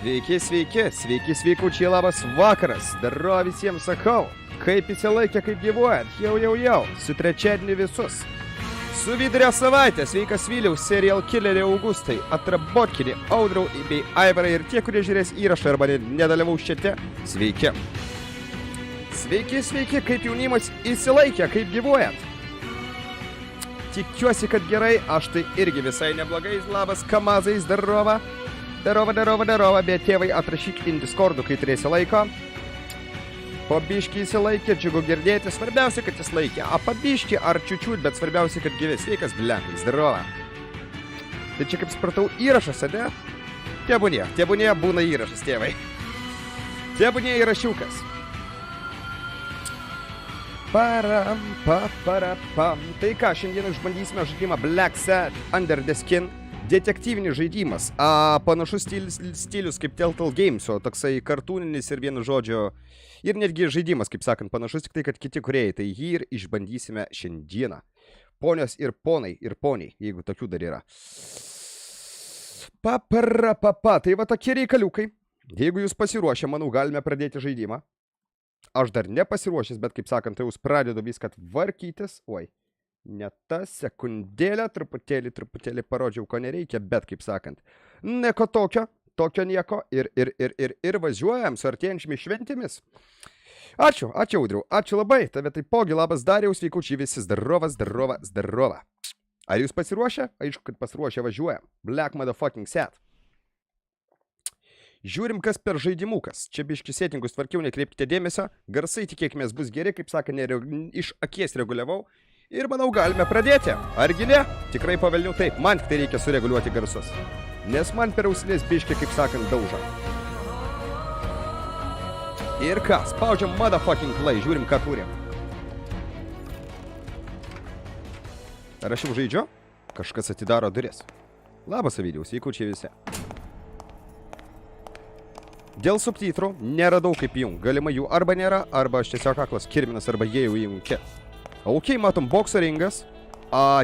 Sveiki, sveikučiai, labas vakaras. Daro visiems sakau, kaip įsilaikė, kaip gyvuojat. Jau, su trečiadienį visus. Su vidurio savaitę, sveikas Viliaus, serial killerį Augustai, Atrabotkinį, Audriau bei Aivarai ir tie, kurie žiūrės įrašą arba nedalyvaus šiate. Sveiki. Sveiki, kaip jaunimas įsilaikė, kaip gyvuojat. Tikiuosi, kad gerai, aš tai irgi visai neblogai. Labas Kamazais, darova, bet tėvai atrašyk in Discord'u, kai turėsi laiko. Pabiškį įsilaikė, džiugu girdėti, svarbiausia, kad jis laikė. A pabiškį ar čiučiut, bet svarbiausia, kad gyvė. Sveikas, blenkai, zdarova. Tai čia, kaip supratau, įrašas, ne? Tebūnie būna įrašas, tėvai. Tebūnie įrašiukas. Param. Tai ką, šiandien išbandysime žaidimą Blacksad Under the Skin. Detektyvinis žaidimas. Panašus stilius kaip Telltale Games, o toksai kartūninis ir vienu žodžio. Ir netgi žaidimas, kaip sakant, panašus, tik tai, kad kiti kūrėjai. Tai jį ir išbandysime šiandieną. Ponios ir ponai, ir poniai, jeigu tokių dar yra. Tai va tokie reikaliukai. Jeigu jūs pasiruošę, manau, galime pradėti žaidimą. Aš dar nepasiruošęs, bet, kaip sakant, tai jūs pradedu viską varkytis. Oi, ne ta sekundėlę, truputėlį parodžiau, ko nereikia, bet, kaip sakant, nieko tokio nieko ir važiuojam su artėjančiomis šventėmis. Ačiū, Audriau, ačiū labai, tave taipogi, labas Dariau, sveikučiai visi, zdarova. Ar jūs pasiruošę? Aišku, kad pasiruošę, važiuojam. Black motherfucking set. Žiūrim, kas per žaidimukas. Čia biški settingus tvarkiau, nekreipkite dėmesio. Garsai, tikėkime, bus geri, kaip sakė, iš akies reguliavau. Ir manau, galime pradėti. Argi ne? Tikrai pavelniu taip. Man tik tai reikia sureguliuoti garsus. Nes man per ausinės biški, kaip sakant, dauža. Ir ką? Spaudžiam motherfucking play. Žiūrim, ką turim. Ar aš jau žaidžiu? Kažkas atidaro duris. Labas, Ovidijau, sveikučiai visi. Dėl subtitrų neradau kaip jung. Galima jų arba nėra, arba aš tiesiog aklas kirminas, arba jie jau įjungti. Ok, matom bokso ringas.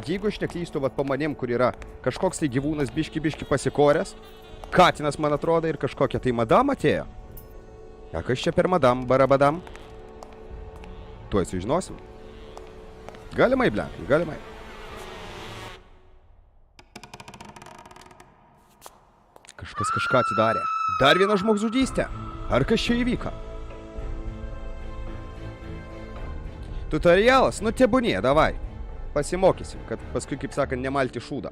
Jeigu aš neklystu, vat pamanėm, kur yra kažkoks tai gyvūnas biški pasikoręs. Katinas, man atrodo, ir kažkokia tai madam atėjo. Kas čia per madam, barabadam? Tuoj sužinosim. Galimai, blenkai, galimai. Kažkas kažką atidarė. Dar viena žmogžudystė. Ar kas čia įvyko? Tutorialas, nu tebūnie, davai. Pasimokysim, kad paskui, kaip sakant, nemalti šūdą.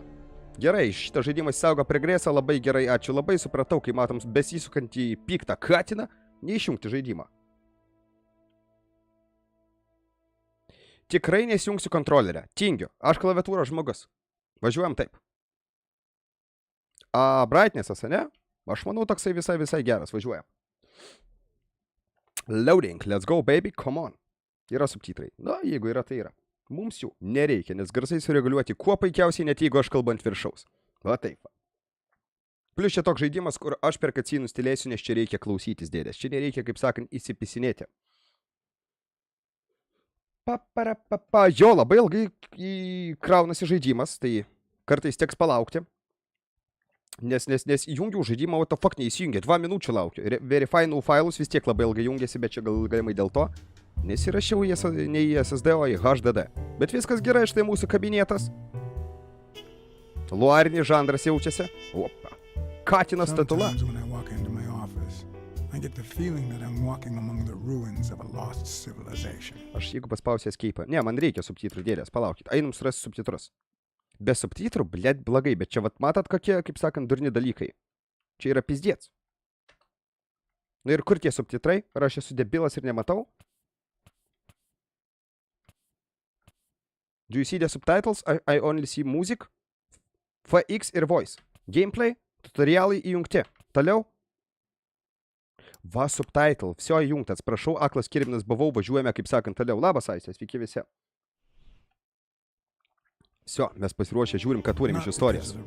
Gerai, šitas žaidimas saugo progresą, labai gerai, ačiū, labai supratau, kai matom besisukantį piktą Katiną, neišjungti žaidimą. Tikrai nesijungsiu kontrolerę. Tingiu, aš klaviatūros žmogus. Važiuojam taip. Brightnessas, ne? Aš manau, toksai visai geras, važiuojam. Loading, let's go baby, come on. Yra subtitrai. Na, jeigu yra, tai yra. Mums jų nereikia, nes garsai sureguliuoti kuo puikiausiai, net jeigu aš kalbu ant viršaus. Va taip. Plius čia toks žaidimas, kur aš per kacinus tylėsiu, nes čia reikia klausytis dėdės. Čia nereikia, kaip sakant, įsipisinėti. Jo, labai ilgai kraunasi žaidimas, tai kartais teks palaukti. Nes įjungiau žaidimą, o to fuck neįsijungė. 2 minučių laukiu. Verify no failus vis tiek labai ilgai jungiasi, bet čia galimai dėl to. Nesirašiau ne į SSD, o į HDD. Bet viskas gerai, štai mūsų kabinetas. Luarinis žanras jaučiasi. Opa. Katinas statula. Aš jeigu paspausiu escape. Ne, man reikia subtitrų dėlės, palaukit. Einam surasti subtitrus. Be subtitrų, blėt, blogai, bet čia vat matot kokie, kaip sakant, durni dalykai. Čia yra pizdiec. Na ir kur tie subtitrai? Ar aš esu debilas ir nematau? Do you see the subtitles? I only see music, FX ir voice. Gameplay, tutorialai įjungti. Toliau. Va, subtitle. Всё įjungta. Atsiprašau, aklas kirminas buvau, važiuojame, kaip sakant, toliau. Labas, Aistė, sveiki visi. Всё, mes pasiruošę, žiūrim, ką turim iš istorijos.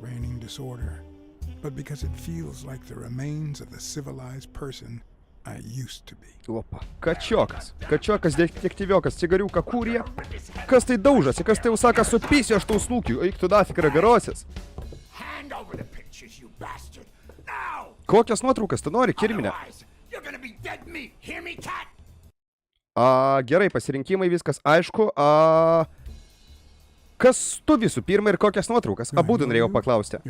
Opa, kačiokas, detektyviokas, cigariuką kūrė. Kas tai daužasi, kas tai užsaka supysiu aš tau snūkiu, eik tu dafik ragarosis. Kokias nuotraukas tu nori, kirminė? Gerai, pasirinkimai, viskas aišku. Kas tu visų pirma ir kokias nuotraukas? Abudu norėjau paklausti.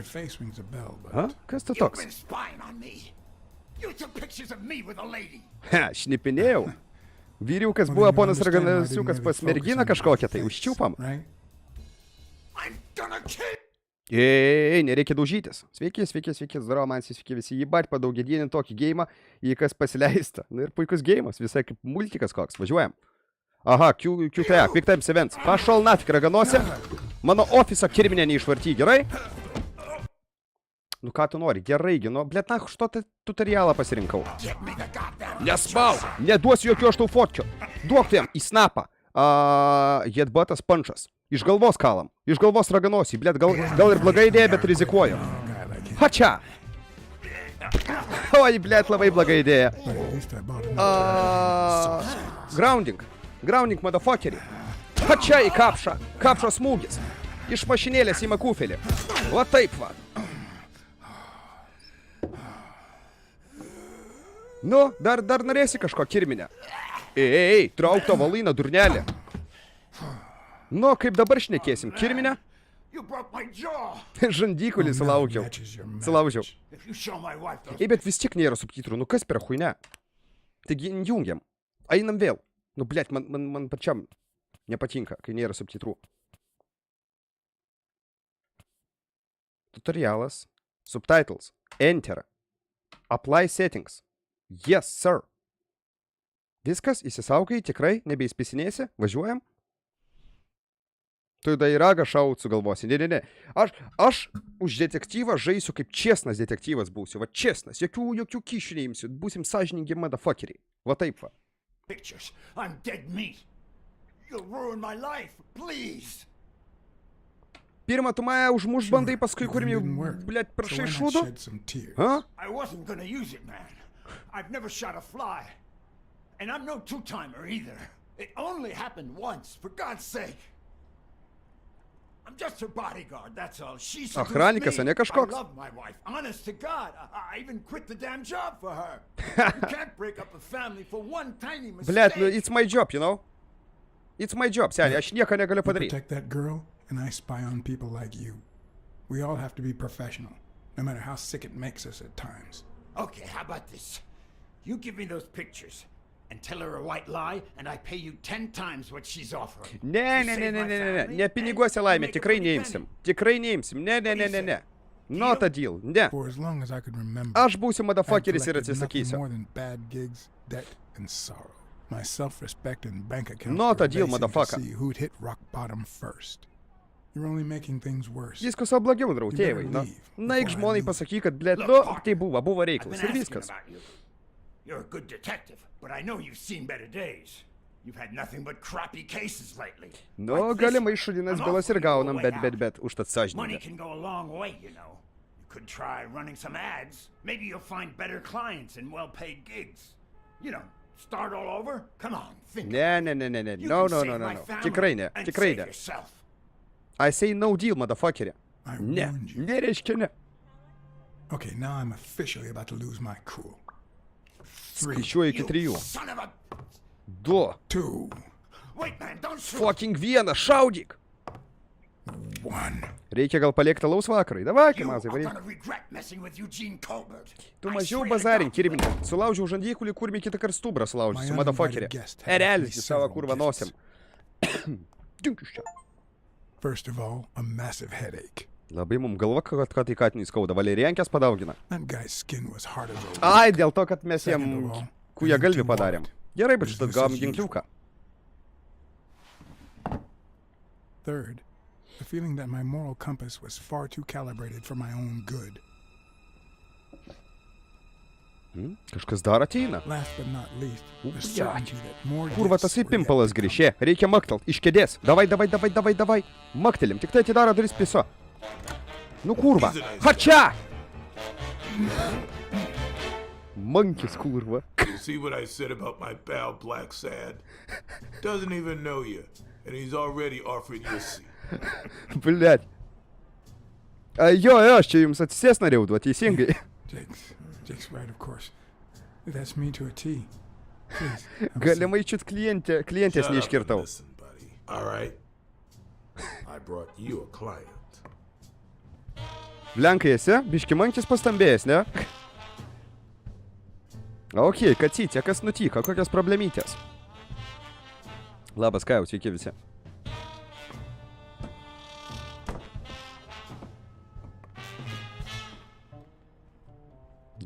Kas tu toks? Šnipinėjau. Vyriukas buvo ponas Raganasiukas pas merginą kažkokią, tai užčiupam. Ei, nereikia daužytis. Sveiki, zdaro, man sveiki visi. Jį padaugėdienin tokį geimą, į kas pasileista. Na ir puikus geimas, visai kaip multikas koks. Važiuojam. Aha, QTA, Quick Time Events. Pašal nafik, Raganosė. Mano ofiso kirminė neišvarty, gerai? Nu ką tu nori, gerai, nu, blėt, na, što tutorialą pasirinkau. Nespauk, neduosiu jokių aš tau fotkio. Duok tu jam į snapą. Headbuttas punčas. Iš galvos kalam, iš galvos Raganosį. Blėt, gal ir bloga idėja, bet rizikuoju. Hačia! Oi, blėt, labai bloga idėja. Grounding, motherfuckerį. Hačia į kapšą. Kapšo smūgis. Iš mašinėlės į makufelį. Va taip va. Nu, dar norėsi kažko, kirminė. Ei, trauk to valainą, durnelė. Nu, kaip dabar šnekėsim, kirminė? Žandykulį sulaužiau. Ei, bet vis tiek nėra subtitrų, nu kas per huine? Taigi, jungiam. Einam vėl. Nu, blėt, man pačiam nepatinka, kai nėra subtitrų. Tutorialas. Subtitles. Enter. Apply settings. Yes, sir. Viskas, įsisaugai, tikrai, nebeįspisinėsi, važiuojam. Tu da į ragą šaut sugalvosi. Ne. Aš už detektyvą žaisiu kaip česnas detektyvas būsiu. Va česnas, jokių kyšių neimsiu. Būsim sąžiningi motherfuckeriai. Va taip va. Pictures. I'm dead meat. You'll ruin my life, please. Pirmą tu mane užmuš bandai, paskui kurimi, blėt, prašai šūdo? I wasn't gonna use it, man. I've never shot a fly. And I'm no two-timer either. It only happened once, for God's sake. I'm just her bodyguard, that's all. She seduced me. Охранниkas, а не kažkoks? I love my wife, honest to God. I even quit the damn job for her. You can't break up a family for one tiny mistake. Blėt, it's my job, you know? It's my job, seniai, aš nieko negaliu padaryti. Protect that girl, and I spy on people like you. We all have to be professional, no matter how sick it makes us at times. Okay, how about this? You give me those pictures. And tell her a white lie, and I pay you 10 times what she's offering. Ne piniguose laimė, tikrai neimsim. Ne. Not a deal, ne. For as long as I could remember, Aš būsiu motherfuckeris ir I've collected nothing atsisakysiu. more than bad gigs, debt, and sorrow. My self-respect and bank account Not a were deal, racing to motherfucker. see who'd hit rock bottom first. You're only making things worse. Viskas savo blogiau, drau, tėvai. Na, eik žmonai pasakyk, kad, blėt, tai buvo reikalas ir viskas. You're a good detective, but I know you've seen better days. You've had nothing but crappy cases lately. Nu, galimai šudinas bylas ir gaunam, bet, užtat Money sąžininga. can go a long way, you know. You could try running some ads. Maybe you'll find better clients and well-paid gigs. You know, start all over? Come on, think. Ne. You No. can save my family Tikrai ne. and Tikrai save ne. yourself. I say no deal, motherfuckeri. I Ne. warned you. Nereiškia ne. Okay, now I'm officially about to lose my cool. Skaičiuoju iki 3. Son of a... 2. 2, Wait, man, don't shoot. Fucking 1, šaudyk. 1. Reikia gal paliekti alaus vakarai. Davai, You Kamazai, are varyk. gonna regret messing with Eugene Colbert. Tu I mažiau swear to bazarink, God. kirminė. Sulaužiau žandykulį, kurmi kitą kartą stubrą sulaužysiu, motherfuckeri. Erelis į savo kurvą nosim. Dink iš čia. First of all, a massive headache. Labai mum galva, kad tai katinį skauda. Valerijankės padaugina. That guy's skin was hard as a Ai, dėl to, kad mes jam Second of all, kuja galvį I need to padarėm. walk. Gerai, bet šitą Business gavom as ginkliuką. Third, the feeling that my moral compass was far too calibrated for my own good. Kažkas dar ateina. Last but not least, the Блядь. certainty that more Kurva, gifts tasai were yet pimpalas to come. grįžė. Reikia maktelt. Iš kėdės. Davai. Maktelim. Tik tai atidaro duris piso. Nu kurva. Hačia! Mankis kurva. See what I said about my pal Blacksad? Doesn't even know you, and he's already offering you a seat. Blet. Jo, aš čia jums atsisės norėjau duoti, teisingai. Jakes, Jake's right, of course. That's me to a T. Please. have a seat. Galimai čiut klientės Shut up and neiškirtau. listen, buddy. All right? I brought you a client. Lenkai esi? Biškimankis pastambėjęs, ne? Ok, kacytė, kas nutiko? Kokios problemytės? Labas, ką jau, sveiki visi.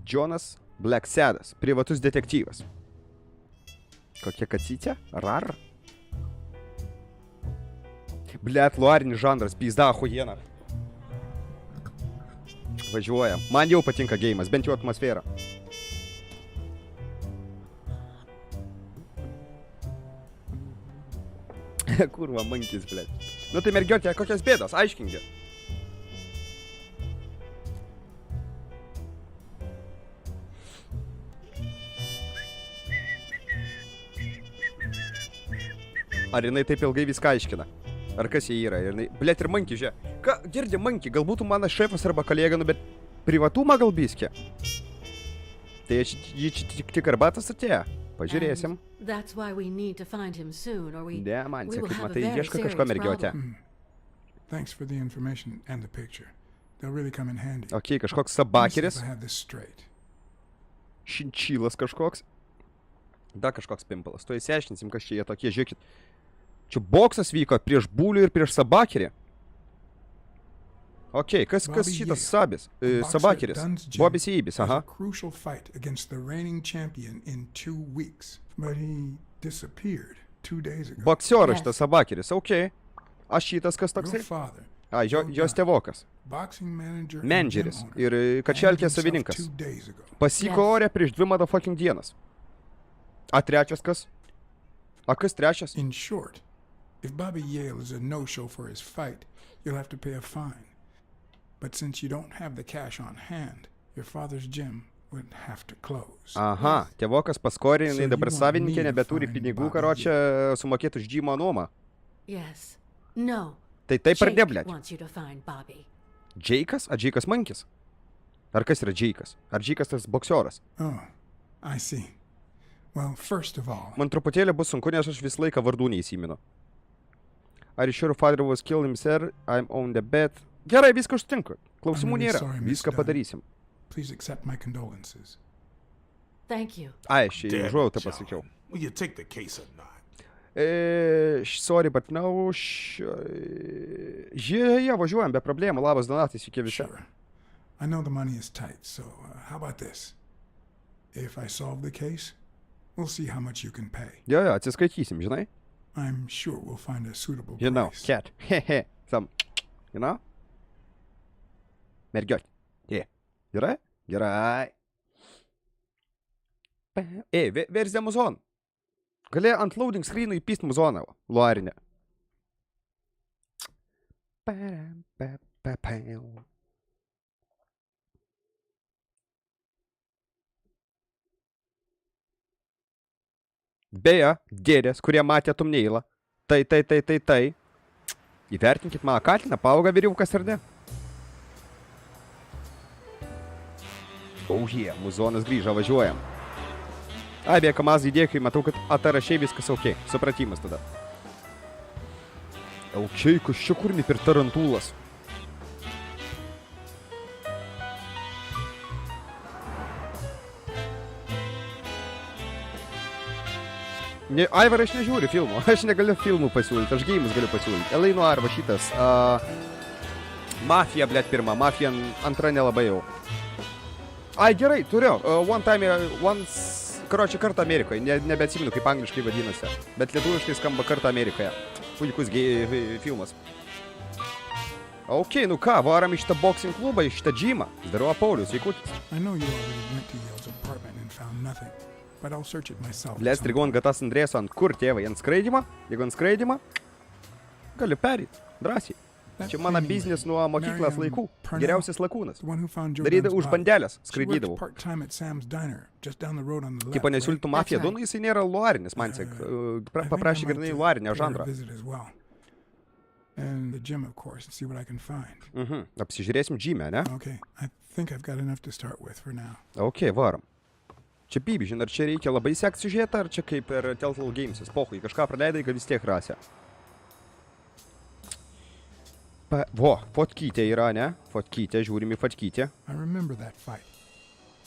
Jonas Blacksadas, privatus detektyvas. Kokia kacytė? Rar? Blet, luarinis žanras, pizda, huiena. Važiuojam. Man jau patinka geimas, bent jau atmosfera. Kurva, mankis, blet. Nu tai mergiotė, kokias bėdas, aiškingi. Ar jinai taip ilgai viską aiškina? Ar kas jie yra? Ir jinai... Blet, ir mankį, žiūrė. Ką, girdi mankį, galbūt mano šefas arba kolega, nu bet privatumą gal biskė. Tai jį tik arbatas atėjo. Pažiūrėsim. Ne, man, kaip matai, ieško kažko mergiotė. Thanks for the information and the picture. They'll really come in handy. Ok, kažkoks sabakeris. Let me see if I have this straight. Šinčylas kažkoks. Da kažkoks pimpalas. Tu įsiaiškinsim, kas čia jie tokie, žiūrėkit. Čia boksas vyko prieš būlių ir prieš sabakerį. Ok, kas šitas sabis? Sabakeris. Bobis įbis, aha. A crucial fight against the reigning champion in 2 weeks. But he disappeared 2 days ago. Boksioras šitas sabakeris, ok. A šitas kas Your toksai? father, A, jos tėvokas. boxing manager and Menedžeris. gym owner, Ir kačelkės savininkas. 2 days ago. Pasiko ore prieš 2 motherfucking dienas. A trečias kas? A kas trečias? In short, if Bobby Yale is a no-show for his fight, you'll have to pay a fine. But since you don't have the cash on hand, your father's gym would have to close. Aha, tėvokas paskorė, So jinai dabar you want savininkė me to nebeturi find pinigų, Bobby karočią sumokėti už džymo nuomą. Yes. No. Tai taip ar ne, Jake blėt? wants you to find Bobby. Džeikas? A Džeikas mankis? Ar kas yra Džeikas? Ar Džeikas tas boksioras? Oh, I see. Well, first of all, Man truputėlį bus sunku, nes aš visą laiką vardų neįsimenu. Are you sure father was killed himself? I'm on the bed. Gerai, viską užtinku. Klausimų I'm really nėra. sorry, Miss Viską Dunn. padarysim. please accept my condolences. Thank you. Ai, aš čia Damn užuojautą it, John. pasakiau. Will you take the case or not? Sorry, but no. Jie, važiuojam be problemų. Labas, Donatas, iki visi. Sure. I know the money is tight, so how about this? If I solve the case, we'll see how much you can pay. Jo, atsiskaitysim, žinai? I'm sure we'll find a suitable You know, price. cat. Hehe. Some. You know? Mergiot. Yeah. Gerai? Gerai. Where's the muzon? Galėjo ant loading screen'ų įpist muzoną, luarinę. Beje, dėdės, kurie matė Tumneilą, tai. Įvertinkit mano Katiną, paauga vyriukas ar ne? Yeah, muzonas grįžo, važiuojam. Ai, beje, Kamazai dėkui, matau, kad atarašiai viskas ok. Supratimas tada. Ok, kas čia kurni per tarantulas? Aivarai, aš nežiūriu filmų. Aš negaliu filmų pasiūlyti, aš geimus galiu pasiūlyti. ELITO arba šitas. Mafija, blėt, pirma. Mafija antra nelabai jau. Ai, gerai, turiu. Karočią, kartą Amerikoje. Nebeatsimenu, kaip angliškai vadinasi. Bet lietuviškai skamba kartą Amerikoje. Puikus filmas. Ok, nu ką, varam į šitą boxing klubą, į šitą džymą. Zdarova, Paulius, sveikutis. I know you already went to Yale's apartment and found nothing, but I'll search it myself. Blės, strigau ant gatas Andrėso, ant kur, tėvai, ant skraidimą? Jeigu ant skraidimą, galiu perėti, drąsiai. Čia mano biznis nuo mokyklos laikų. Geriausias lakūnas. Darydavau už bandelės, skraidydavau. Tipo nesiūlytų mafiją, That's right. Jisai nėra luarinis, man sek. Paprašė grinai luarinio žanro. And the gym, of course, and see what I can find. Apsižiūrėsim gymę, ne? Okay, I think I've got enough to start with for now. Ok, varom. Čia bibi, žinai, ar čia reikia labai sekti siužetą, ar čia kaip per Telltale Games. Pohui, kažką praleidai, kad vis tiek rasė. Vo, fotkytė yra, ne? Fotkytė, žiūrim į fotkytę. I remember that fight.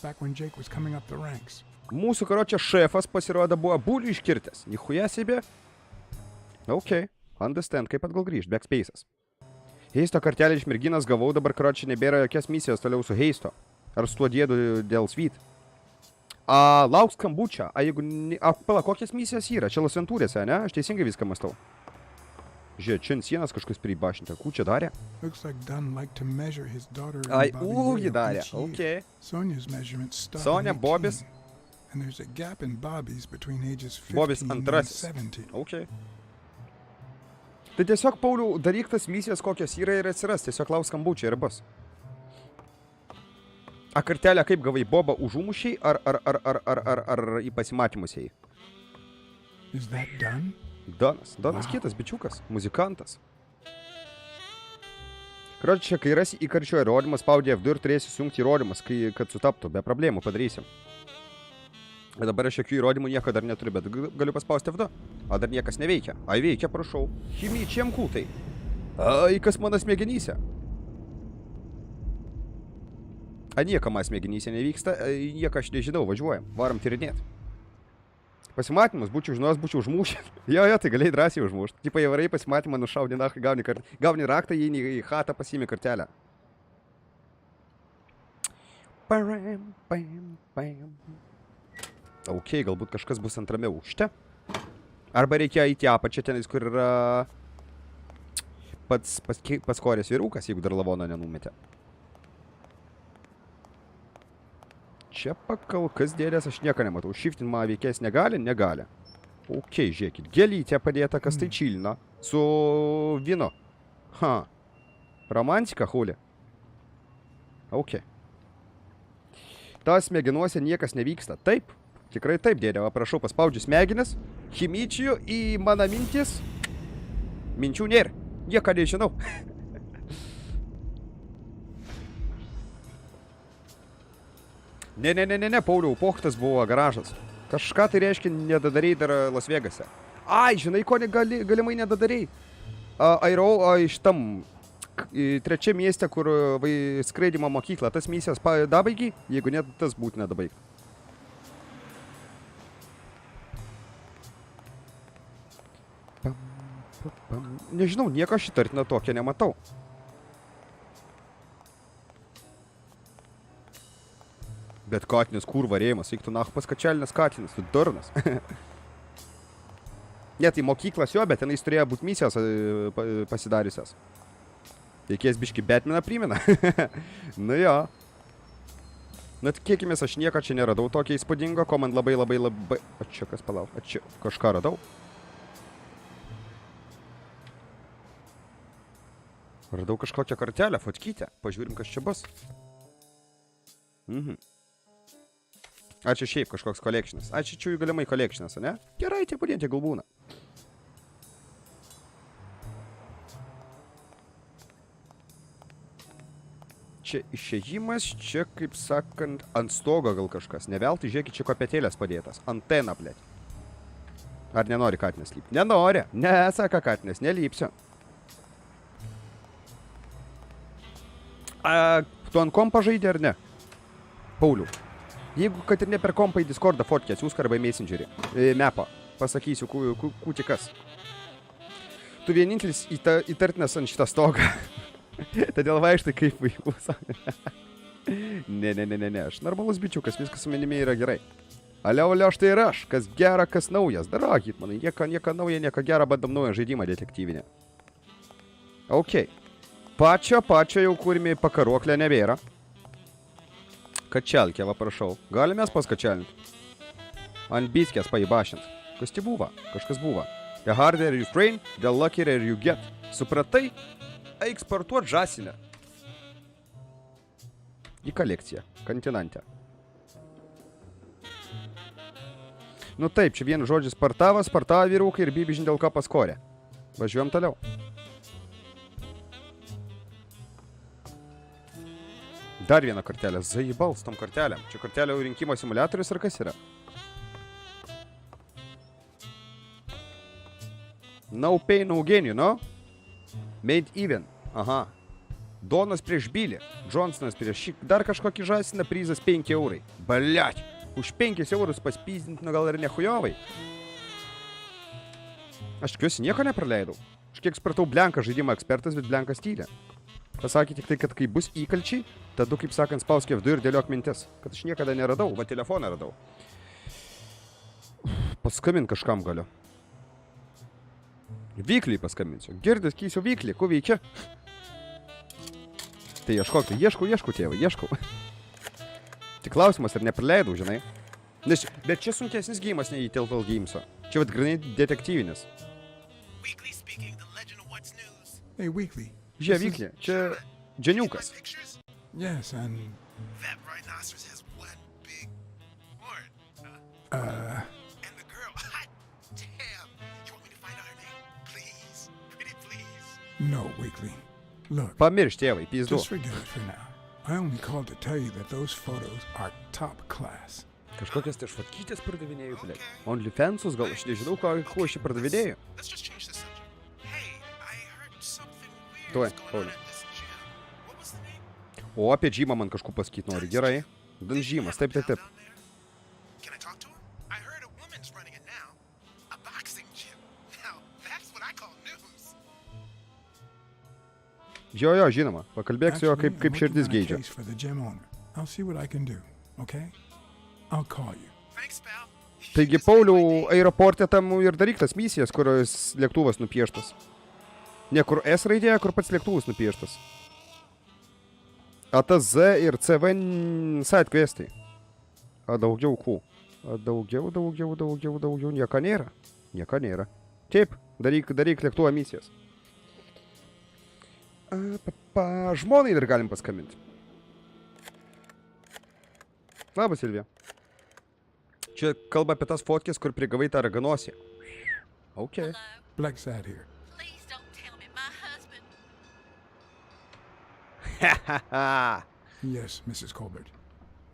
Back when Jake was coming up the ranks. Mūsų karočią šefas pasirodo buvo bulių iškirtęs. Nichuja sėbė. Ok, understand, kaip atgal grįžt, backspace'as. Heisto kartelį iš merginas gavau, dabar karočią nebėra jokias misijos toliau su Heisto. Ar su tuo dėdu dėl Sweet. Lauk skambučio. Jeigu... Pala, kokias misijos yra? Čia Lasventūrėse, ne? Aš teisingai viską mastau. Žiūrėt, čia ant sienas kažkas pribašinta. Kū čia darė? Ai, ji darė. Ok. Sonia, Bobis. Bobis antrasis. Ok. Tai tiesiog, Pauliau, daryk tas misijas, kokios yra ir atsiras. Tiesiog lauk skambučio ir bus. A kartelę kaip gavai, Bobą užumušiai ar į pasimatymus ėjai? Donas kitas, bičiukas, muzikantas. Kročią, kai rasi įkarčio įrodymas, spaudė F2 ir turėsi sujungti įrodymus, kad sutaptų, be problemų padarysim. Dabar aš jokių įrodymų nieko dar neturiu, bet galiu paspausti F2. A dar niekas neveikia. Ai veikia, prašau. Chimyčiam kūtai. Ai, kas mano smegenyse? A niekam smegenyse nevyksta, nieko aš nežinau, važiuojam, varam tyrinėt. Pasimatymus, būčiau žinos, būčiau užmušę. Jo, tai galėjai drąsiai užmušti. Tipo, įvarai pasimatymą nušaudė, gauni raktą, įeini į chatą, pasiimi kartelę. Ok, galbūt kažkas bus antrame aukšte. Arba reikia įti apačią tenais, kur yra pats paskorės vyrukas, jeigu dar lavono nenumetė. Čia pakal kas dėlės, aš nieko nematau. Shiftin man veikės negali? Negali. Ok, žiūrėkit. Gėlytė padėta, kas tai čilina. Su vino. Romantika, huli. Ok. Tas smegenuose niekas nevyksta. Taip. Tikrai taip, dėdė. Prašau, paspaudžiu smegenis. Chimyčijų į mano mintis. Minčių nėra. Nieko nežinau. Ne, Pauliau, pochtas buvo garažas. Kažką tai reiškia nedadarei dar Las Vegase. Ai, žinai, ko galimai nedadarei. Iš tam trečiam mieste, kur skraidimo mokykla, tas misijas dabaigi, jeigu net tas būtina dabaigti. Nežinau, nieko aš įtartina tokia nematau. Bet Katinas kur varėjimas, eik tu nahu paskačelinės Katinas, tu durnas. Ne, tai mokyklas jo, bet tenais turėjo būti misijos pasidariusios. Reikės biški Batmaną primena. Nu jo. Na, tikėkimės, aš nieko čia neradau tokio įspūdingo, ko man labai... A čia kas palauk, a čia kažką radau. Radau kažkokią kartelę, fotkytę. Pažiūrim, kas čia bus. Ačiū šiaip kažkoks kolekšinas. Ačiū čia galimai kolekšinas, ne? Gerai, tie padėti galbūna. Čia išėjimas, čia, kaip sakant, ant stogo gal kažkas. Neveltai, žiūrėkit, čia kopėtėlės padėtas. Antena, blėt. Ar nenori Katinas lypti? Nenori. Ne, saka Katinas, nelypsiu. Tu ant kompa žaidė ar ne? Pauliau. Jeigu, kad ir ne per kompą į Discordą fotkės, jūs arba į Messengerį, mapą, pasakysiu, kūtikas. Tu vienintelis įtartinas ant šitą stogą. Todėl vaikštai kaip vaikus. Ne, aš normalus bičiukas, viskas su manimi yra gerai. Alio, štai ir aš, kas gera, kas naujas. Darokit, manai, nieko nauja, nieko gera, bandom naują žaidimą detektyvinę. Ok. Pačio jau kūrimi pakaruoklę nebėra. Kačelkė, va prašau. Galime mes paskačelinti? Ant biskės paibašint. Kas tai buvo? Kažkas buvo. The harder you train, the luckier you get. Supratai? Eik sportuot žasinę. Į kolekciją. Kontinantę. Nu taip, čia vienu žodžiu spartavo vyrukai ir bibižin dėl ko paskorė. Važiuojam toliau. Dar vieną kortelę. Zaibals tom kortelėm. Čia kortelė rinkimo simuliatorius ar kas yra? No pain, no gain, you know? Made even. Aha. Donas prieš Bilį. Johnsonas prieš šį. Dar kažkokį žasiną prizas 5 eurai. Baliat. Už 5 eurus paspyzdint, nu gal ir nehujovai. Aš tikiuosi nieko nepraleidau. Aš kiek supratau, Blenka žaidimo ekspertas, bet Blenkas tylė. Pasakė tik tai, kad kai bus įkalčiai, tada, kaip sakant, spausk F2 ir dėliok mintis. Kad aš niekada neradau, va telefoną radau. Paskambint kažkam galiu. Vyklį paskambinsiu. Girdis, keisiu vyklį, ko veikia? Tai ieškok, ieškau, tėvai, ieškau. Tik klausimas, ar nepraleidau, žinai? Bet čia sunkesnis gėjimas nei į Telltale Gameso. Čia vat granai detektyvinis. Hey, Weekly. Žiūrė, vyklį, čia dženiukas. Yes, and... That rhinoceros has one big horn. And the girl, hot damn. You want me to find out her name? Please, pretty please. No, Weekly. Look, Pamirš, tėvai, pizdu. just forget it for now. I only called to tell you that those photos are top class. Kažkokias tai švatkytės pardavinėjau, blė. OnlyFansus, gal aš nežinau, ko aš čia pardavinėjau. Let's just change the subject. Hey, I heard something weird Tuoj, was going Pauliau. on at this gym. What was the name? O apie džymą man kažko pasakyt nori. Gerai. Danžymas, taip. Can I talk to her? I heard a woman's running it now. A boxing gym. Now, that's what I call news. Jo, žinoma. Pakalbėk su juo, Actually, kaip I'm širdis working on a geidžia. case for the gym owner. I'll see what I can do, okay? I'll call you. Thanks, pal. Taigi, Pauliau, aeroporte tam ir daryk tas misijas, kurios lėktuvas nupieštas. Ne kur S raidėje, kur pats lėktuvas nupieštas. A tas Z ir CV side questai. A daugiau Q. A daugiau. Nieko nėra. Nieko nėra. Taip, daryk lėktuvo misijas. Žmonai dar galim paskambinti. Labas, Silvija. Čia kalba apie tas fotkės, kur prigavai tą raganosį. Okay. Blacksad here. Please don't tell me my husband. Yes, Mrs. Colbert.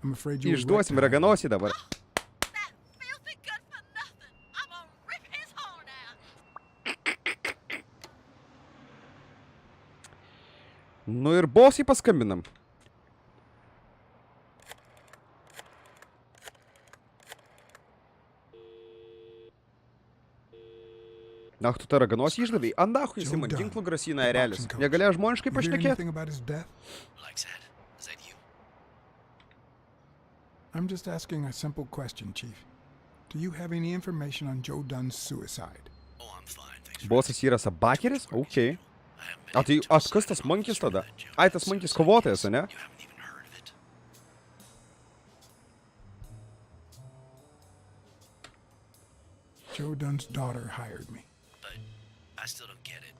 I'm afraid you were right Išduosim to have- raganosį dabar. That filthy good for nothing. I'm gonna rip his horn out. Nu ir bosai paskambinam. Ach, tu tą raganosį išdavai? Andahui, jisai man ginklų grasina erelis. Negalėjo žmoniškai You hear pašnekėti? anything about his death? Blacksad, is that you? I'm just asking a simple question, Chief. Do you have any information on Joe Dunn's suicide? Oh, I'm fine, thanks for Bosas yra sabakeris? Ok. I haven't been A tai, able to kas tas mankis tada? Ai, tas mankis kovotojas, ne? You haven't even heard of it. Joe Dunn's daughter hired me. But I still don't get it.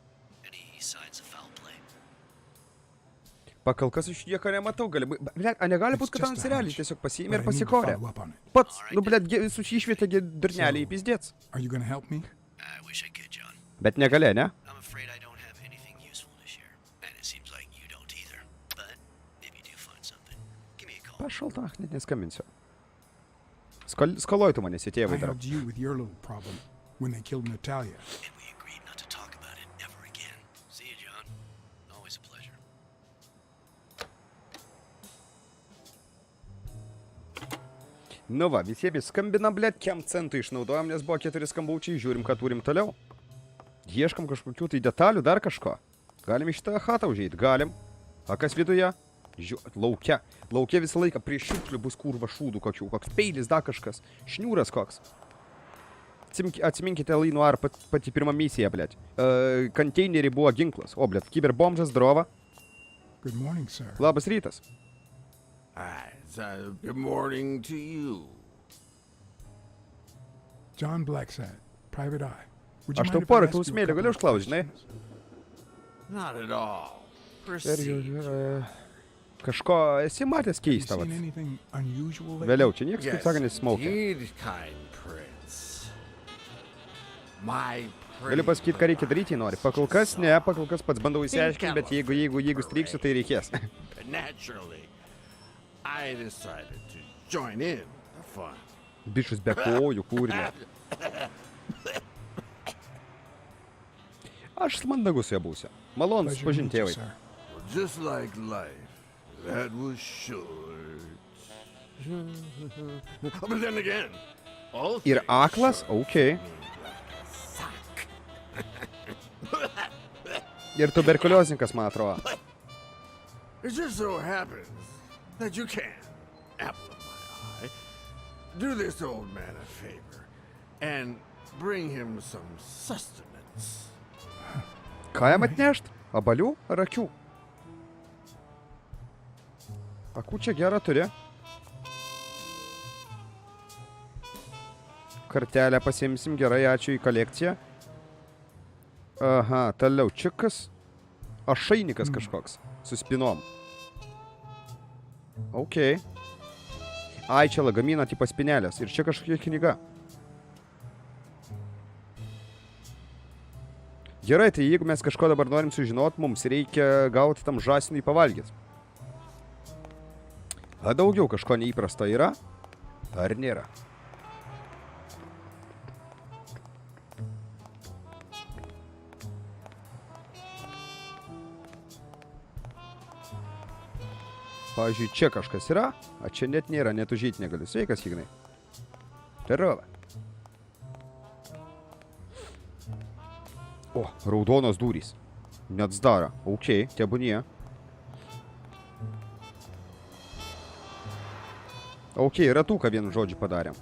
Any signs of foul play? Pakal kas iš nieko nematau, gali būti. Blet, a negali It's būti, kad just ant a serialį hunch, tiesiog pasiėmė but ir I need to pasikorė. follow up on it. Pats, nu, blet, visus išvietė durnelį į pizdėts. Are you going to help me? I wish I could, John. Bet negalė, ne? I'm afraid I don't have anything useful to share. And it seems like you don't either. But maybe you do find something. Give me a call. Pašalta, net neskambinsiu. Skoloj tu manęs į I tėvai dar. helped you with your little problem when they killed Natalia. And we agreed not to talk about it ever again. See you, John. Always a pleasure. Nu va, visiems skambina, blet, kiam centų išnaudojam, nes buvo 4 skambučiai, žiūrim, ką turim toliau. Ieškam kažkokių tai detalių, dar kažko. Galim iš tą chatą užėjti, galim. A kas viduje? Laukia. Laukia visą laiką prie šiukšlių bus kurva šūdų kokių, koks peilis, dar kažkas. Šniūras koks. Atsiminkite Lainuar pati pirma misija, blet. Konteinerį buvo ginklas. O, blet, kiberbomžas, drova. Good morning, sir. Labas rytas. Good morning to you. John Blacksad, private eye. Would you Aš mind tau if I porą ask you a klausimėlių couple galiu of užklausti, žinai? questions? Not at all. Sergio, Proceed. kažko esi matęs Have you keistą, seen vat. anything unusual lately? Vėliau, čia niekas, kaip sakant, nesmaukia. indeed, kind prince. My Galiu pasakyti, ką reikia daryti, jei nori. Pakol kas pats bandau įsiaiškinti, bet jeigu strigsiu, tai reikės. Naturally. I decided to join in the fun. Bišus be kojų kūrinio. Aš mandagus su ja būsiu. Malonu Pleasure to susipažinti, meet you, tėvai. sir. Well, just like life, that was short. But then again, all Ir things aklas? short Okay. mean like a sock. Ir tuberkuliozininkas, man atrodo. It just so happens that you can, apple of my eye, do this old man a favor and bring him some sustenance. Ką jam atnešt? Abalių ar akių? Akų čia gerą turi. Kartelę pasiimsim, gerai, ačiū į kolekciją. Aha, toliau čikas. Ašainikas kažkoks. Su spinom. Ok. Ai, čia lagamina tipo spinelės. Ir čia kažkokia knyga. Gerai, tai jeigu mes kažko dabar norim sužinot, mums reikia gauti tam žąsinui pavalgyti. A daugiau kažko neįprasto yra? Ar nėra? Pavyzdžiui, čia kažkas yra, a čia net nėra, net užeiti negaliu. Sveikas, Ignai. Terova. O, raudonos durys. Net zdara. Ok, tebūnie. Ok, ratuką vienu žodžiu padarėm.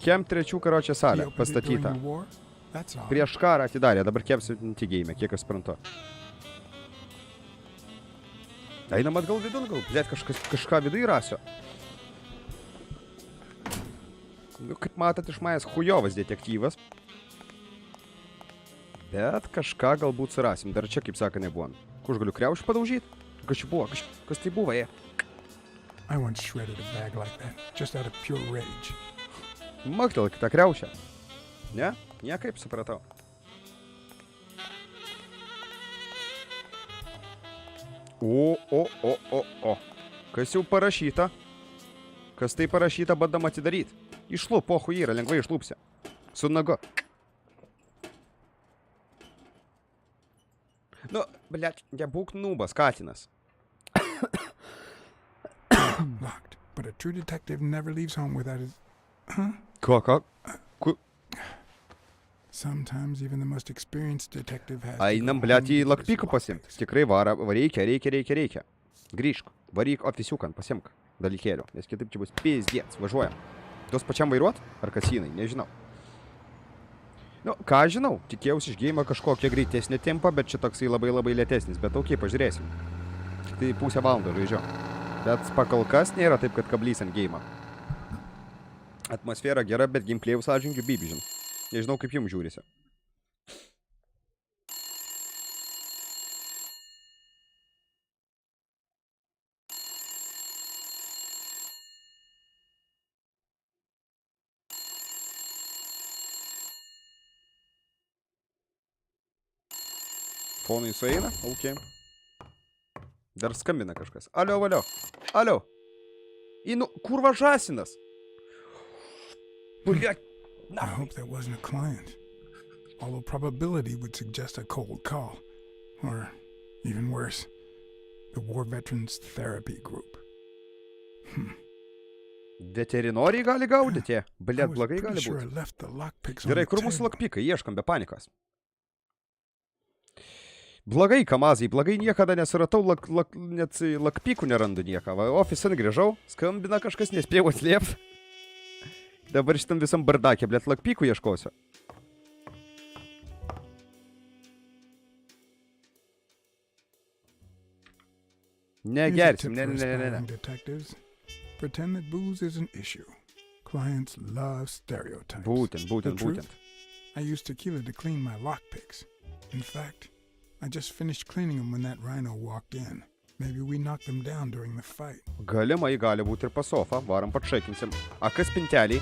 Kem trečių karočią salę He opened it during pastatyta. the war? That's odd. Prieš karą atidarė, dabar kepsiu tigėjime, kiek aš suprantu. Einam atgal vidun, gal, blėt, kažką vidui rasiu. Nu, kaip matot, iš manęs chujovas detektyvas. Bet kažką galbūt surasim. Dar čia, kaip saka, nebuvom. Kur aš galiu kriaušį padaužyti? Kas čia buvo? Kas tai buvo, jie? I once shredded a bag like that, just out of pure rage. Maktel kitą kriaušę. Ne? Niekaip supratau. O. Kas jau parašyta? Kas tai parašyta, bandam atidaryti? Išlup, pohu yra, lengvai išlupsi. Su nago. Nu, blėt, nebūk nūbas, Katinas. Locked, but a true detective never leaves home without his... Ką? Sometimes even the most experienced detective has... Einam, blėt, į lakpikų pasimti. Tikrai reikia. Grįžk, varyk ofisiukan, pasimk dalykėlių, nes kitaip čia bus pizdėts, važiuojam. Tos pačiam vairuot? Ar kasinai? Nežinau. Nu, ką žinau, tikėjausi iš geimo kažkokią greitesnį tempą, bet čia toksai labai lėtesnis, bet ok, pažiūrėsim. Tai pusę valandą žaidžiu. Bet pakal kas nėra taip, kad kablys ant geimą. Atmosfera gera, bet gameplėjus atžingiu bibižin. Nežinau, kaip jums žiūrisi. Fonai sueina? Ok. Dar skambina kažkas. Alio. Kurva žąsinas. Blėt. I hope that wasn't a client. Although probability would suggest a cold call. Or, even worse, the War Veterans Therapy Group. Veterinoriai gali gaudyti. Blėt, I was blogai pretty gali sure I būti. left the lockpicks on Gerai, the kur mūsų table. lakpikai? Ieškam be panikos. Blogai, Kamazai, blogai niekada nesuratau, net lakpikų nerandu nieką. Va, ofisan grįžau, skambina kažkas, nespėjau atslėpti. Dabar šitam visam bardakė, blėt, lakpikų ieškosiu. Negersim, Here's a tip for ne. aspiring detectives. Pretend that booze is an issue. Clients love stereotypes. Būtent. The truth? I used tequila to clean my lockpicks. In fact, I just finished cleaning them when that rhino walked in. Maybe we knocked them down during the fight. Galimai gali būti ir pasofą, varam patšekinsim. A kas spinteliai?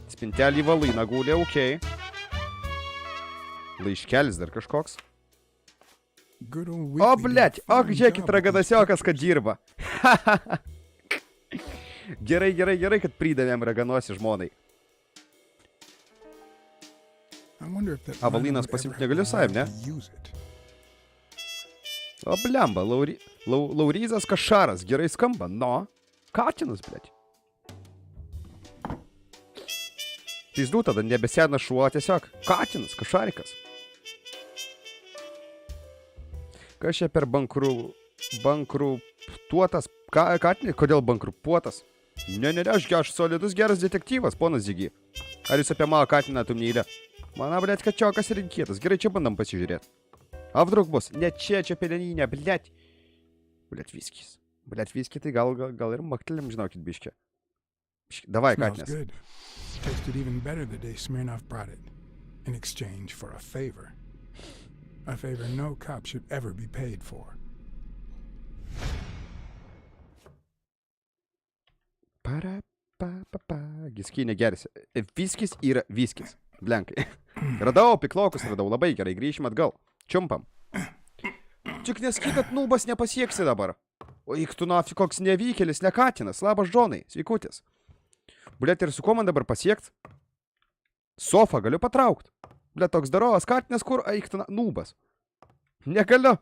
Spintelį valaina gulė, ok. Laiškelis dar kažkoks. Good old O, Weekly did a blėt, o, fine žiūrėkit, job with raganasiokas, these kad dirba. Gerai, kad pridavėm raganosį žmonai. I wonder if that Avalinas man would pasiimt ever negaliu have savim, ne? allowed to use it. O, blemba, Lauryzas Kašaras, gerai skamba. No, Katinas, blėt. Pizdu tada nebesena šuo, tiesiog. Katinas, Kašarikas. Kas čia per bankrutuotas? Katinas, kodėl bankrutuotas? Ne, aš solidus geras detektyvas, ponas Dzigi. Ar jūs apie mano Katiną tumnylę? Mana, blėt, kačiokas ir rinkėtas. Gerai, čia bandam pasižiūrėti. Avdruk bus. Ne čia peleninė, blėt. Blėt, viskis. Blėt, viskį, tai gal ir maktelim, žinokit, biškė. Davai, Smells Katinas. good. Tasted even better the day Smirnoff brought it. In exchange for a favor. A favor no cop should ever be paid for. Giskinė gerisi. Viskis yra viskis. Blenkai. Radau, piklokus radau. Labai gerai. Grįšim atgal. Čiumpam. Tik neskytat, nubas nepasieksi dabar. O ik tu nafi koks nevykėlis, ne Katinas. Labas, Džonai. Sveikutis. Blet, ir su kuo man dabar pasiekt? Sofą galiu patraukt. Blet, toks darovas Katinas, kur eik tu nubas. Negaliu.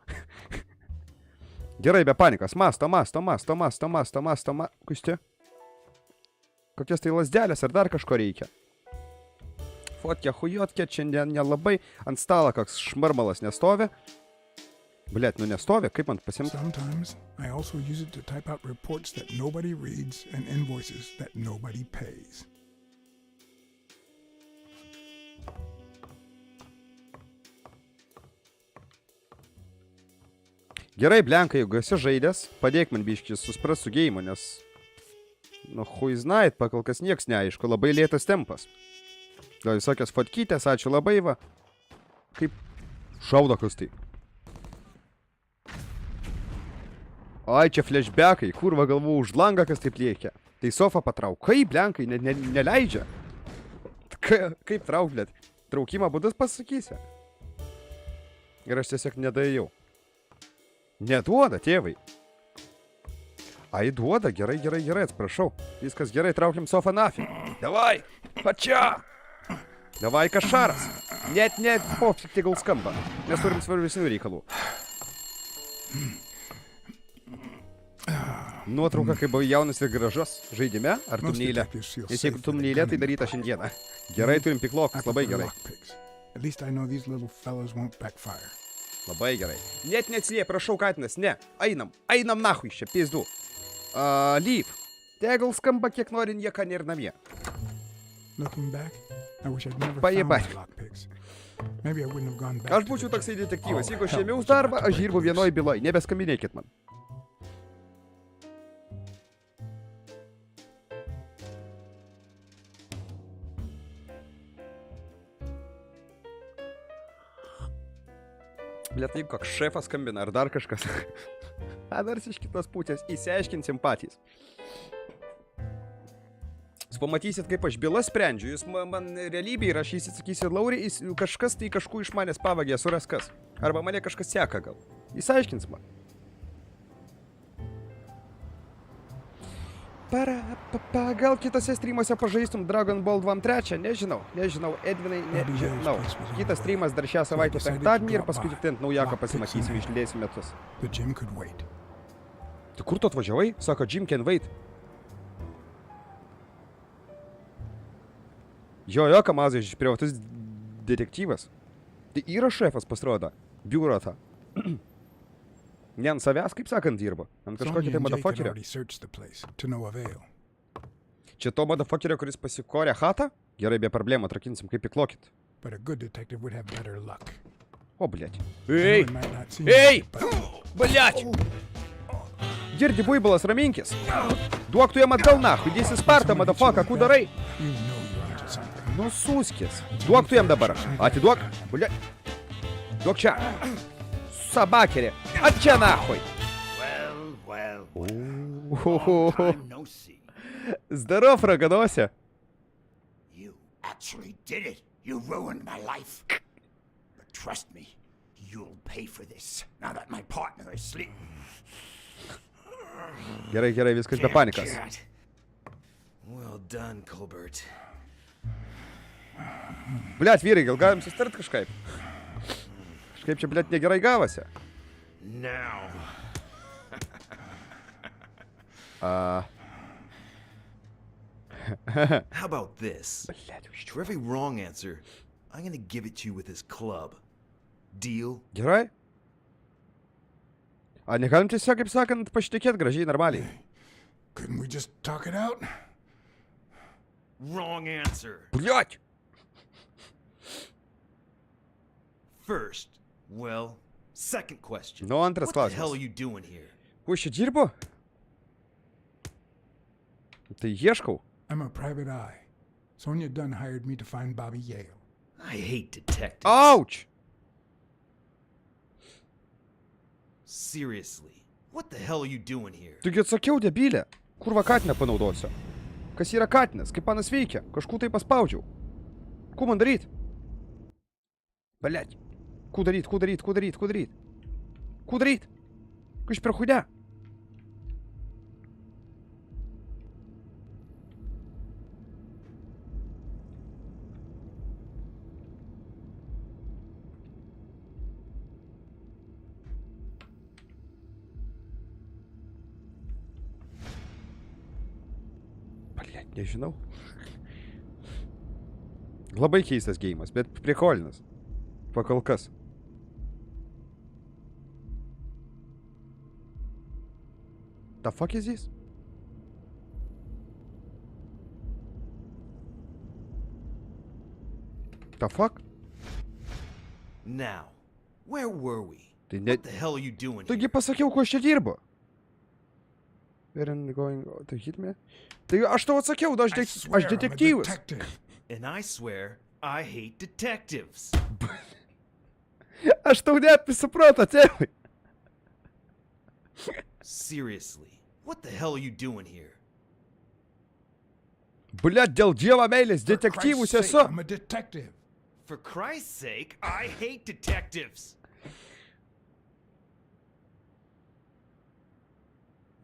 Gerai, be panikos. Masto. Kus čia? Kokias tai lasdelės, ar dar kažko reikia? Fotkė, hujotkė, šiandien nelabai ant stalo koks šmarmalas nestovi. Blet, nestovi, kaip man pasiimti? Sometimes I also use it to type out reports that nobody reads and invoices that nobody pays. Gerai, blenkai, jeigu esi žaidęs, padėk man biškis suspras su geimu, nes... Nu, hui znait, pakol kas nieks neaišku, labai lėtas tempas. Gal visokios fotkytės, ačiū labai, va. Kaip šaudo kas tai. Ai, čia flashbackai, kurva galvu už langą kas taip lėkia. Tai sofą patrauk. Kaip, blenkai, neleidžia. Kaip trauk, blėt? Traukimo būdas pasakysi. Ir aš tiesiog nedaėjau. Neduoda, tėvai. Ai, duoda, gerai, atsiprašau. Viskas gerai, traukiam sofą nafi. Davai, pačia. Davai, Kašaras. Net, pofik, tegul skamba. Mes turim svarbesnių reikalų. Nuotrauka, kai buvai jaunas ir gražus žaidime, ar tumnylė? Nes jeigu tumnylė, tai daryta šiandieną. Gerai, turim piklokus, labai gerai. At least I know these little fellows won't backfire. Labai gerai. Net neatsiliep, prašau, Katinas, ne. Einam nahui čia, pizdu. Leave. Tegul skamba kiek norin, jie kan ir namie. Looking back, I wish I'd never Pajebat. found my lockpicks. Maybe I wouldn't have gone back. Aš būčiau toksai detektyvas. Jeigu aš ėmiaus darbą, aš dirbu vienoj byloj. Nebeskambinėkit man. Blet, taip, koks šefas skambina, ar dar kažkas. Adars iš kitos pusės, įsiaiškinsim patys. Jūs pamatysit, kaip aš bylas sprendžiu, jūs man realybėje rašysit, sakysit, Lauri, kažkas tai kažkų iš manęs pavagė, suras kas. Arba mane kažkas seka gal. Įsiaiškins man. Gal kitose streamuose pažaistum Dragon Ball 2-3, nežinau, Edvinai, nežinau. Kitas streamas dar šią savaitę penktadienį ir paskui tik ant naujako pasimatysim, išlėsim metus. Tai kur tu atvažiavai? Sako, Jim can wait. Jo, Kamazas, privatus detektyvas. Tai yra šefas pasirodo, biuro tą. Ne ant savęs, kaip sakant, dirba. Ant kažkokį tai motherfuckerio. Čia to motherfuckerio, kuris pasikorė hatą? Gerai, be problemų, atrakinsim, kaip įklokit. O, blėt. Ei! Blėt! Girdi, buibalas, raminkis. Duok tu jam atgal nahui, dėsi Spartą, motherfucker, ką darai? Nu, suskis. Duok tu jam dabar. Atiduok. Blėt. Duok čia. Собакере, отча нахуй! Здоров, рогонося! You actually did it. You ruined my life. But trust me, You'll pay for this, now that my partner is asleep. Gerai, gerai, viskas be panikos. Cat. Well done, Colbert. Bliat, vyrai, gal galim susitart kažkaip? Kažkaip čia, bliat, negerai gavosi. Now. How about this? For every wrong answer, I'm gonna give it to you with this club. Deal? Gerai? A negalim tiesiog, kaip sakant, pašnekėt gražiai, normaliai. Couldn't we just talk it out? Wrong answer. Bliat! First, well, second question. Nu, antras What the hell are klausimas. you doing here? Kuo aš čia dirbu? Tai ieškau. I'm a private eye. Sonia Dunn hired me to find Bobby Yale. I hate detectives. Auč! Seriously, what the hell are you doing here? Taigi atsakiau, debilė. Kur va katiną panaudosiu? Kas yra katinas? Kaip panas veikia? Kažkur tai paspaudžiau. Ko man daryt? Bliat. Ko daryt? Ko daryt? Ko daryt? Ko daryt? Ko daryt? Kas per chudę? Bliat, nežinau. Labai keistas geimas, bet prikolinas. Pakol kas. The fuck is this? The fuck? Now, where were we? Tai ne... What the hell are you doing Taigi here? pasakiau, ko aš čia dirbu. Weren't going to hit me? Taigi aš tau atsakiau, aš swear I'm a detektyvas. detective. And I swear, I hate detectives. Aš tau net supratau, tėvai. Seriously, what the hell are you doing here? Bliat, dėl dievo meilės For detektyvus Christ's esu. sake, I'm a detective. For Christ's sake, I hate detectives.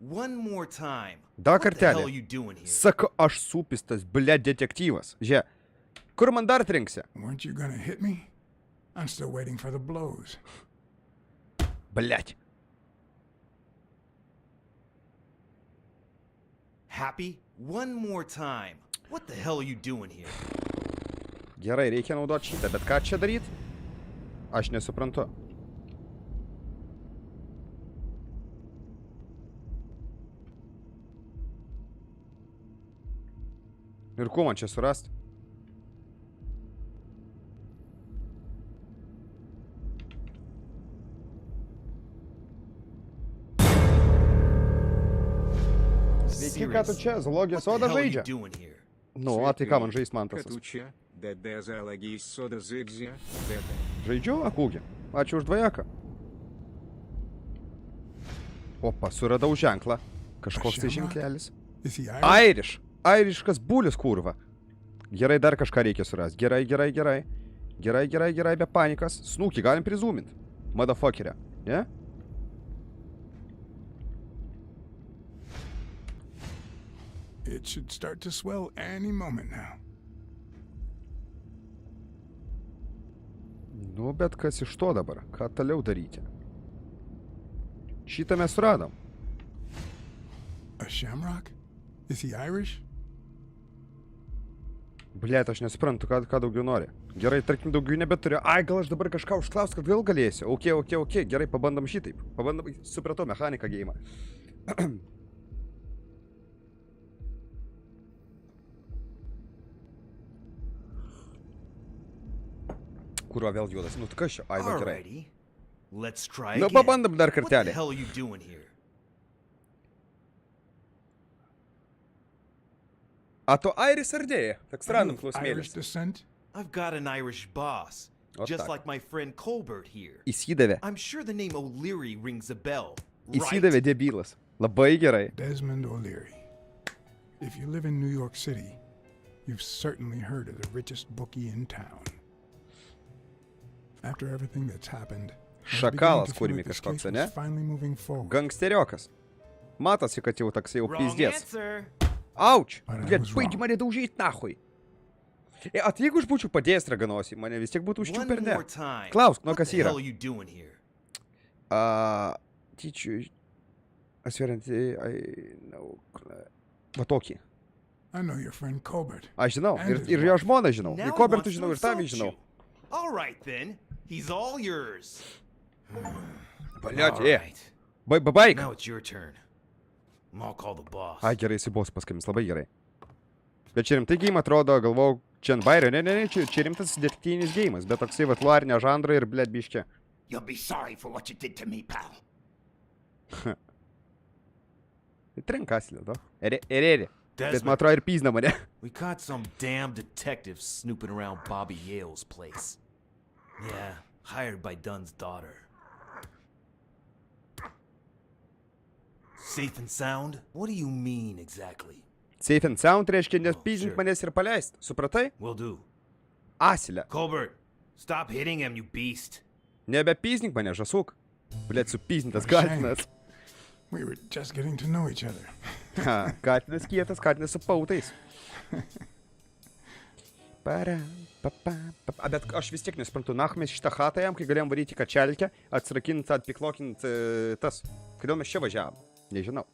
One more time. Dar What the hell are kartelį. you doing here? Sako, aš supistas, bliat, detektyvas. Žie, kur man dar trinksi? Weren't you gonna hit me? I'm still waiting for the blows. Bliat. Happy? One more time. What the hell are you doing here? Gerai, reikia naudoti šitą, bet ką čia daryt? Aš nesuprantu. Ir kuo man čia surast? Sveiki, ką tu čia, zoologijos What the sodą hell are you žaidžia? doing here? Nu, o tai ką man žais Mantasas? Катуче, де зоології сода зигзя, де. Žaidžiu, akūgi. Ačiū už dvajaką. Opa, suradau ženklą. Kažkoks tai ženklelis. Is he Irish? Airiš. Airiškas bulius, kurva. Gerai, dar kažką reikia surasti. Gerai, gerai, gerai. Gerai, gerai, gerai, be panikas. Snukį galim prizūmint. Motherfuckerė. Ne? It should start to swell any moment now. Nu, bet kas iš to dabar? Ką toliau daryti? Šitą mes suradom. A shamrock? Is he Irish? Bliet, aš nesuprantu, ką daugiau nori. Gerai, tarkim, daugiau nebeturiu. Ai, gal aš dabar kažką užklaus, kad vėl galėsiu. Ok. Gerai, pabandom šitaip. Pabandom, supratau, mechaniką geimą. Kuriuo vėl juodas? Nu, kas čia? Ai, va, gerai. Alrighty. Let's try Nu, again. pabandom dar What the kartelį. hell are you doing here? A tu airis ar dėja? Toks Are random you of Irish klausimėlis. descent? I've got an Irish boss, O just tak. like my friend Colbert here. Įsidavė. I'm sure the name O'Leary rings a bell. Įsidavė Right? debilas. Labai gerai. Desmond O'Leary. If you live in New York City, you've certainly heard of the richest bookie in town. After everything that's happened, Šakalas kurmi kažkoks, ne? Gangsteriokas. Matosi, kad jau toks jau pizdės. Auč! Blet, baigi mane daužyti nahui. At jeigu aš būčiau padėjęs raganosį, mane vis tiek būtų užčiūpę ar ne? Klausk, nu kas yra. Tyčiu... Asveriantį... Va tokį. Aš žinau, ir jo žmoną žinau. Ir Kobertų žinau, ir tavį žinau. Blet, baig. Ai, gerai, jisai bosų paskambins, labai gerai. Bet čia rimtai game atrodo, galvau, čia ant bairio, ne, čia rimtas detektyvinis game'as, bet toksai vat luarinė žanra ir blet biškė. Trenkas, lieto. Erėri. Bet man atrodo ir pyzna mane. We caught some damn detectives snooping around Bobby Yale's place. Yeah, hired by Dunn's daughter. Safe and sound? What do you mean exactly? Safe and sound reiškia nepyzint manęs ir paleist. Supratai? Will do. Asilė. Colbert, stop hitting him, you beast. Nebepyzink mane, žasuk. Blet, supyzintas Katinas. We were just getting to know each other. Ha, Katinas kietas, Katinas su pautais. Bet aš vis tiek nesprantu, mes šitą chatą jam, kai galėjom varyti kačelkę, atsirakint, atpiklokint tas. Kodėl mes čia važiavom? Nežinau.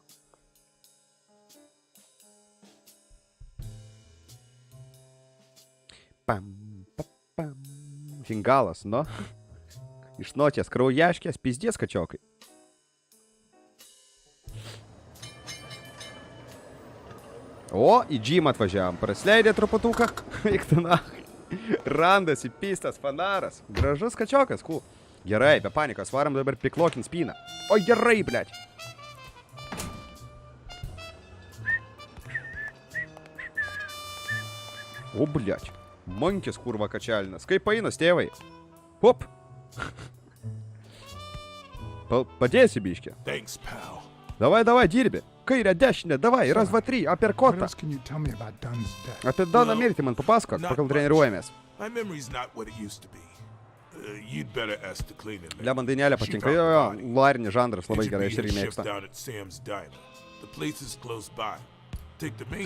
Fingalas, nu. Išnotės kraujaškės, pizdės kačiokai. O, į džymą atvažiavom. Prasleidė truputuką. Iktana. Randas įpistas fanaras. Gražus kačiokas, cool. Gerai, be panikos, varam dabar piklokint spyną. O gerai, blėt. O, blėt. Mankis kurva kačelinas. Kaip painas, tėvai? Hop. Padėsi biškė. Thanks, pal. Davai, dirbi. Kairę dešinę, davai, raz, va, tri, apie kotą. Apie Doną mirtį man papasakok, pakal treniruojamės. My memory's not what it used to be. You'd better ask the cleaner. Leman dainelė patinka, jo, larinis žanras labai gerai, aš irgi mėgsta.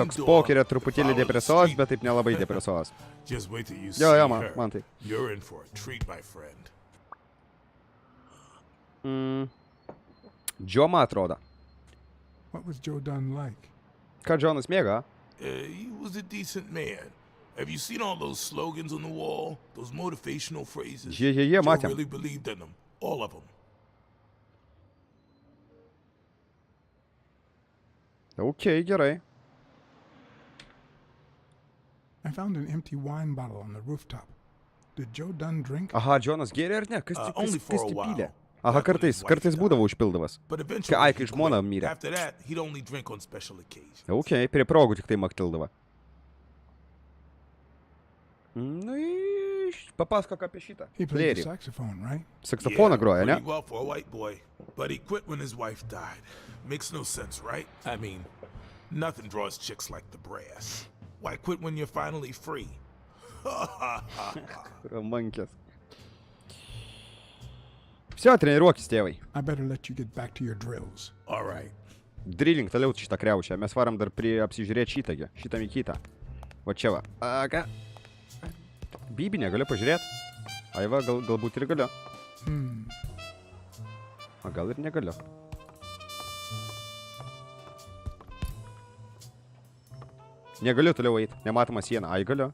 Toks pokerio truputėlį depresuos, bet taip nelabai depresuos. Jo, man taip. Joe man atrodo. What was Joe Dunn like? Ką Jonas mėga? He was a decent man. Have you seen all those slogans on the wall? Those motivational phrases? Joe matėm. really believed in them. All of them. Okay, gerai. I found an empty wine bottle on the rooftop. Did Joe Dunn drink? Aha, Jonas gėrė ar ne? Kas Only for a while. pylė? Aha, kartais būdavo užpildavas. But eventually, Ai, kai žmona mirė. after that, he'd only drink on special occasions. Okay, prie progų tik tai maktildavo. Nu, papasakok apie šitą. He played the saxophone, right? Saksofoną groja, ne? pretty well for a white boy, but he quit when his wife died. Makes no sense, right? I mean, nothing draws chicks like the brass. Why quit when you're finally free? Ramankės. Все, treniruokis, tėvai. I better let you get back to your drills. All right. Drilling toliau šitą kriaušę. Mes varam dar apsižiūrėti šitągi. Šitą mikytą. Va čia va. Ką? Bybį negaliu pažiūrėti. Ai va, galbūt ir galiu. A gal ir negaliu. Negaliu toliau eiti. Nematoma siena. Ai galiu.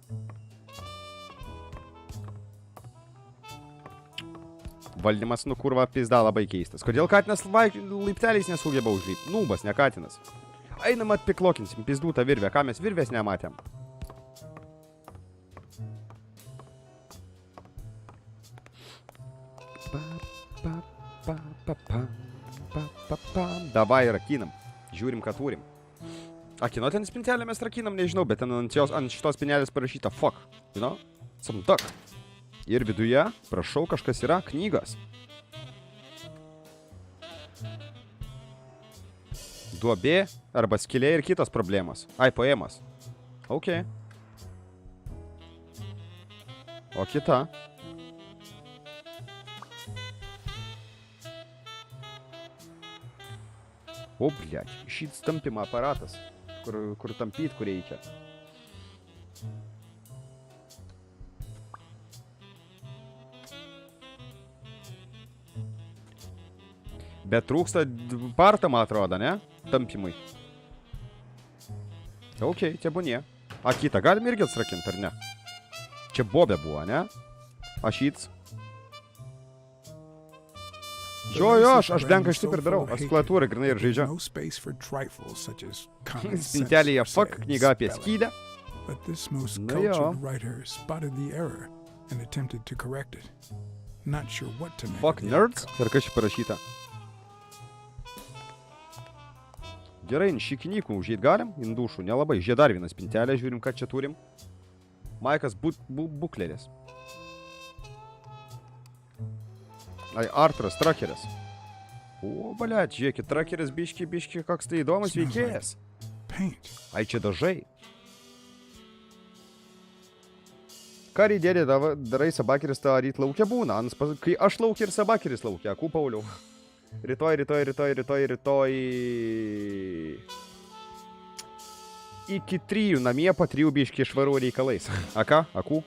Valdymas, nu kurva, pizda labai keistas. Kodėl Katinas laipteliais nesugeba užlipti? Nūbas, ne Katinas. Einam atpiklokinsim pizdų tą virvę. Ką mes virvės nematėm? Davai, rakinam. Žiūrim, ką turim. A, kino ten spintelę mes rakinam, nežinau, bet ten ant šitos spinelės parašyta fuck. You know? Some duck. Ir viduje, prašau, kažkas yra knygas. Duobė arba skylė ir kitos problemos. Ai, poemas. Ok. O kita. O, blėt, šit stampimo aparatas, kur tampyt, kur reikia. Bet trūksta partą, man atrodo, ne? Tampimui. Ok, tebūnie. A, kitą galim irgi atsrakinti, ar ne? Čia bobė buvo, ne? A, šits. Jo, aš denką aš taip ir darau. Aš klaviatūrą grinai ir žaidžiu. Spintelėje fuck, knyga apie skydę. Na jo. Fuck nerds? Ir kas čia parašyta? Gerai, šį knygų užėjt galim, indušų, nelabai. Žiūrė dar vieną spintelę, žiūrim, ką čia turim. Maikas bukleris. Ai, Arturas, trakeris. O, baliat, žiūrėkit, trakeris biški, koks tai įdomus veikėjas. Ai, čia dažai. Ką rydėdė darai, sabakeris tą ryt laukia būna. Kai aš laukia ir sabakeris laukia, akų Pauliau. Rytoj. Iki 3 namie po 3 biški švarų reikalais. A ką? Akų?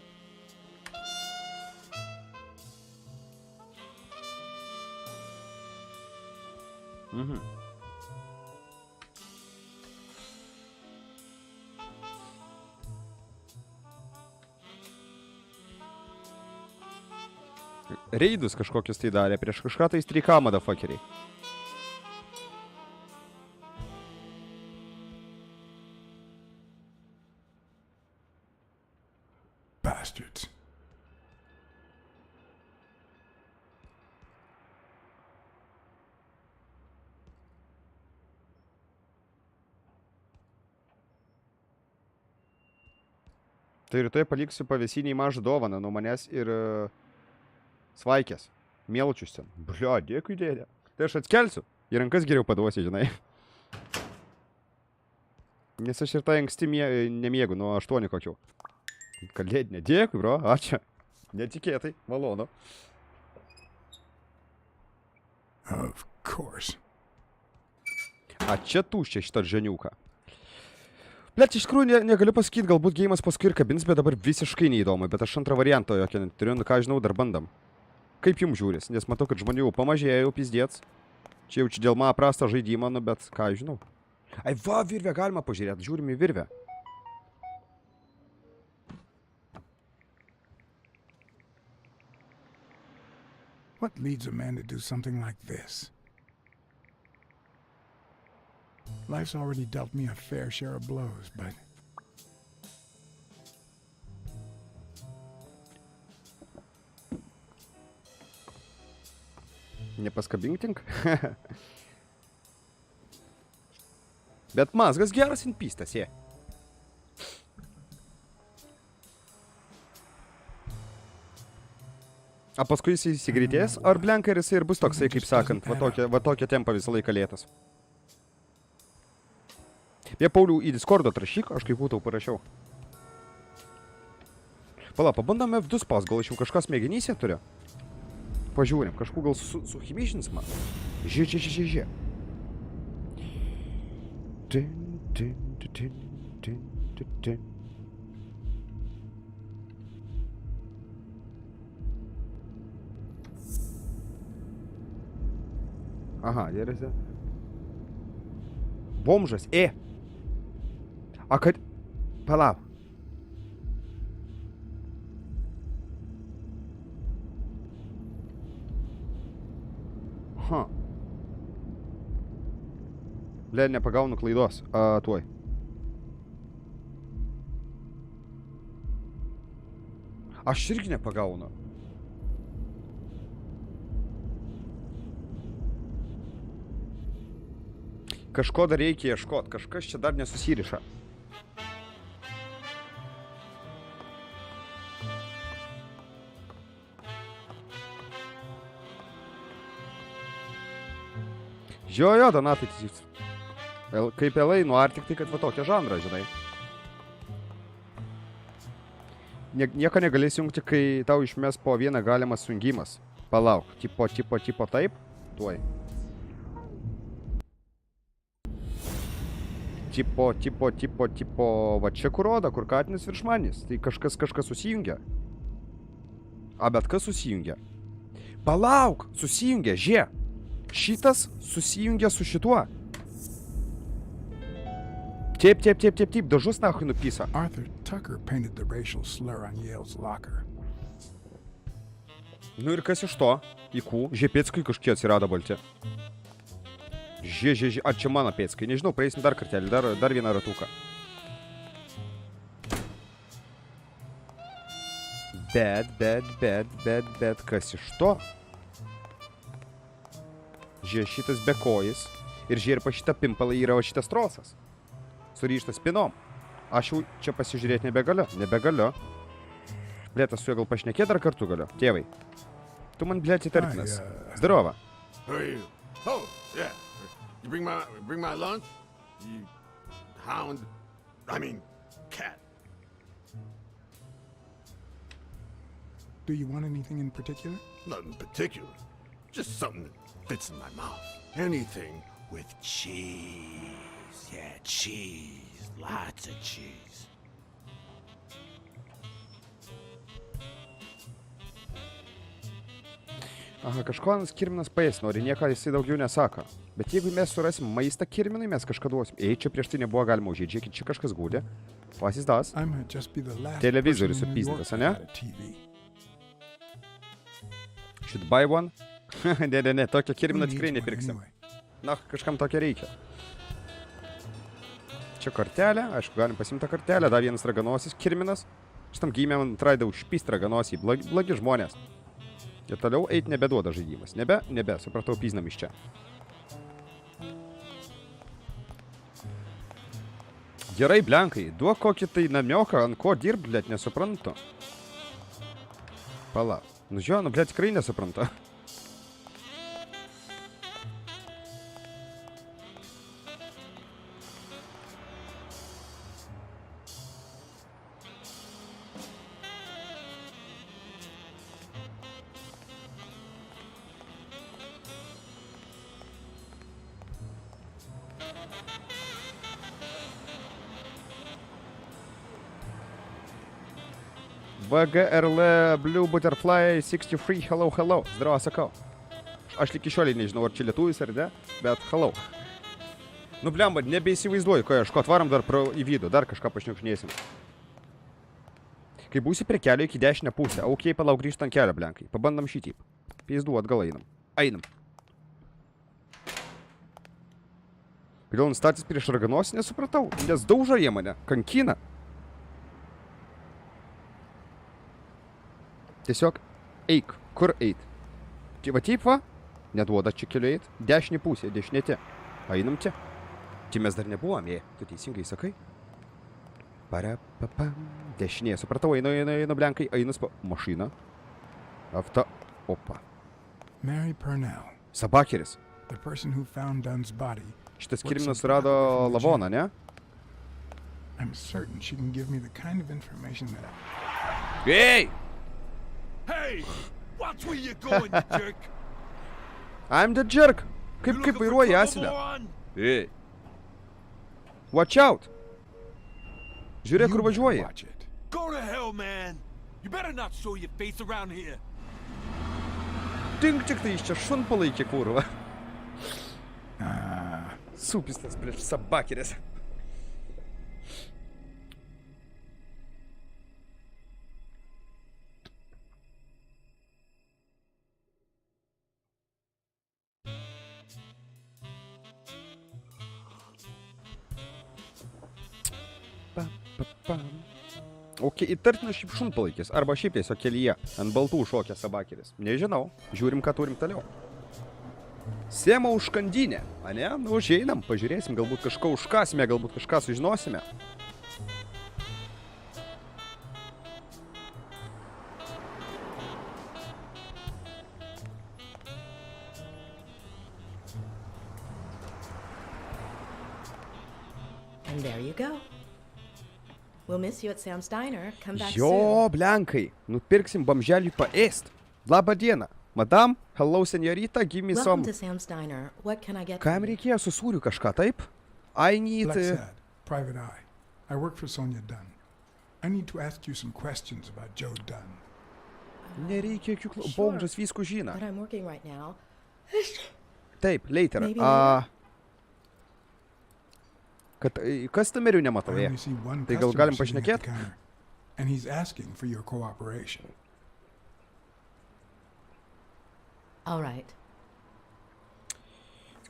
Mhm. Reidus kažkokius tai darė, prieš kažką tai streika, motherfuckeriai. Bastards. Tai rytoj paliksiu pavėsiniai mažą dovaną nuo manęs ir svaikės. Mielučius ten. Blia, dėkui, dėdė. Tai aš atskelsiu. Į rankas geriau paduosi, žinai. Nes aš ir tai anksti nemiegu, nuo 8 kokių. Kalėdinė. Dėkui, bro. Ačiū. Netikėtai. Malonu. Of course. A čia tuščia šitą ženiuką. Blet, iš tikrųjų negaliu pasakyti, galbūt geimas paskui ir kabins, bet dabar visiškai neįdomu. Bet aš antrą variantą jokio neturiu, nu ką žinau, dar bandam. Kaip jums žiūris? Nes matau, kad žmonių pamažėjo jau pizdėts. Čia jau dėl man prastą žaidimą, nu bet ką žinau. Ai va, virvę galima pažiūrėti, žiūrim į virvę. What leads a man to do something like this? Life's already dealt me a fair share of blows, but... Nepaskabink tink? Bet mazgas geras inpystas, jie. A paskui jis įsigreitės, ar blenkeris ir bus toksai, kaip sakant, va tokia tempa visą laiką lėtas. Jie, Paulių, į Discordą atrašyk, aš kaip tau parašiau. Pala, pabandom F2 spaus, gal aš jau kažkas mėginyse turiu? Pažiūrim, kažkų gal suchimišins man. Žie. Aha, dėrėsi. Bomžas, A kad... Palauk. Ha. Ble, nepagaunu klaidos. Tuoj. Aš irgi nepagaunu. Kažko dar reikia ieškot. Kažkas čia dar nesusiriša. Jo, Donatai, kaip LA, nu ar tik tai, kad va tokia žanra, žinai. Nieko negalės jungti, kai tau išmes po vieną galimas jungimas. Palauk, tipo taip, tuoj. tipo, va čia kur rodo, kur Katinas virš manęs. Tai kažkas susijungia. A, bet kas susijungia? Palauk, susijungia, žie. Šitas susijungia su šituo. Taip, dažus nahui nupisa. Arthur Tucker painted the racial slur on Yale's locker. Nu ir kas iš to? Įkų, pėdskai kažkie atsirado balti. Ar čia mano pėdskai? Nežinau, praeisim dar kartelį, dar vieną ratuką. Bet, kas iš to? Šitas bekojis. Ir ir pa šitą pimpalą yra šitas trosas. Surištas spinom. Aš jau čia pasižiūrėti nebegaliu. Blėtas, su juo gal pašnekėt dar kartu galiu. Tėvai. Tu man, blėt, įtartinas. Zdarova. Oh, yeah. You bring my lunch? You hound. I mean, cat. Do you want anything in particular? Nothing particular. Just something that fits in my mouth. Anything with cheese. Yeah, cheese. Lots of cheese. Aha, kažkonas kirminas paės nori, nieko jisai daugiau nesako. Bet jeigu mes surasim maistą kirminui, mes kažką duosim. Čia prieš tai nebuvo galima užėti, žiūrėkit, čia kažkas gūdė. Pasisdas. Televizorius supyzdintas, ane? Should buy one? Ne, tokią kirminą tikrai nepirksim. Na, kažkam tokią reikia. Čia kortelė, aišku, galim pasimti tą kortelę, dar vienas raganosis kirminas. Šitam gimėm traidė užpyst raganosiai, blogi žmonės. Ir toliau eit nebeduoda žaidimas. Nebe, supratau, pyznam iš čia. Gerai, blenkai, duok kokį tai namioką, ant ko dirb, blėt, nesuprantu. Pala. Nu žiūrėjau, blėt, tikrai nesuprantu. VGRL Blue Butterfly 63, hello. Zdravo, sakau. Aš iki šioliai nežinau, ar čia lietuvis ar ne, bet hello. Nu, blemba, nebeįsivaizduoju, ko aš, ko atvaram dar į vidų, dar kažką pašniukšnėsim. Kai būsi prie kelio iki dešinę pusę, ok, palauk grįžt ant kelio, blenkai. Pabandam šitip. Pėzdu, atgal einam. Kodėl nustatys prieš raganosį, nesupratau, nes daužo jie mane, kankina. Tiesiog eik, kur eit. Čia va taip va, neduoda čia keliu eit, dešinė pusė, dešinė te. Einam čia. Čia mes dar nebuvom, tu teisingai sakai. Parapapam, dešinė, supratau, einu, blenkai, einu mašina. Afta, opa. Mary Purnell. Sabakeris. The person who found Dunn's body. Šitas kirminas rado lavoną, ne? I'm certain she can give me the kind of information that Hey! Hey! Watch where you're going, you jerk! I'm the jerk! Kaip vairuoji asilę? Hey! Watch out! Žiūrėk, kur važiuoji. Go to hell, man! You better not show your face around here! Tink tik tai iš čia šunpalaikė, kurva. Supistas prieš sabakeris. Ok, įtartinas šiaip šunpalaikis, arba šiaip tiesiog kelyje, ant baltų šokė sabakeris. Nežinau, žiūrim, ką turim toliau. Sėma užkandinė, ane? Nu, užeinam, pažiūrėsim, galbūt kažką užkasime, galbūt kažką sužinosime. And there you go. We'll miss you at Sam's Diner. Come back soon. Jo, blenkai, nupirksim bamželiui paėst. Labą dieną. Madam, hello, senyorita, give me some... Welcome to Sam's Diner. What can I get? Kam reikėjo su sūriu kažką, taip? I need... Blacksad, Private Eye. I work for Sonia Dunn. I need to ask you some questions about Joe Dunn. Nereikia jokių Sure. Bomžas visko žino. But I'm working right now. Taip, later. Maybe later. Customerių nematau, I jie. only see one Tai gal customer galim sitting at pašnekėt? the counter, and he's asking for your cooperation. All right.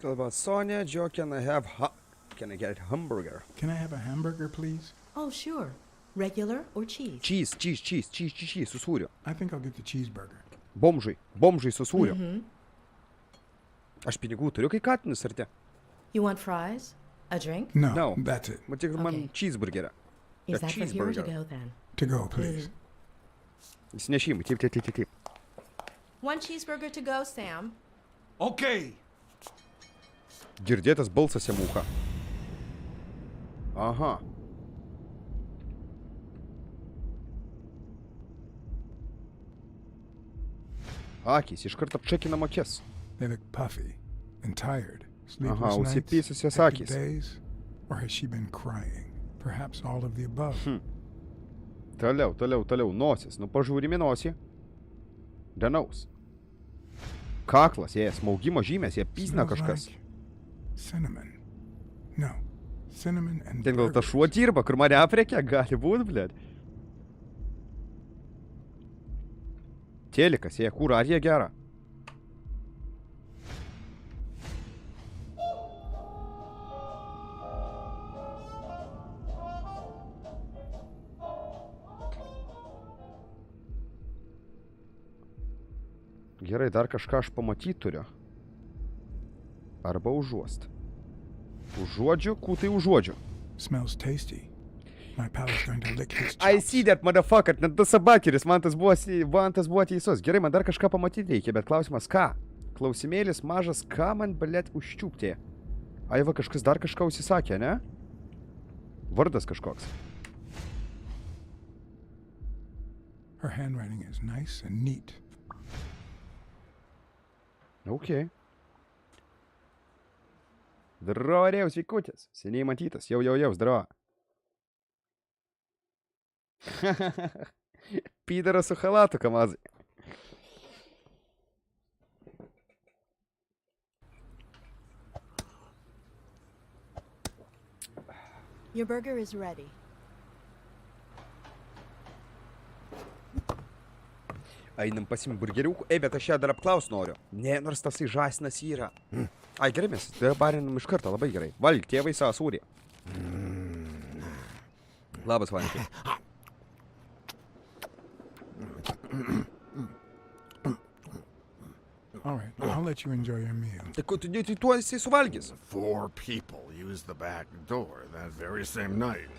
Kalba, Sonia, Joe, can I get hamburger? Can I have a hamburger, please? Oh, sure. Regular or cheese? Cheese, su sūriu. I think I'll get the cheeseburger. Bomžai su sūriu. Aš pinigų turiu, kai Katinas ar te? You want fries? A drink? No, No. that's it. Mat tik man Okay. cheeseburgerą. Is that for here or to cheeseburger. go then? To go, please. Įsinešimai, taip. One cheeseburger to go, Sam. Okay. Girdėtas balsas Semuka. Aha. Akys, iš karto apčekinam akis. They look puffy and tired. Sleepless Aha, nights, užsipysusios hectic akys. days, or has she been crying? Perhaps all of the above. Toliau. Nosis. Nu pažiūrime nosį. Denaus. Kaklas, jie smaugimo žymės, jie pysna Smells kažkas. like cinnamon. No, cinnamon and Ten gal tas burgers. šuo dirba, kur mane aprėkė, gali būt, blėd. Telikas, jie kur, ar jie gera? Gerai, dar kažką aš pamatyt turiu. Arba užuost. Užuodžiu, kūtai užuodžiu. Smells tasty. My pal's going to lick his chops. I see that, motherfucker, net tas sabakeris, man tas buvo teisus. Gerai, man dar kažką pamatyti reikia, bet klausimas ką? Klausimėlis mažas, ką man, blėt, užčiūptė? Aiva kažkas dar kažką užsisakė, ne? Vardas kažkoks. Her handwriting is nice and neat. Ok. Zdrovo, sveikutis. Seniai matytas. Jau, zdrovo. Pydaras su halatu, Kamazai. Your burger is ready. Einam pasim burgeriukų. Ei, bet aš ją dar apklaus noriu. Ne, nors tasai žąsinas yra. Ai, gerai, mes barinam iš karto, labai gerai. Valgyk, tėvai savo sūrį. Labas, Valentai. All right, I'll let you enjoy your meal. Tai ko tu tuo jisai suvalgys? 4 people used the back door that very same night.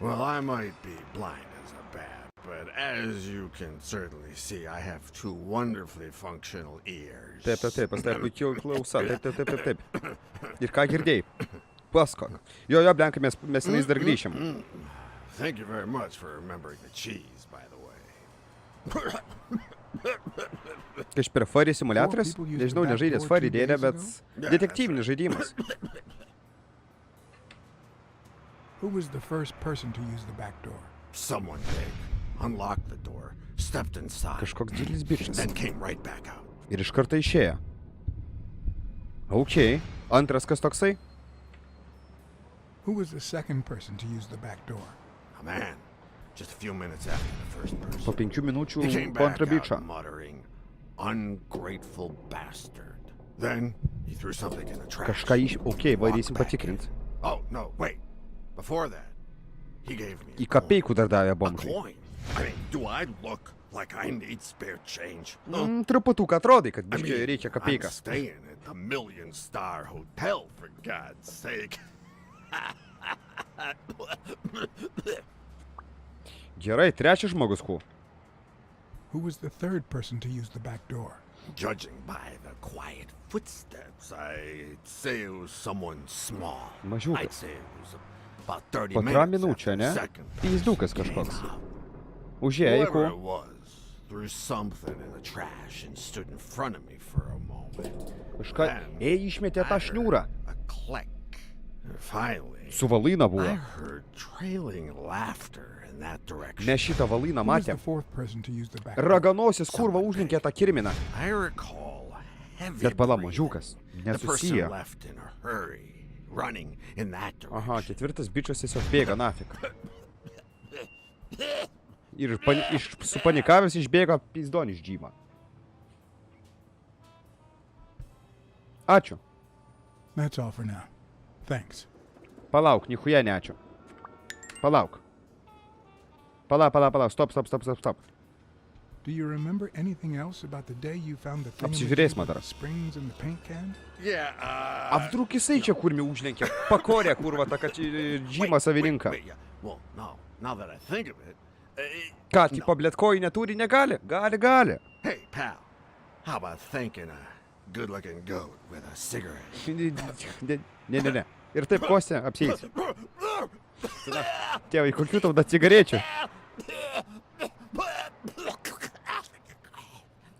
Well, I might be blind as a bat, but as you can certainly see, I have 2 wonderfully functional ears. Taip, pas tai puikiau klausa. Taip. Ir ką girdėjai? Paskok. Jo, blenkai, mes senais dar grįšim. Thank you very much for remembering the cheese, by the way. Kaž per Furry simuliatorius? Nežinau, nežaidęs Furry dėlė, bet detektyvinis žaidimas. Who was the first person to use the back door? Someone big unlocked the door, stepped inside, Kažkoks didelis bičas. then came right back out. Ir iš karto išėjo. Ok. Antras kas toksai? Who was the second person to use the back door? A man, just a few minutes after the first person. Po 5 minučių He came po back antrą bičą. out muttering, "Ungrateful bastard." Then he threw something in the trash. Kažką Ok, Walked varysim back patikrint. in. Oh, no, wait. Before that, he gave me Į kapeikų dar davė a bomžai. coin. I mean, do I look like I need spare change? Truputuką atrodai, kad I biškiai mean, reikia I'm kapeiką. staying at the million-star hotel, for God's sake. Gerai, trečias žmogus kuo. Who was the third person to use the back door? Judging by the quiet footsteps, I'd say it was someone small. Mažiukas. I'd say it was about 30 Po 3 minutes minučių, after ne? the second Pizdukas person kažkoks. came out. Užėjo į Whoever it kuo. was threw something in the trash and stood in front of me for a moment. Kažką. Ei, išmetė tą I heard šniūrą. a click, Finally, Su valina I buvo. heard trailing laughter in that direction. Mes šitą valainą Who was the matėm. fourth person to use the back? Raganosis kurva užlinkė tą kirminą. I recall heavy Bet pala, breathing. mažiukas. The person Nesusiję. left in a hurry, running in that direction. Aha, ketvirtas bičias tiesiog bėga nafik. Ir supanikavęs išbėga pizdonis džymą. Ačiū. That's all for now. Thanks. Palauk, nichuja neačiū. Palauk. Palauk. Stop. Do you remember anything else about the day you found the Apsižiūrės, man dar. springs in the paint can? Yeah, Apdruk jisai čia kurmi užlenkė. Pakorė kurva tą džymą savininką. Wait, yeah. Well, no, now that I think of it, Ką, tipo, blėtkojų neturi, negali? Gali. hey, pal, how about thanking a good-looking goat with a cigarette? Ne. Ir taip kostė, apsieisi. Tėvai, kokių tau da cigarečių?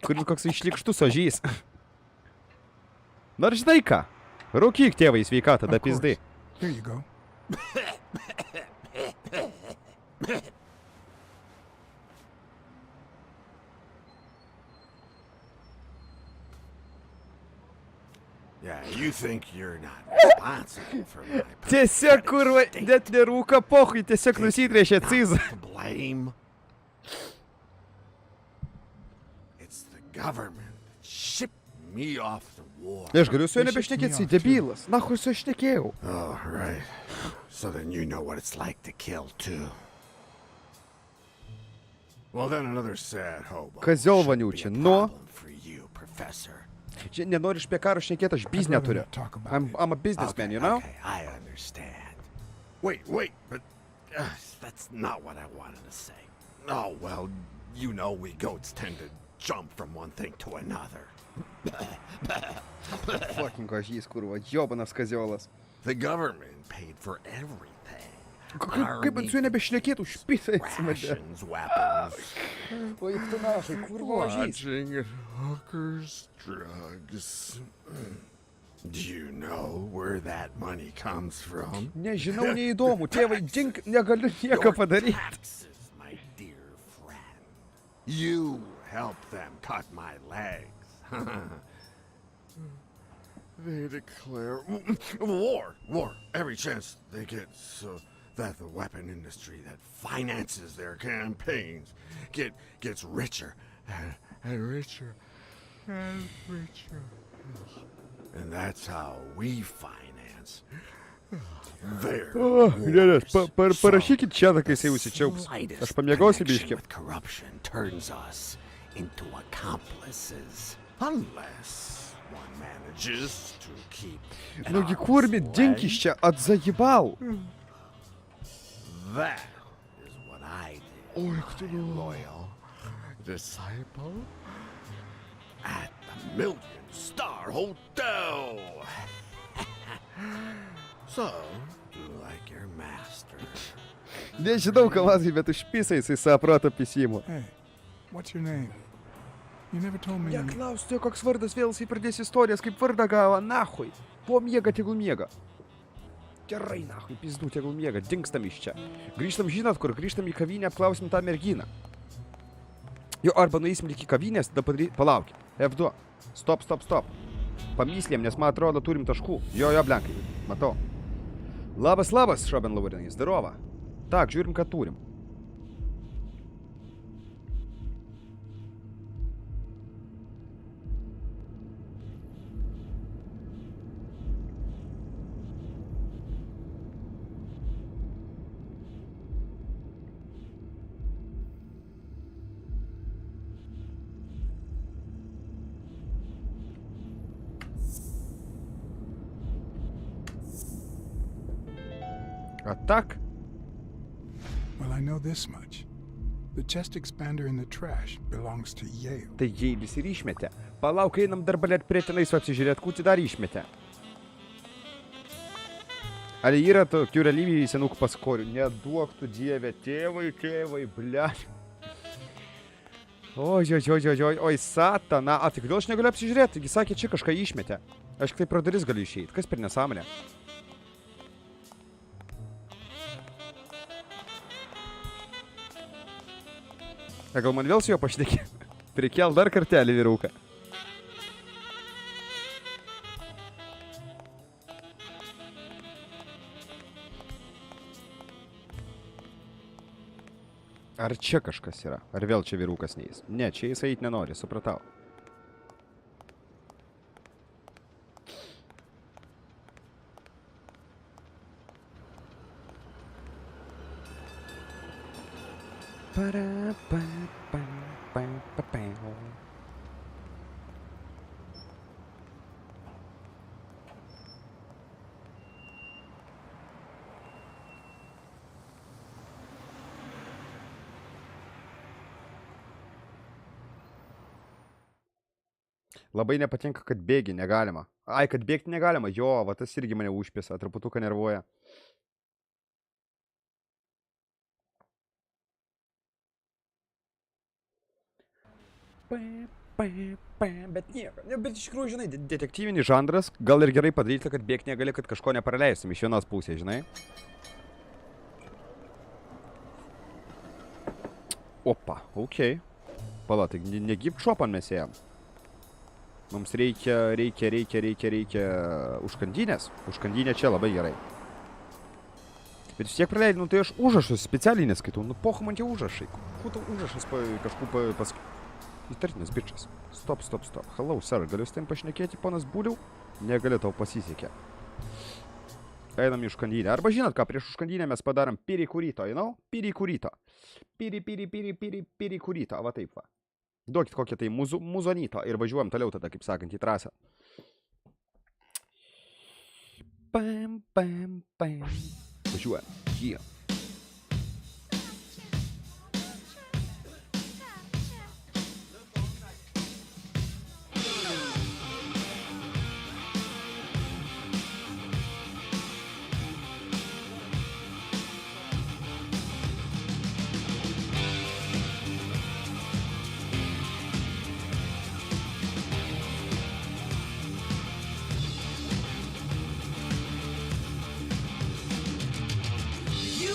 Kuris koks išlikštus ožys. Nors žinai ką? Rūkyk, tėvai, sveikatą, da Of course. pizdai. Here you go. Yeah, you think you're not responsible for my Tiesiog, kurva, net nerūka pohui, tiesiog nusitrešė cizą. to blame. It's the government that shipped me off to war. Aš galiu su juo nebešnekėti, jisai debilas. Na, kur su juo šnekėjau? Oh, right. So then you know what it's like to kill, too. Well, then another sad hobo. Козёл shouldn't be вонючий, a но- problem for you, Professor. Čia nenori apie karą šnekėti, aš biznę rather turiu. not talk about I'm a businessman, you know? Okay, I understand. Wait, but that's not what I wanted to say. Oh, well, you know we goats tend to jump from one thing to another. Fucking ožys, kurva, jobanas kaziolas. The government paid for everything. Kaip man su juo nebešnekėtų, špitą atsimate. Rations, weapons, O juk tu našai, kurva ožys. lodging at hookers, drugs. Do you know where that money comes from? Nežinau, neįdomu, tėvai, dink, negaliu nieko Your padaryti. taxes, my dear friend. You helped them cut my legs. They declare war. Every chance they get, so that the weapon industry that finances their campaigns gets richer and richer and richer. And that's how we finance their wars. Parašykit čia, kai jisai užsičiaups. Slightest Aš pamiegosiu connection biškį. with corruption turns us into accomplices. Unless one manages to keep an Nugi arm's kurmi, dink length. iš čia, atzajibau. That is what I did, my loyal disciple, at the Million-Star Hotel. So, do you like your master? Nežinau, Kamazai, bet užpisai jisai savo protą pisimu. Hey, what's your name? You never told me. Neklausti, koks vardas vėl jisai pradės istorijas, kaip vardą gavo, nahui. Po miega, tegul miega. Gerai, nahui, pizdu, tegul miega, dingstam iš čia. Grįžtam, žinot kur, grįžtam į kavinę, apklausim tą merginą. Jo, arba nueisim iki kavinės, tada padaryt, palaukit. F2. Stop. Pamyslėm, nes man atrodo turim taškų. Jo, blenkai, matau. Labas, Šoben Laurinai, zdarova. Tak, žiūrim, ką turim. Attack. Well, I know this much. The chest expander in the trash belongs to Yale. Tai Jeilis ir išmetė. Palauk, einam dar balėt prie tenais apsižiūrėt, kūtį dar išmetė. Ar yra tokių realybėje senukų paskorių? Neduok tu dieve, tėvai, blėt. Oi, satana. A, tai kodėl aš negaliu apsižiūrėti? Taigi sakė, čia kažką išmetė. Aš kaip pro duris galiu išeiti. Kas per nesąmonę? Gal man vėl su juo pašnekė? Prikel dar kartelį vyruką. Ar čia kažkas yra? Ar vėl čia vyrukas neįs? Ne, čia jis eit nenori, supratau. Labai nepatinka, kad bėgi negalima. Ai, kad bėgti negalima. Jo, va tas irgi mane užpisa, truputuką nervuoja. Bet nieko. Bet iš tikrųjų, žinai, detektyvinis žanras gal ir gerai padaryti, kad bėgti negali, kad kažko nepraleisim iš vienos pusės, žinai. Opa, okei. Pala, tai negip šopan mes ėjom. Mums reikia užkandinės. Užkandinė čia labai gerai. Bet vis tiek praleidai, nu tai aš užrašus specialiai neskaitau. Nu pohu man tie užrašai. Kuo tau užrašas kažkų pas... Įtartinas bičas. Stop. Hello, sir, galiu su tavim pašnekėti, ponas Būliau? Negali, tau pasisekė. Einam į užkandinę. Arba žinot ką, prieš užkandinę mes padarom pirikurito, you know? Pirikurito. Pirikurito, va taip va. Duokit kokią tai muzonyto ir važiuojam toliau tada, kaip sakant, į trasą. Važiuojam. Yeah. You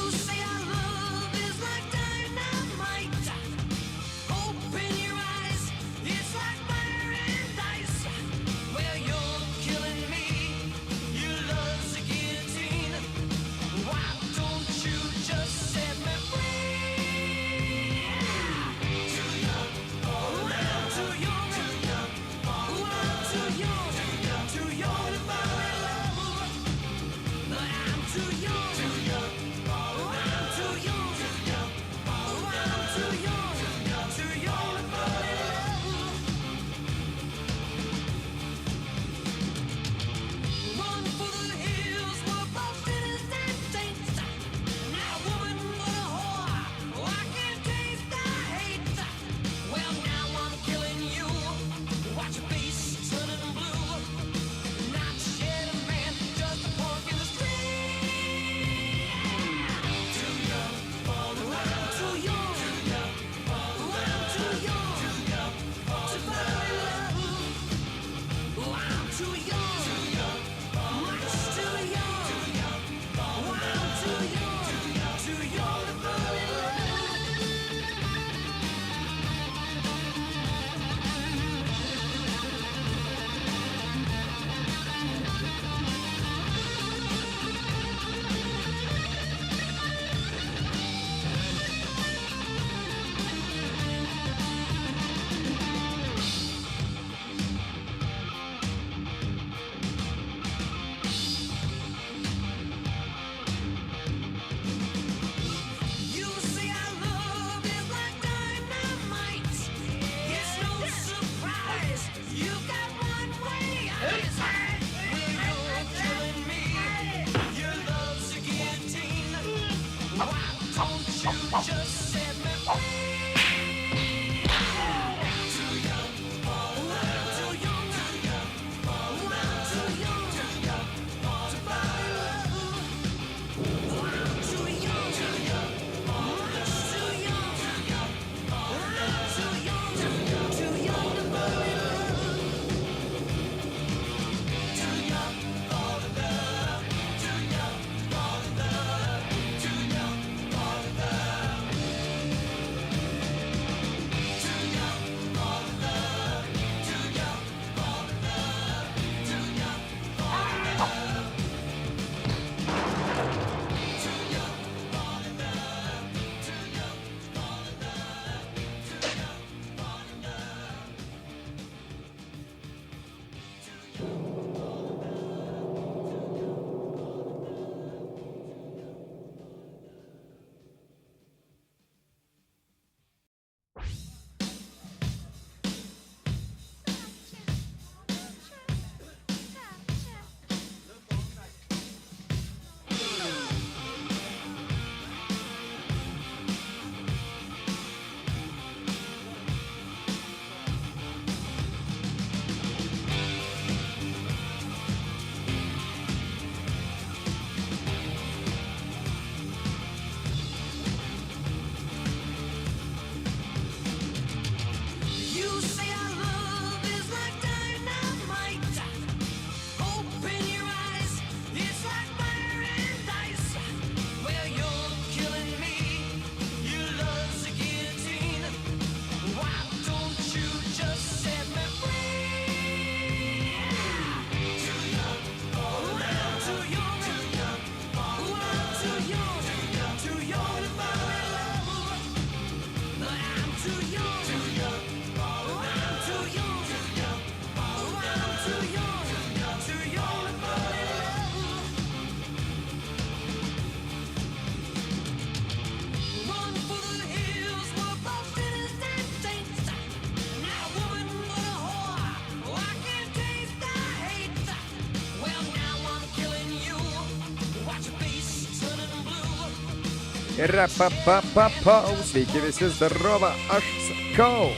Rapapapapau, sveiki visi, zdarova, aš sakau.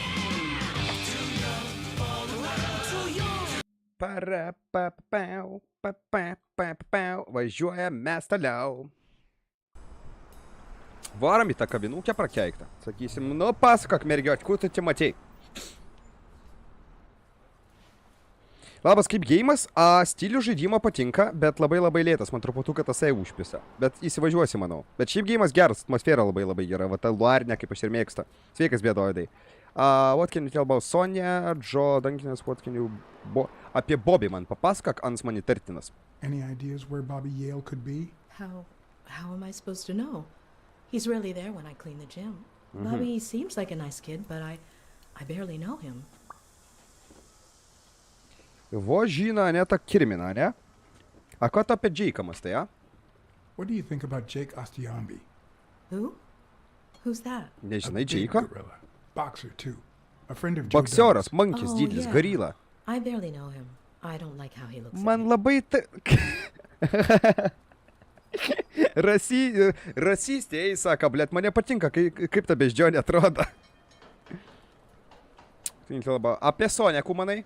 Parapapau, papapapau, važiuojam mes toliau. Varom į tą kavinukę prakeiktą. Sakysim, nu pasakok, mergiot, kur tu čia matei? Labas, kaip geimas, stilių žaidimo patinka, bet labai lėtas, man truputuką tasai užpisa. Bet įsivažiuosi, manau. Bet šiaip geimas geras, atmosfera labai gera, va ta luarinė, kaip aš ir mėgsta. Sveikas, bėdoidai. What can you tell about Sonia, Joe, Dunkinas, what can you... Apie Bobby man papasakok, ans man įtartinas. Any ideas where Bobby Yale could be? How am I supposed to know? He's rarely there when I clean the gym. Bobby seems like a nice kid, but I barely know him. Vo žino, ne ta kirmina, ne? A ko tu apie Jake'ą mastai, a? What do you think about Jake Ostiambi? Who? Who's that? Nežinai A big Jake'ą? gorilla. Boxer too. A friend of Joe Boksioras, Dunn's. mankis, didlis, yeah. gorila. I barely know him. I don't like how he looks at Man me. labai Rasistė, ei, sako, blėt, man nepatinka, kaip ta beždžionė atrodo. Apie Sonią, ku manai?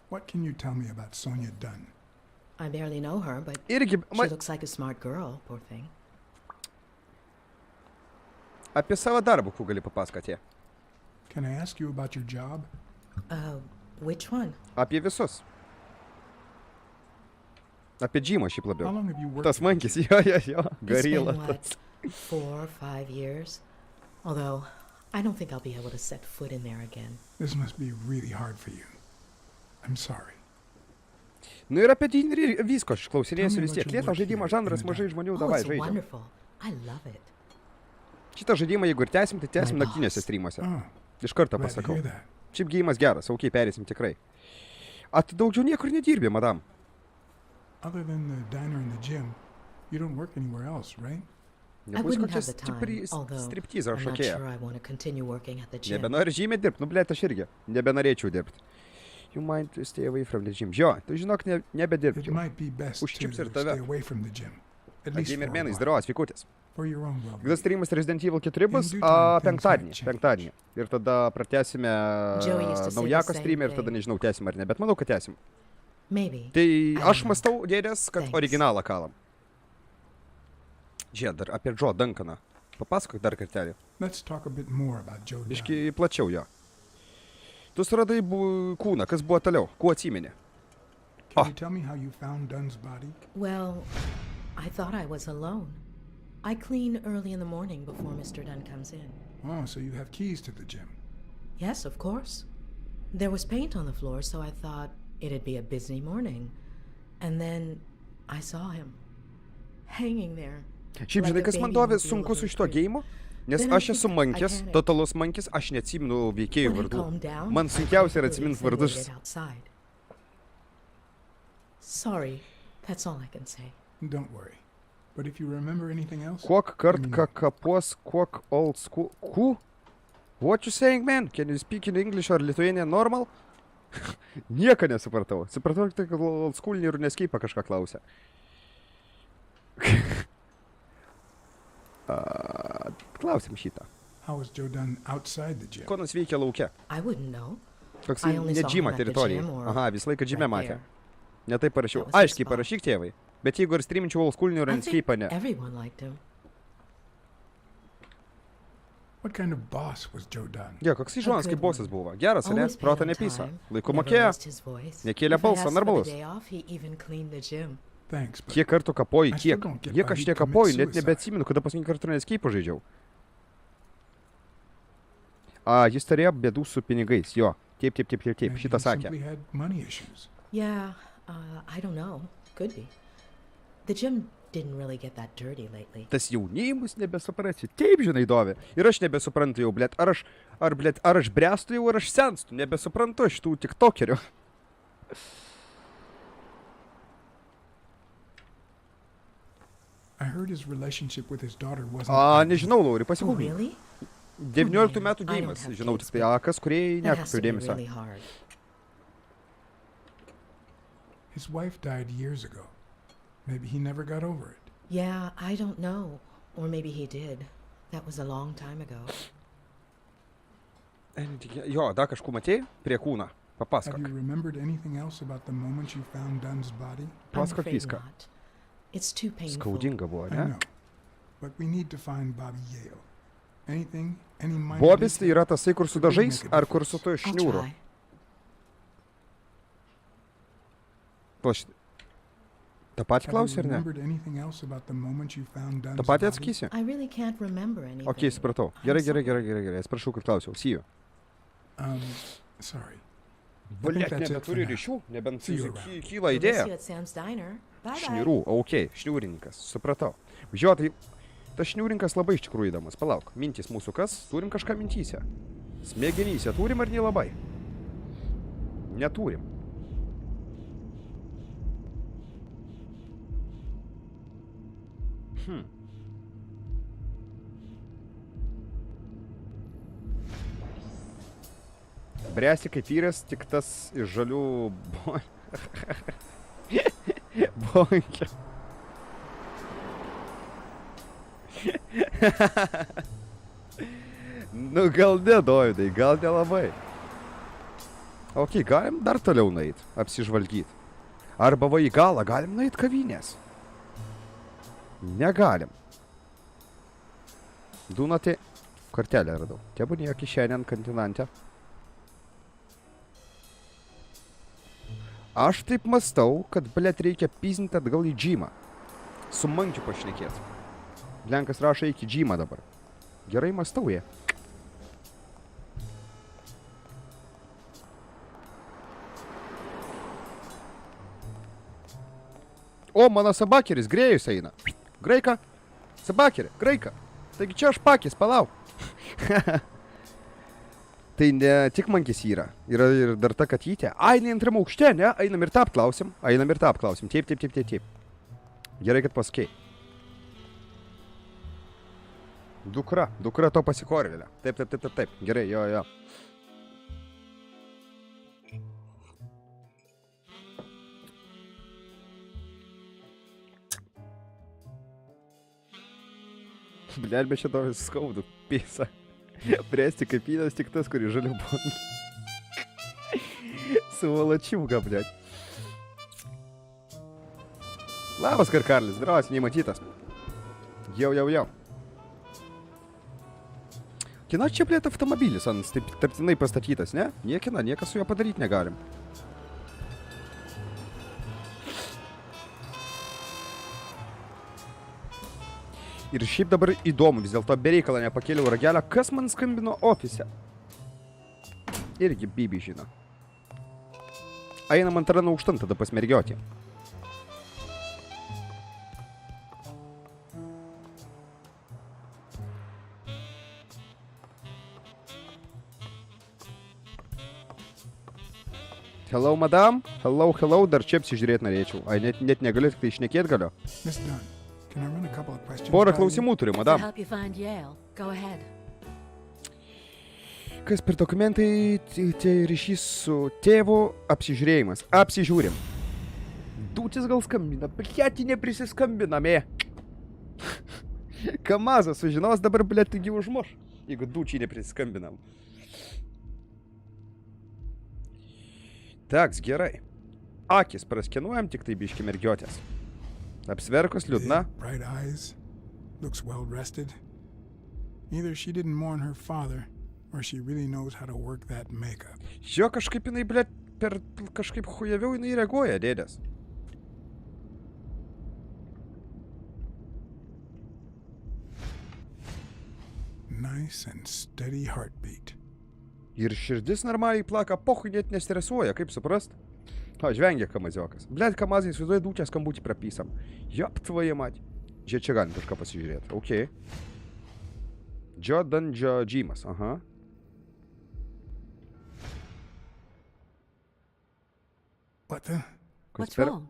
What can you tell me about Sonia Dunn? I barely know her, but Irgi, she looks like a smart girl, poor thing. apie savo darbą, ku gali papasakoti. Can I ask you about your job? Which one? Apie visus. Apie Džimą šiaip How labiau. long have you worked? Tas mankis, jo, It's gorila. been, what, 4 or 5 years? Although, I don't think I'll be able to set foot in there again. This must be really hard for you. I'm sorry. Nu ir apie Dinrį visko, aš klausinėsiu Tell me vis tiek. about your Lėtas work žaidimo here žanras, in the mažai dark. žmonių, Oh, davai, it's žaidžiam. wonderful. I love it. Šitą žaidimą, jeigu ir tęsim, tai tęsim My naktinėse boss. streamuose. Oh, Iš karto glad to pasakau. hear that. Šiaip geimas geras, aukiai perėsim tikrai. A tu daugiau niekur nedirbi, madam? Other than the diner and the gym, you don't work anywhere else, right? I Nebus wouldn't kokia have the time, stipri although striptease ar I'm not šokėja. sure I want to continue working at the gym. Nebenori žymiai dirbti, nu blėt, aš irgi. Nebenorėčiau dirbti. You mind to stay away from the gym. Jo, tu žinok, It nebedirbčiau. might be best to Užčiups ir stay tave. away from the gym. At least for a Gamermenai, while, zdarovas, vikutis. for your own well-being. Kitas streamas Resident Evil 4 bus In due time, things penktadienį. might change. Penktadienį. Ir tada pratęsime Joey used to say the naujako same streamą ir tada thing. nežinau, tęsim ar ne, bet manau, kad tęsim. Maybe. Tai I aš don't know. mąstau, dėdės, kad Thanks. originalą kalam. Žiūrėk, dar apie Joe Duncaną. Papasakok dar kartelį. Let's talk a bit more about Joe Dunn. Biški plačiau jo. Tu suradai kūną, kas buvo toliau, kuo atsimeni? Can you tell me how you found Dunn's body? Well, I thought I was alone. I clean early in the morning before Mr. Dunn comes in. Oh, so you have keys to the gym. Yes, of course. There was paint on the floor, so I thought it'd be a busy morning. And then I saw him hanging there. Šiaip žinai, kas man duovė sunku su šito geimu? Nes aš esu mankis, totalus mankis, aš neatsimenu veikėjų When I vardų. calmed down, Man sunkiausia yra the atsiminti police had vardus. waited outside. Sorry, that's all I can say. Don't worry. But if you remember anything else, Kuok kart let me know. kapos, kuok old school. Who? What you saying, man? Can you speak in English or Lithuanian normal? Nieko nesupratau. Supratau, tik old school ir neskeipą kažką klausė. Klausim šitą. How was Joe Dunn outside the gym? Ko veikia lauke? I wouldn't know. Toks I only ne saw džimo him at the teritorija. gym or Aha, visą laiką džime right matė. there. Ne taip parašiau. That was his Aiškiai spot. parašyk, tėvai. Bet jeigu ir streaminčiau old school ir I think neskeipą, ne. everyone liked him. What kind of boss was Joe Dunn? Jo, koks įžuonas kaip good bosas buvo. Geras, ne? Always paid Proto on nepysa. time, Laiku never mokėjo. raised his voice. Nekėlė If I balso, asked for the normalus. day off, he even cleaned the gym. Thanks, but Kiek kartų kapoji, I still kiek. don't get Kiek why aš he tiek commits kapoju, net suicide. nebeatsimenu, kada paskutinį kartą neskeipą žaidžiau. Jis turėjo bėdų su pinigais, jo. Taip. maybe Šitą he sakė. simply had money issues. Yeah, I don't know. Could be. The gym didn't really get that dirty lately. Tas jaunimus nebesuprasi. Taip, žinai, dovė. Ir aš nebesuprantu jau, blėt. Ar aš brestu jau, ar aš senstu. Nebesuprantu šitų tiktokerių. I heard his relationship with his daughter wasn't. Nežinau, Lauri, Oh, pasigūmink. really? 19 metų I don't geimas, have žinau, kids, tik tai, kas kuriai That has to nekreipiu be dėmesio. really hard. His wife died years ago. Maybe he never got over it. Yeah, I don't know. Or maybe he did. That was a long time ago. Jo, dar kažkų matėjai? Prie kūną. Have Papasakok. you remembered anything else about the moment you found Dunn's body? I'm Pasakok afraid viską. not. It's too painful. Skaudinga buvo, I ne? know. But we need to find Bobby Yale. Anything, any minor Bobis tai detail? yra tasai, kur su dažais, ar kur su to I'll šniūru? try. Ta patį Have you klausi, ar ne? remembered anything else about the moment you found Dunn's Ta patį body? atsakysi? I really can't remember anything. Ok, supratau. I'm Gerai, sorry. atsiprašau, kad klausiau. See you. Sorry. Blet, that's it nebeturi for now. ryšių, nebent See you around. kyla We'll miss idėja. you at Sam's Diner. Bye-bye. Šniūrų, ok, šniūrininkas, supratau. Žiūrėjau, tai tas šniūrininkas labai iš tikrųjų įdomus. Palauk, mintys mūsų kas? Turim kažką mintyse. Smegenyse turim ar nelabai? Neturim. Bręsti kaip vyras, tik tas iš žalių bonkė. Nu gal ne, Dovydai, gal nelabai. Ok, galim dar toliau nueit, apsižvalgyt. Arba va į galą galim nueit kavinės. Negalim. Dūnoti kortelę radau. Tebūnėjo kišenė ant kontinente. Aš taip mąstau, kad, blet, reikia pizinti atgal į džymą. Su mankiu pašnekėt. Lenkas rašo iki džymą dabar. Gerai mąstau jie. O, mano sabakeris, grėjus eina. Graika. Sabakerį, graika. Taigi čia aš pakis, palauk. Tai ne tik mankis yra. Yra ir dar ta katytė. Ai, ne antram aukšte, ne? Einam ir tą apklausim. Taip. Gerai, kad pasakei. Dukra to pasikorėlė. Taip. Gerai, jo. Blet, bet šito skaudų pėsa. Presti kapinas tik tas, kurį žaliu bongį. Su valačiuka, blet. Labas, Karkarlis, drausiai nematytas. Jau. Kina čia, blet, automobilis ant taip tartinai pastatytas, ne? Niekina, niekas su juo padaryti negalim. Ir šiaip dabar įdomu, vis dėlto bereikalą nepakėliau ragelę, kas man skambino ofise. Irgi Bibi žino. Einam antrą aukštą tada pasmergioti. Hello, madam. Hello, dar čia apsižiūrėti norėčiau. Ai, net negaliu, tik tai šnekėt galiu. Miss Dunn, can I run a couple of questions? Porą by you? klausimų turiu, To madam. help you find Yale. Go ahead. Kas per dokumentai, tai ryšys su tėvu, apsižiūrėjimas. Apsižiūrim. Dūtis gal skambina, bletį neprisiskambiname. Kamazas sužinos dabar, bletį gi užmuš, jeigu dūčiai neprisiskambinam. Taks, gerai. Akis praskenuojam, tik tai biški mergiotės. Apsverkus liūdna. Big, bright eyes. Looks well rested. Either she didn't mourn her father, or she really knows how to work that makeup. Jo, kažkaip jinai, blet, per kažkaip hujaviau jinai reaguoja, dėdės. Nice and steady heartbeat. Ir širdis normaliai plaka, pohui net nestresuoja, kaip suprast? O, žvengia Kamaziokas. Blet, Kamazai, įsivaizduoja dūčią skambutį prapysam. Jop, tvoje mat. Čia galim kažką pasižiūrėti. Ok. DzigyS, aha. What the? What's wrong?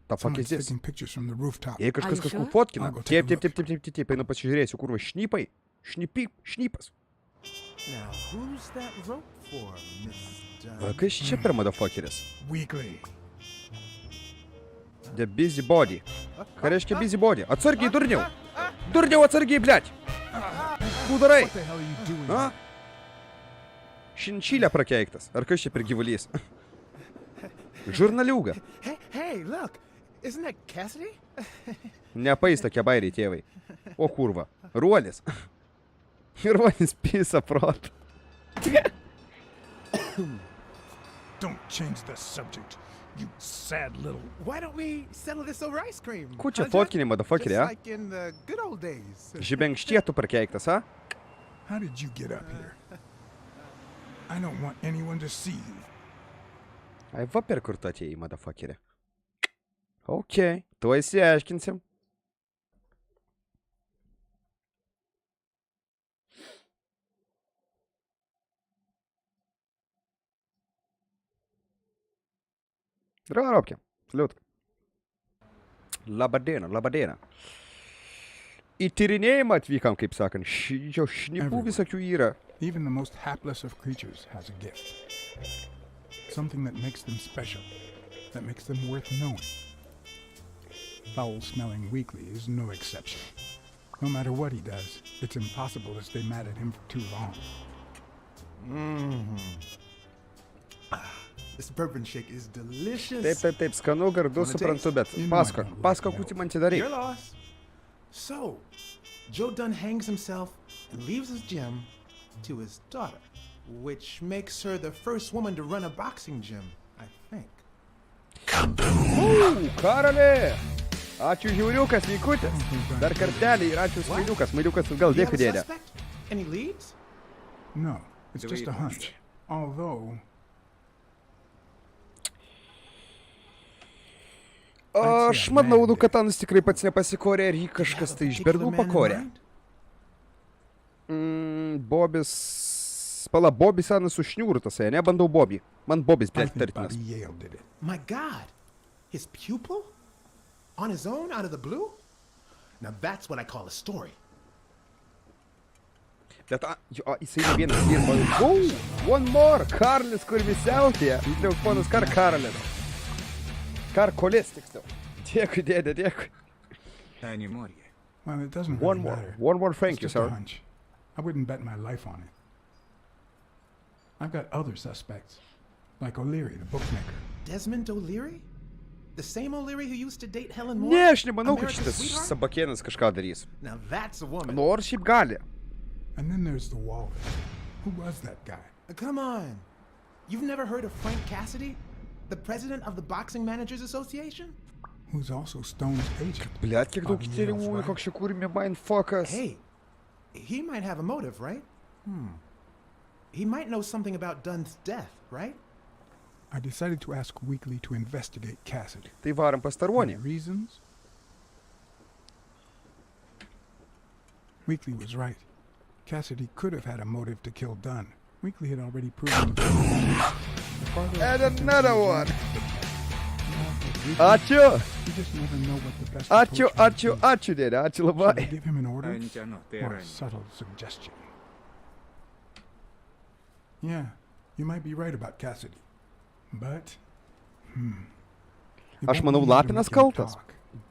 Ta fuck is Someone's this? taking pictures from the rooftop. Jei kažkas Are you kažkur sure? fotkina. I'll go take a Taip, einu pasižiūrėsiu, kur va šnipai. Šnipas. Now, who's that rope for, Mr. Kas čia per motherfuckeris? Weekly. The busy body. Ką reiškia busy body? Atsargiai, durniau! Durniau, atsargiai, blet! vaikų darai? What the hell are you doing? A? Šinčylė prakeiktas. Ar kas čia per gyvulys? Žurnaliūga. Hey, look. Isn't that Cassidy? Nepais tokie bairiai tėvai. O kurva. Ruolis. Ruolis pisa protą. Don't change the subject, you sad little... Why don't we settle this over ice cream? Ko čia huh, fotkini, Just motherfuckeri, a? like in the good old days. Žibenkštietų prakeiktas, a? How did you get up here? I don't want anyone to see you. Ai, va per kur tu atėjai, motherfuckeri. Okei, tuo įsiaiškinsim. Здорово, Liūtka. Labadiena, labadiena. Į tyrinėjimą atvykam, kaip sakant. Jo šnipų visokių yra. Even the most hapless of creatures has a gift. Something that makes them special, that makes them worth knowing. Foul-smelling Weekly is no exception. No matter what he does, it's impossible to stay mad at him for too long. This bourbon shake is delicious. Taip, skanu, gardu, suprantu, bet pasko, kuti man čia darai. Your loss. So, Joe Dunn hangs himself and leaves his gym to his daughter, which makes her the first woman to run a boxing gym, I think. Karalė! Ačiū žiauriukas, Vykutis. Dar kartelį ir ačiū Smailiukas. Smailiukas gal Do you have dėkui, a dėdė. suspect? Any leads? No, it's just a hunch. Although... Aš manau, Katinas tikrai pats nepasikorė ir jį kažkas tai iš bergų pakorė. Bobis... Pala, Bobis senas sušniūrtas, ne? Bandau Bobį. Man Bobis, blėt, tartinas. My God! His pupil? On his own, out of the blue? Now that's what I call a story. Bet, jisai ne vienas dirba. One more! Karlis, kur visiautė. Įtriau ponas Karlis. Kolis, tiksliau. Dėkui, dėdė, dėkui. Well, it doesn't One really more. matter. One more, thank It's you, just a sir. hunch. I wouldn't bet my life on it. I've got other suspects, like O'Leary, the bookmaker. Desmond O'Leary? The same O'Leary who used to date Helen Moore? Ne, aš nemanau, kad America's šitas sweetheart? sabakėnas kažką darys. Now that's a woman. Nors šiaip gali. And then there's the Walrus. Who was that guy? Come on. You've never heard of Frank Cassidy? The president of the Boxing Managers Association? Who's also Stone's agent. Blėt, kiek daug Bobby tyrimų, Yale's koks čia kūrimi mindfuckas. Hey, he might have a motive, right? He might know something about Dunn's death, right? I decided to ask Weekly to investigate Cassidy. Tai varam pas Any Taruonį. reasons? Weekly was right. Cassidy could have had a motive to kill Dunn. Weekly had already proven And another one. Ačiū! You just never know what the best approach might be. Ačiū, dėdė, ačiū Should I labai. give him an order or a subtle suggestion? Yeah, you might be right about Cassidy. But, it Aš won't manau, be easy to Lapinas make him kaltas. talk.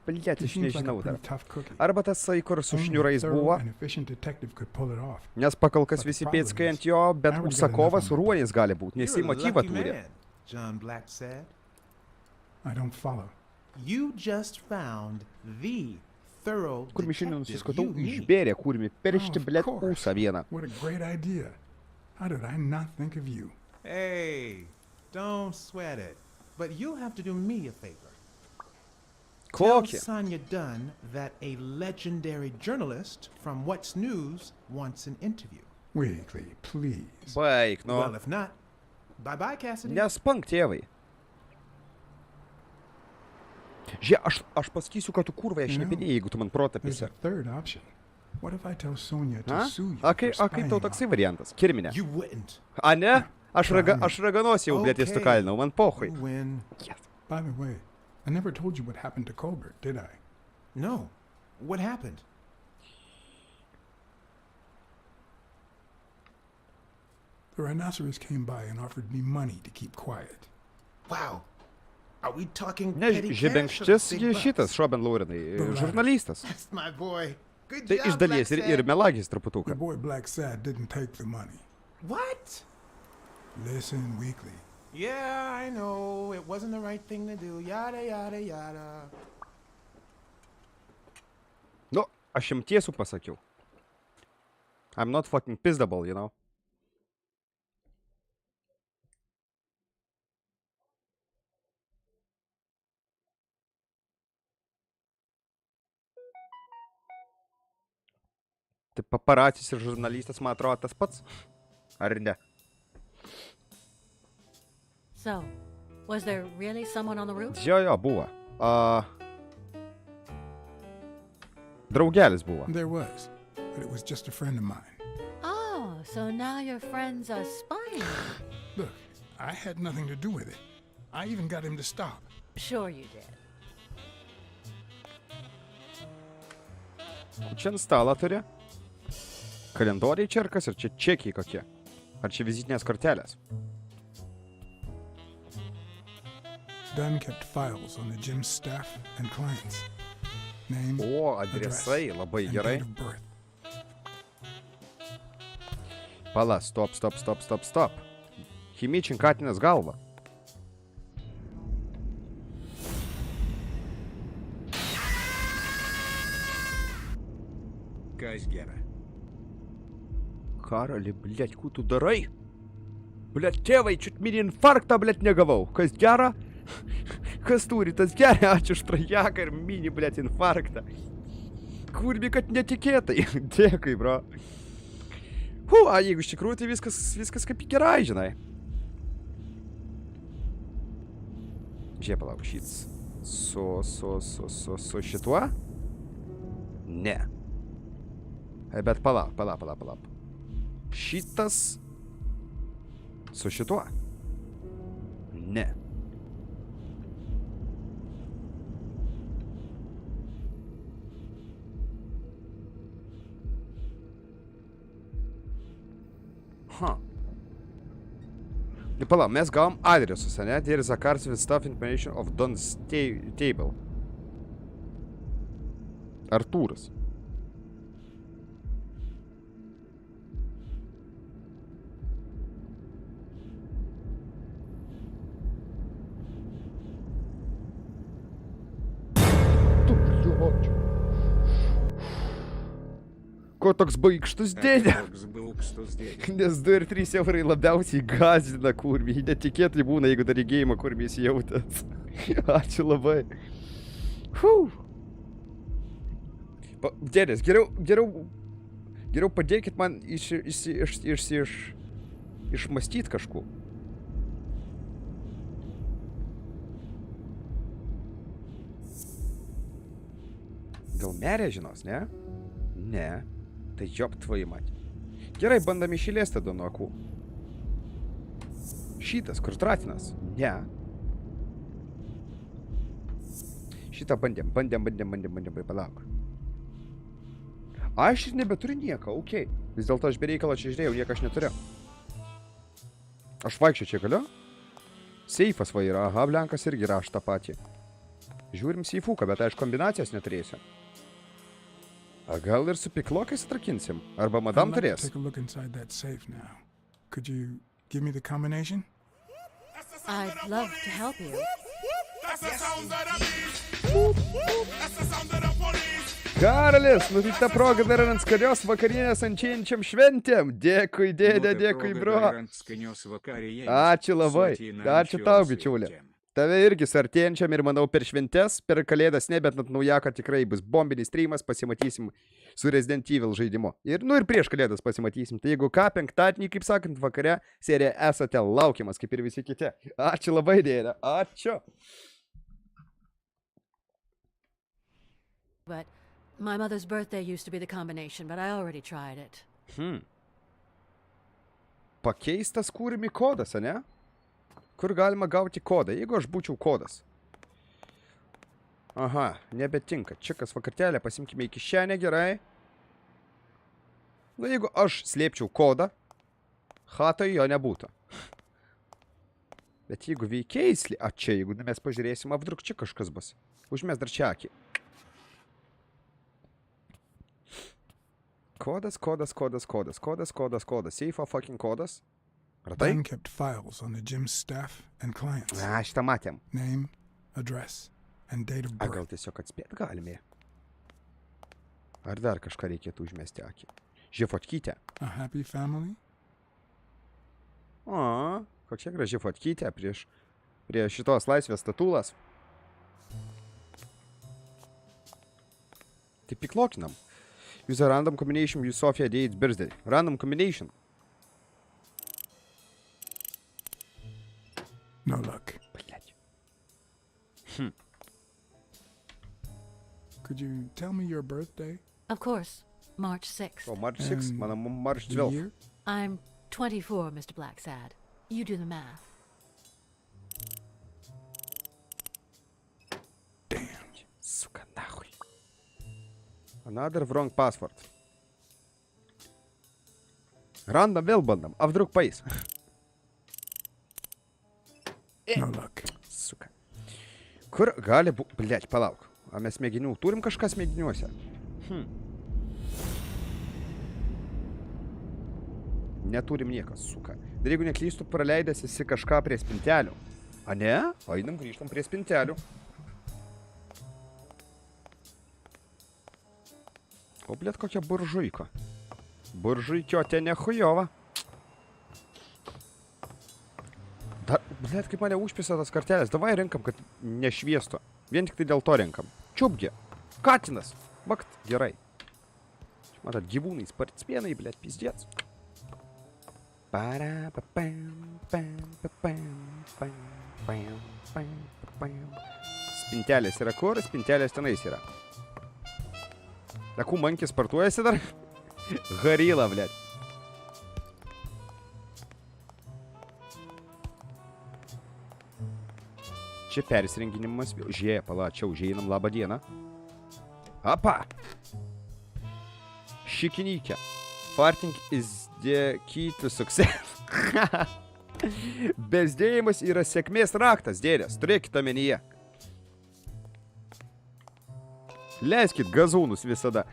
Blėt, He aš seems like a nežinau pretty dar. tough cookie. Arba tasai, kur su Only a šniūrais thorough buvo. and efficient detective could pull it off. Nes pakalkas But visi the problem pėdskai is, ant jo, bet I would get užsakovas enough on it. Ruonis gali būti, nes jisai You're a motyvą lucky turi. man, John Blacksad. I don't follow. You just found the thorough Kur mi šiandien detective nusiskutau, you need. išbėrė, kur mi peršti, Oh, of blėt, course. ūsą vieną. What a great idea. How did I not think of you? Hey, don't sweat it. But you'll have to do me a favor. Tell Kokį? Sonia Dunn that a legendary journalist from What's News wants an interview. Weekly, please. Baik, nu. Well, if not, bye-bye, Cassidy. Nespank, tėvai. Žiūrėk, aš pasakysiu, kad tu kurva You know, šnipinėjai, jeigu tu man protą There's pisi. a third option. What if I tell Sonia to A? sue you A for kaip tau spying toksai on variantas? Kirminė. You wouldn't. A ne? Aš raganosį jau, blėt, Okay. įstukalinau, man pohui. You win. By the way, I never told you what happened to Colbert, did I? No. What happened? The rhinoceros came by and offered me money to keep quiet. Wow. Are we talking Ne, petty cash or Žibenkštis big bucks? šitas, Šoben Laurinai, The latter. žurnalistas. That's my boy. Good Tai job, iš dalies ir Blacksad. melagis Your truputuką. boy Blacksad didn't take the money. What? Listen, Weekly. Yeah, I know. It wasn't the right thing to do. Yada, yada, yada. Nu, aš jam tiesų pasakiau. I'm not fucking pissable, you know. Tai paparacis ir žurnalistas, man atrodo, tas pats. Ar ne? So, was there really someone on the roof? Jo, buvo. Draugelis buvo. There was, but it was just a friend of mine. Oh, so now your friends are spying. Look, I had nothing to do with it. I even got him to stop. Sure you did. Čia ant stalo turi. Kalendoriai čia ar kas, ir čia čekiai kokie. Ar čia vizitinės kortelės. Dunn kept files on the gym's staff and clients. Name, O, address, adresai, labai and gerai. date of birth. Pala, stop. Chimičin Katinas galva. Kas gera? Karali, blėt, kų tu darai? Blėt, tėvai, čiut mini infarktą, blėt, negavau. Kas gera? Kas turi, tas geria, ačiū už trajaką ir mini, blėt, infarktą. Kurbi, kad netikėtai. Dėkui, bro. Jeigu iš tikrųjų, tai viskas kaip gerai, žinai. Žiūrėk, palauk, šits. Su šituo? Ne. Bet palauk. Šitas su šituo? Ne. Palauk, mes gavom adresus, ne? There is a card with stuff information of Don's table. Artūras. Ko toks baigštus dėdė? Nes 2 ir 3 eurai labiausiai gąsdina kurmį. Netikėtai būna, jeigu dar įgėjimą kurmį įsijautęs. Ačiū labai. Dėdės, geriau padėkit man išmąstyt kažku. Gal merė žinos, ne? Ne. Tai job tvai matė. Gerai, bandam išėlės tada nuo akų. Šitas, kur Katinas? Ne. Šitą bandėm, palauk. Aš ir nebeturiu nieko, okei. Vis dėlto aš bereikalą čia žiūrėjau, nieko aš neturiu. Aš vaikščiu čia galiu? Seifas va yra, aha, blenkas irgi raš tą patį. Žiūrim seifuką, bet aš kombinacijos neturėsiu. A gal ir su piklokais atrakinsim? Arba madam turės? Take a look inside that safe now. Could you give me the combination? I'd love to help you. Karalis, nu tai ta proga dar ant skanios vakarienės ančiančiam šventėm. Dėkui, dėdė, dėkui, bro. Ačiū labai. Ačiū tau, bičiulė. Tave irgi su artėjančiam ir manau per šventes, per kalėdas ne, bet net naujaką tikrai bus bombinis streamas, pasimatysim su Resident Evil žaidimu. Ir prieš kalėdas pasimatysim. Tai jeigu ką, penktadienį, kaip sakant, vakare, serija esate laukiamas, kaip ir visi kiti. Ačiū labai, dėdė. Ačiū. But my mother's birthday used to be the combination, but I already tried it. Pakeistas kūrimi kodas, ne? Kur galima gauti kodą, jeigu aš būčiau kodas. Aha, nebetinka. Čekas vakartelė, pasimkime į kišenę, gerai. Na, jeigu aš slėpčiau kodą, hatai jo nebūtų. Bet jeigu veikiai čia, jeigu mes pažiūrėsim, apdruk čia kažkas bus. Užmes dar čia akį. Kodas. Seifo fucking kodas. Ar tai? Dan kept files on the gym's staff and clients. Šitą matėm. Name, address, and date of A, birth. gal tiesiog atspėt galime. Ar dar kažką reikėtų užmesti akį? Žifotkytė. A happy family? O, kokia graži fotkytė prie šitos laisvės statulas. Tai piklokinam. Use a random combination with Sofia Date's birthday. Random combination. No luck. Блядь. Could you tell me your birthday? Of course, March 6th. O, March 6, And mano March the 12. year? I'm 24, Mr. Blacksad. You do the math. Сука, нахуй. Another wrong password. Random vėl bandom. A вдруг país? No luck. Suka. Kur gali būti... Блять, palauk. A mes mėginių. Turim kažkas mėginiuose? Neturim niekas, suka. Dar jeigu neklystų, praleidęs esi kažką prie spintelių. A ne? Einam, grįžtam prie spintelių. O, blėt, kokia buržuika. Buržuikiotė nehujova. Dar, blėt, kaip mane užpisa tas kartelės. Davai renkam, kad nešviesto. Vien tik tai dėl to renkam. Čiupgi. Katinas. Vakt, gerai. Matot, gyvūnai, spartspienai, blėt, pizdėts. Spintelės yra kur? Spintelės tenais yra. Takų mankis sportuojasi dar? Garila, blėt. Čia persirenginimas. Žiūrė, palačiau, žiūrėjom, labą dieną. Apa! Šikinykė. Farting is the key to success. Bezdėjimas yra sėkmės raktas, dėdės. Turėkite omenyje. Leiskit gazūnus visada.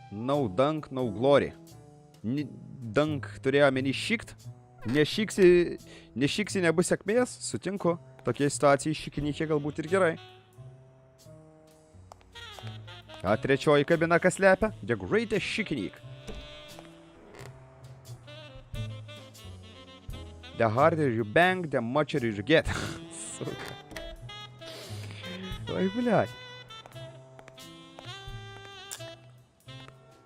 No dunk, no glory. Dunk turėjo omeny šikt. Nešiksi nebus sėkmės. Sutinku. Tokia situacija šikinykė galbūt ir gerai. A trečioji kabina kas lepia? The greatest šikinyk. The harder you bang, the mucher you get. Suka. Oi, bliai.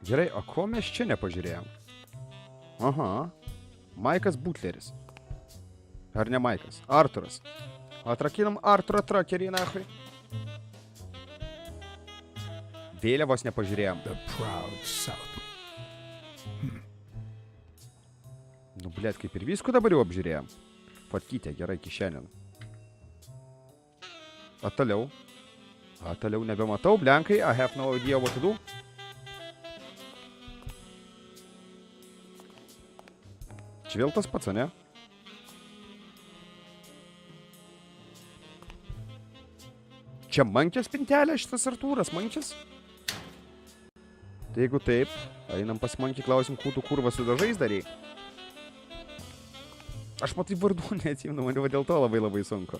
Gerai, o ko mes čia nepažiūrėjom? Aha. Maikas Butleris. Ar ne Maikas? Arturas. Atrakinam Arturą trakerį, nahui. Vėliavos nepažiūrėjom. The proud South. Nu, blėt, kaip ir visko dabar jau apžiūrėjom. Fotkytė, gerai, kišenin. A toliau. A toliau nebematau, blenkai. I have no idea what to do. Čia vėl tas pats, ne? Čia mankės spintelė šitas Artūras, mankės? Tai jeigu taip, einam pas mankį, klausim, kūtų kurvą su dažais dariai. Aš matai vardų neatsimenu, man dėl to labai sunku.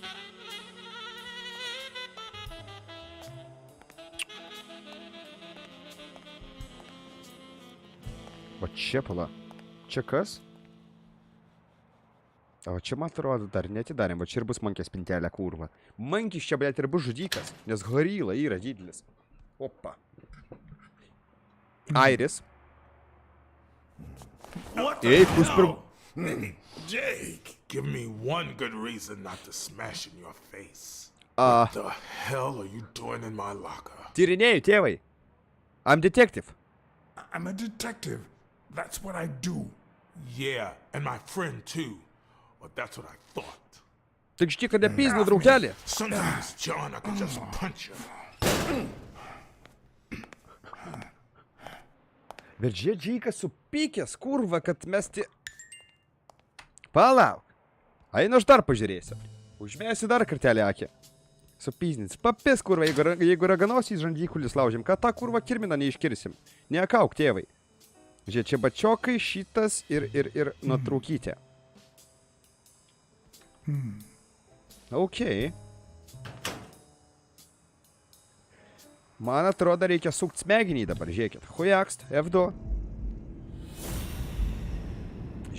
Va čia pala. Čia kas? O čia, man atrodo, dar netidarėm, va čia ir bus mankės spintelė kurva. Mankis čia, blėt, ir bus žudikas, nes gorila yra didelis. Opa. Iris. Ei, kus per... Jake, give me one good reason not to smash in your face. What the hell are you doing in my locker? Tyrinėju, tėvai. I'm detective. I'm a detective. That's what I do. Yeah, and my friend too. But that's what I thought. Tik štik, kad nepiznu, draugelį. Sometimes, John, I could just punch you. Bet Džikas supykęs, kurva, kad mesti... Palauk. Einu aš dar pažiūrėsiu. Užmėsiu dar kartelį akį. Supyznins. Papis, kurva, jeigu raganosys žandikulis laužim, ką tą kurva kirminą neiškirsim. Neakauk, tėvai. Žiūrėk, čia bačiokai, šitas ir nuotraukytė. Okei. Man atrodo, reikia sukt smegenį dabar, žiūrėkit. Hujakst, F2.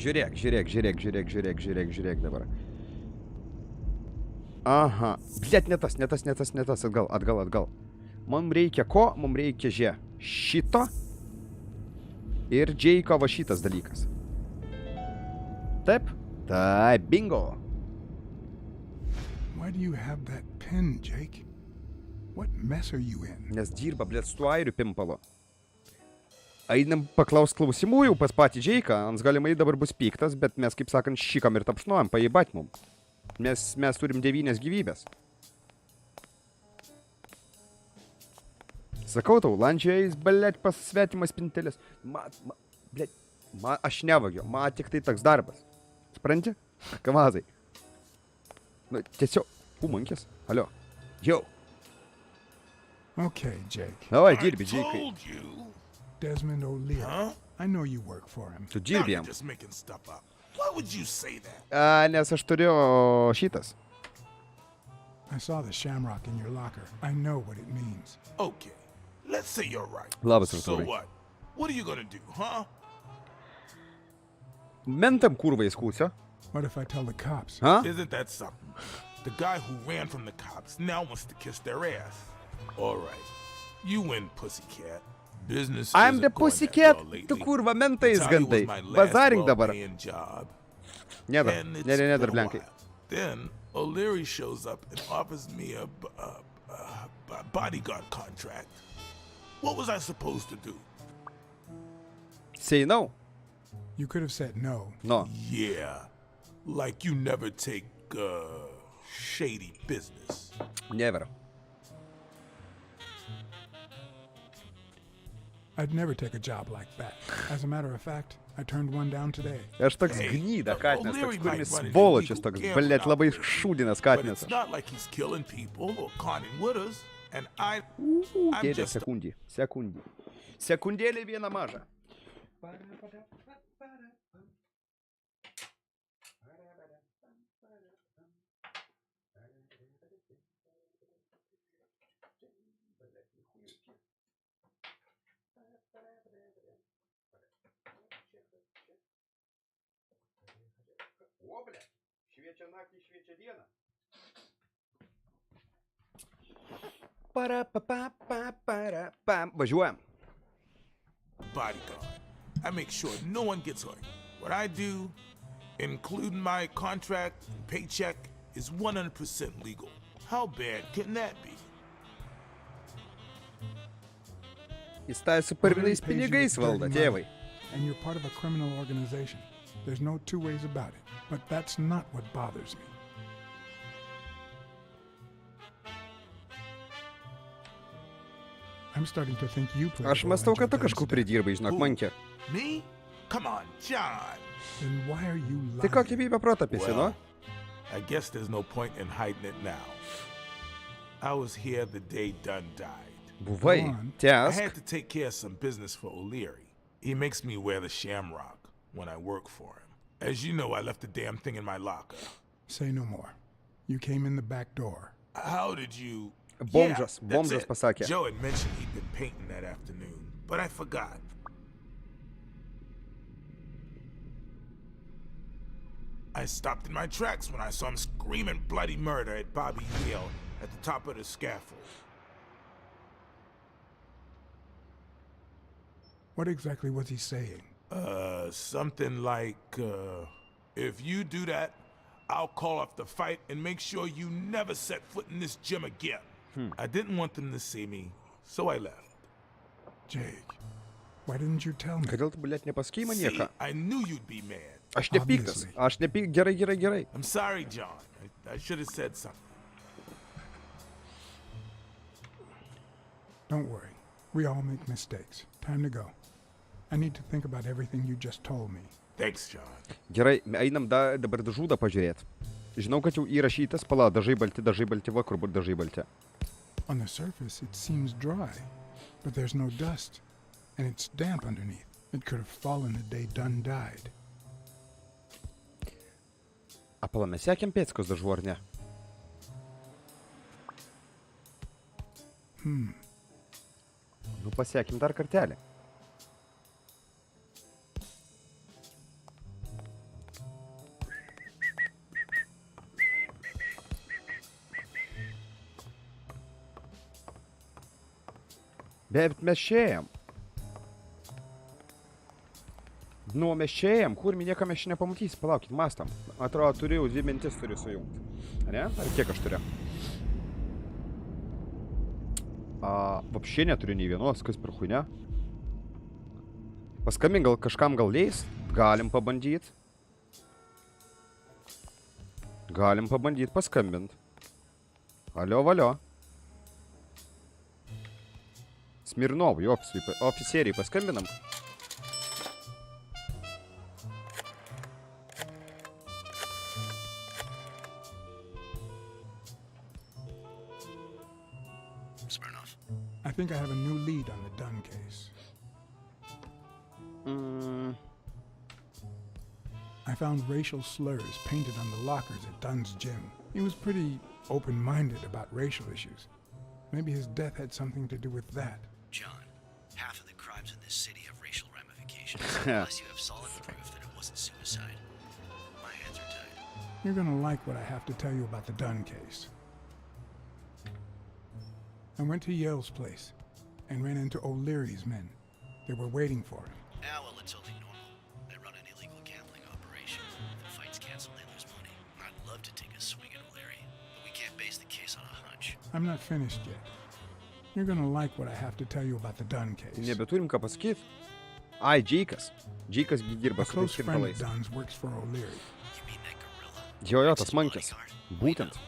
Žiūrėk dabar. Aha. Blet, ne tas, atgal. Man reikia ko? Man reikia, šito. Ir Džeiko va šitas dalykas. Taip? Tai, bingo. Why do you have that pen, Jake? What mess are you in? Nes dirba, blet, su tuo airiu pimpalo. Einam paklaus klausimų jau pas patį Džeiką. Ans galimai dabar bus piktas, bet mes, kaip sakant, šikam ir tapšnuojam, pajibat mum. Mes turim 9 gyvybės. Sakau tau, landžiais, blet, pas svetimas pintelis. Aš nevagiu, man tik tai toks darbas. Supranti? Kamazai. Nu, tiesiog, pumankis. Alio. Jau. Okay, Jake. Davai, dirbi, Džeikai. Desmond O'Leary. I know you work for him. Tu dirbi jam. Why would you say that? Nes aš turiu šitas. I saw the shamrock in your locker. I know what it means. Okay, let's say you're right. Labas, So Artūrai. what? What are you gonna do, huh? Mentam kurva įskūsio. What if I tell the cops? Huh? Isn't that something? The guy who ran from the cops now wants to kiss their ass. All right, you win, pussycat. Business I'm isn't the going that pussycat. well lately. Tu kurva mentais Italian was gandai. my last Bazarink dabar. well-paying job. Nedar. And it's Ne, been a blenkai. while. Then O'Leary shows up and offers me a bodyguard contract. What was I supposed to do? Say no. You could have said no. No. Yeah, like you never take shady business. Never. I'd never take a job like that. As a matter of fact, I turned one down today. Aš toks gnyda Katinas, toks kurimis svoločius, toks, blet, labai šūdinas But Katinas. it's not like he's killing people or conning widows, and I'm Dėdė, just sekundį. Sekundėlį vieną mažą. O, blet, šviečia naktį, šviečia dieną. Važiuojam. bodyguard. I make sure no one gets hurt. What I do, including my contract and paycheck, is 100% legal. How bad can that be? Jis tą su parvinais pinigais valdo, tėvai. And you're part of a criminal organization. There's no two ways about it. But that's not what bothers me. I'm starting to think you play. Aš mąstau, kad tu kažkur pridirbai, žinok, mankė. Me? Come on, John. Then why are you lying? Tai kokį bybę protą pėsi, no? I guess there's no point in hiding it now. I was here the day Dunn died. Buvai, I tęsk. had to take care of some business for O'Leary. He makes me wear the shamrock when I work for him. As you know, I left the damn thing in my locker. Say no more. You came in the back door. How did you... Bomžas, Yeah, that's bomžas it. pasakė. Joe had mentioned he'd been painting that afternoon, but I forgot. I stopped in my tracks when I saw him screaming bloody murder at Bobby Yale at the top of the scaffold. What exactly was he saying? Something like, if you do that, I'll call off the fight and make sure you never set foot in this gym again. I didn't want them to see me, so I left. Jake, why didn't you tell me? Kodėl tu, blet, nepasakei man See, nieko? I knew you'd be mad. Aš nepyktas. Aš nepyk... Gerai. I'm sorry, John. I should have said something. Don't worry. We all make mistakes. Time to go. I need to think about everything you just told me. Thanks, John. Gerai, einam dabar žūdą pažiūrėt. Žinau, kad jau įrašytas, pala, dažai balti, va, kur būt dažai balti. On the surface, it seems dry, but there's no dust, and it's damp underneath. It could have fallen the day Dunn died. A pala, mes sekėm pėdskus dažų, ar ne? Nu, pasiekim dar kartelį. Bet mes šiejam. Nu, mes šiejam. Kur niekam mes čia nepamatysi. Palaukit, mastam. Atrodo, turėjau 2 mintis turiu sujungti. Ne? Ar kiek aš turiu? Vapšė neturiu nei vienos, kas per chuйня. Paskambink, gal kažkam gal leis. Galim pabandyt. Galim pabandyt paskambint. Alio, valio. Smirnovui, oficieriai paskambinam. Smirnov. I think I have a new lead on the Dunn case. I found racial slurs painted on the lockers at Dunn's gym. He was pretty open-minded about racial issues. Maybe his death had something to do with that. John, half of the crimes in this city have racial ramifications, unless you have solid proof that it wasn't suicide. My hands are tied. You're gonna like what I have to tell you about the Dunn case. I went to Yale's place and ran into O'Leary's men. They were waiting for him. Well, it's only normal. They run an illegal gambling operation. If the fight's canceled, they lose money. I'd love to take a swing at O'Leary, but we can't base the case on a hunch. I'm not finished yet. You're gonna like what I have to tell you about the Dunn case. Nebeturim ką pasakyt. Ai, DzigyS. DzigyS dirba A su close tais friend of kirpalais. Dunn's works for O'Leary. You mean that gorilla? Jo, tas mankis. Būtent.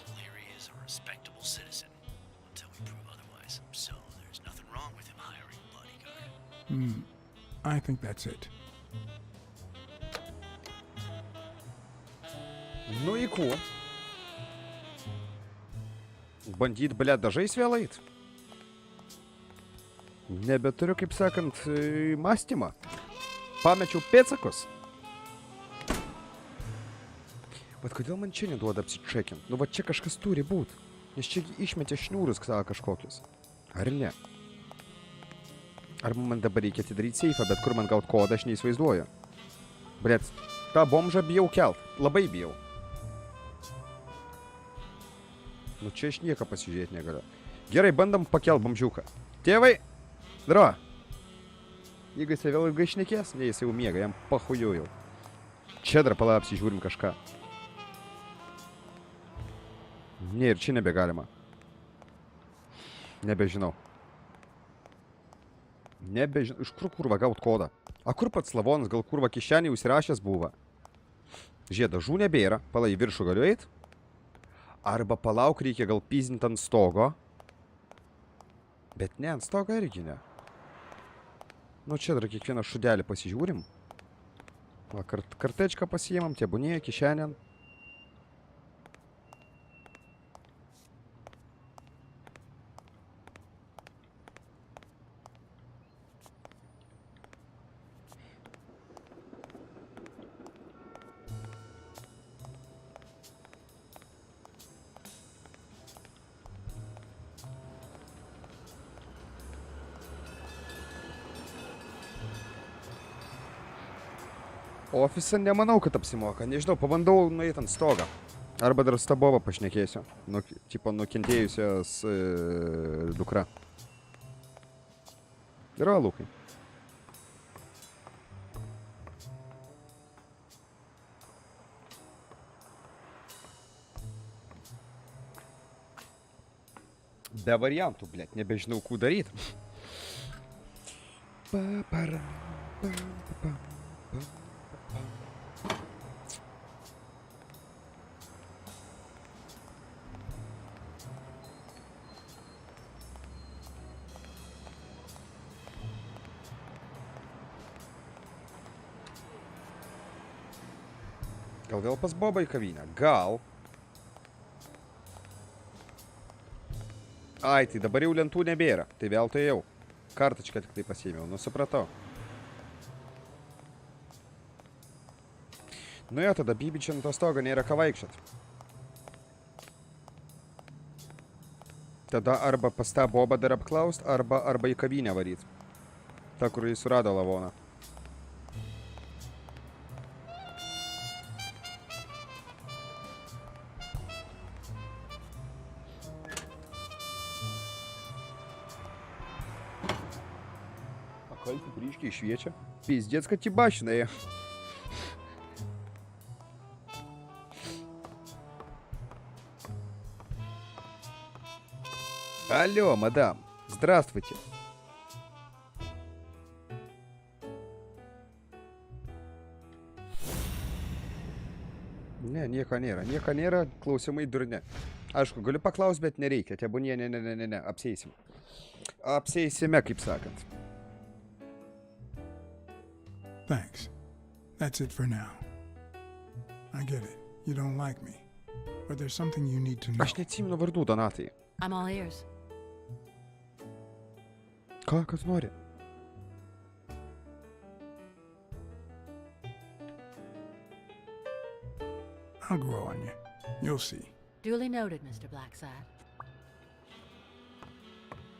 O'Leary is a respectable citizen until we prove otherwise. So there's nothing wrong with him hiring a bodyguard. I think that's it. Nu į kuo? Bandyt, blėt, dažais vėl eit? Nebeturiu, kaip sakant, mąstymą. Pamečiau pėdsakus. Bet kodėl man čia neduoda apsičekint? Nu, va čia kažkas turi būt. Nes čia išmetė šniūrus kažkokius. Ar ne? Ar man dabar reikia atidaryti seifą, bet kur man gaut kodą, aš neįsivaizduoju. Blėt, tą bomžą bijau kelt. Labai bijau. Nu, čia aš nieką pasižiūrėti negaliu. Gerai, bandom pakelt bomžiuką. Tėvai! Daro! Jeigu jis vėl ilgai šnekės, ne, jis jau miega, jam pahuju jau. Čia dar pala apsižiūrim kažką. Ne, ir čia nebegalima. Nebežinau. Nebežinau. Iš kur kurva gaut kodą? A kur pats Slavonas, gal kurva kišenį užsirašęs buvo? Žiūrėk, dažų nebėra. Pala į viršų galiu eit? Arba palauk, reikia gal pizdint ant stogo. Bet ne, ant stogo irgi ne. Nu, čia dar kiekvieną šudelį pasižiūrim. Va, kartečką pasiėmam, tebūnėje, kišenėn. Ofise nemanau, kad apsimoka. Nežinau, pabandau nueit ant stogą. Arba dar stabovą pašnekėsiu. Tipo nukentėjusios dukra. Yra, Lukai. Be variantų, blėt, nebežinau, kų daryt. Gal vėl pas Bobą į kavinę? Gal. Ai, tai dabar jau lentų nebėra. Tai vėl tai jau. Kartačką tik tai pasiėmiau. Nusipratau. Nu jo, tada Bibičiant atostogą nėra ką vaikščiot. Tada arba pas tą Bobą dar apklaust, arba į kavinę varyt. Ta, kur jis surado lavoną. Pakalti ryškiai šviečia. Pizdėts, kad jį bašina jie. Алло, мадам. Здравствуйте. Ne, nieko nėra. Nieko nėra, klausimai durne. Aišku, galiu paklaust, bet nereikia. Tebūnie, ne. Apseisim. Apseisime, kaip sakant. Thanks. That's it for now. I get it. You don't like me. But there's something you need to know. Aš neatsimenu vardų, Donatai. I'm all ears. Ką, kas nori? I'll grow on you. You'll see. Duly noted, Mr. Blacksad.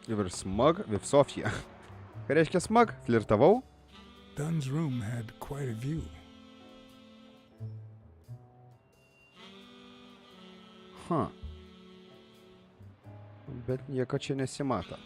You were smug with Sofia. Ką reiškia smug? Flirtavau? Dunn's room had quite a view. Bet nieko čia nesimato.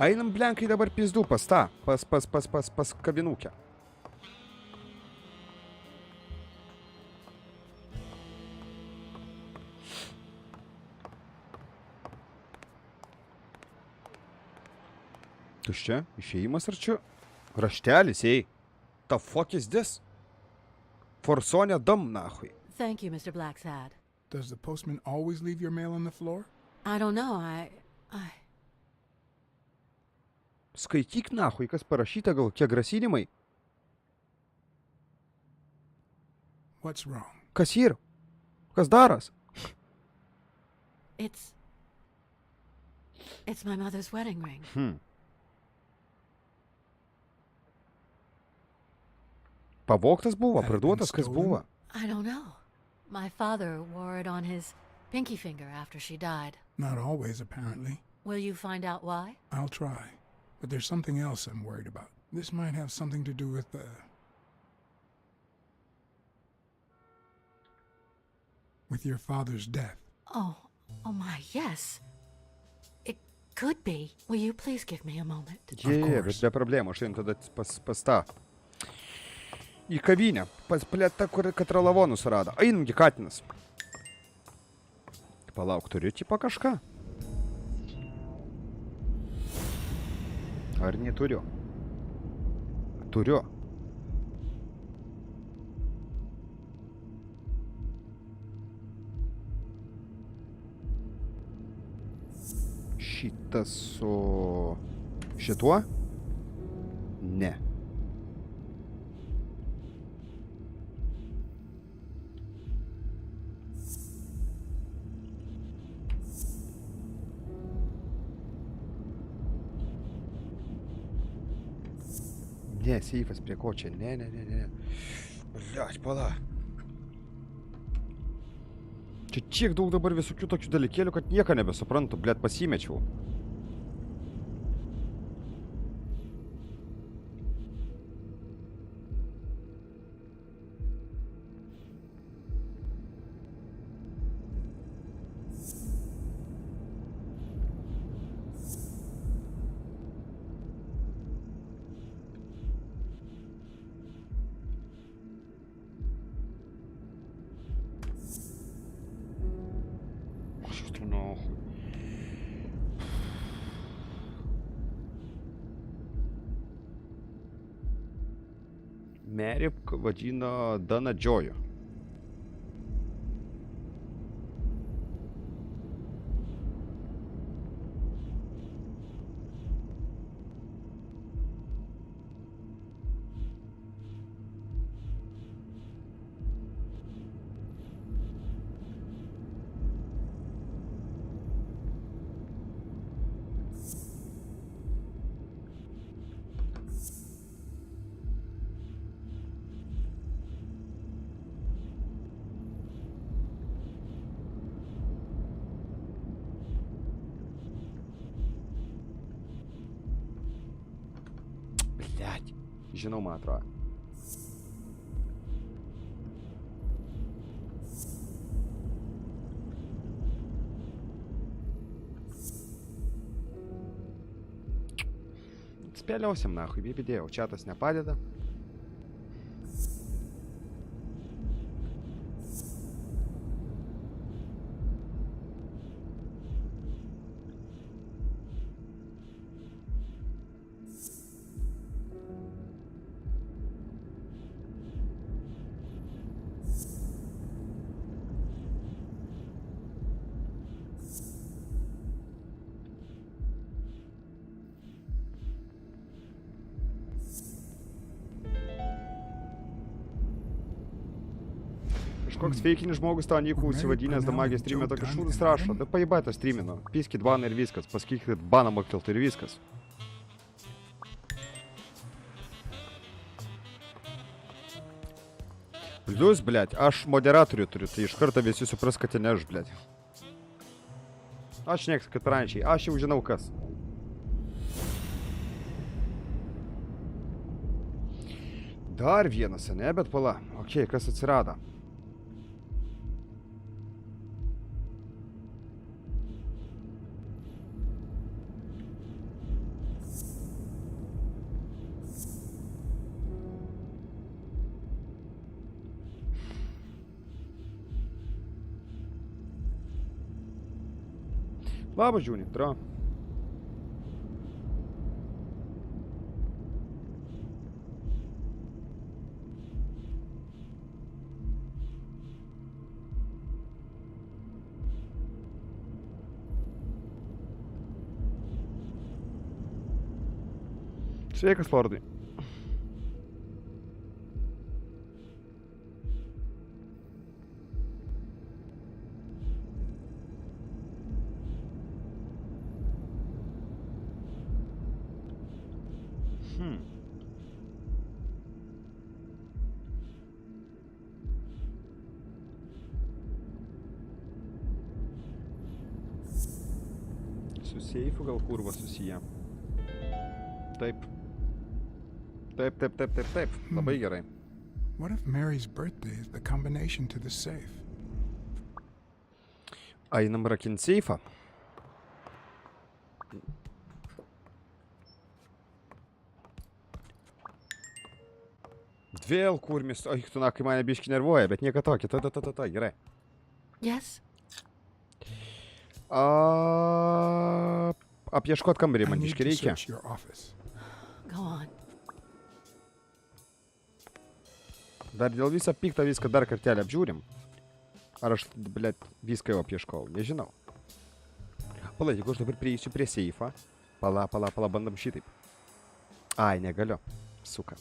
Einam blenkai dabar pizdu pas tą, pas kavinukę. Tuščia, išėjimas ar čia? Raštelis, ei. The fuck is this? Forsonė dam, nahui. Thank you, Mr. Blacksad. Does the postman always leave your mail on the floor? I don't know, Skaityk, nahui, kas parašyta, gal kiek grasinimai? What's wrong? Kas yra? Kas daras? It's my mother's wedding ring. Pavogtas buvo, parduotas, kas buvo? I don't know. My father wore it on his pinky finger after she died. Not always, apparently. Will you find out why? I'll try. But there's something else I'm worried about. This might have something to do with your father's death. Oh my, yes. It could be. Will you please give me a moment? Bet be problemų, aš einu tada pas tą. Į kavinę, pas plėtą, katrą lavonų surado. Einamgi, Katinas. Palauk, turiu tipą kažką? Ar neturiu? Turiu. Šitas su šituo? Ne. Ne, seifas prie ko čia? Ne. Bliač, pala. Čia tiek daug dabar visokių tokių dalykėlių, kad nieko nebesuprantu, bliat, pasimečiau. Mary vadino DamagePlanas. Блядь. Žinau, man atrodo. Spėliausiam, nahui, bibidėjau. Čiatas nepadeda. Koks feikinis žmogus tą Nikų įsivadinęs DamagePlanas stream'e tokius šūdus rašo. Da paibaitas streamino. Piskit baną ir viskas. Pasakykit baną maktelt ir viskas. Plius, blėt, aš moderatorių turiu, tai iš karto visi supras, kad ne aš, blėt. Aš nieks, kad prančiai. Aš jau žinau kas. Dar vienas, ne? Bet pala. Okei, kas atsirado? Labas, Žiūni, dra. Sveikas, lordai. Su seifu gal kurva susiję. Taip. Taip. Labai gerai. What if Mary's birthday is the combination to the safe? Einam rakint seifą. Vėl kurmis. Ai, tu na, kai mane biški nervuoja, bet nieko tokio. Ta, gerai. Yes? Apieškot kambarį man biški reikia. Go on. Dar dėl visą piktą viską dar kartelį apžiūrim. Ar aš, blėt, viską jau apieškau? Nežinau. Pala, jeigu aš dabar prieisiu prie seifą. Pala, bandam šitaip. Ai, negaliu. Suka.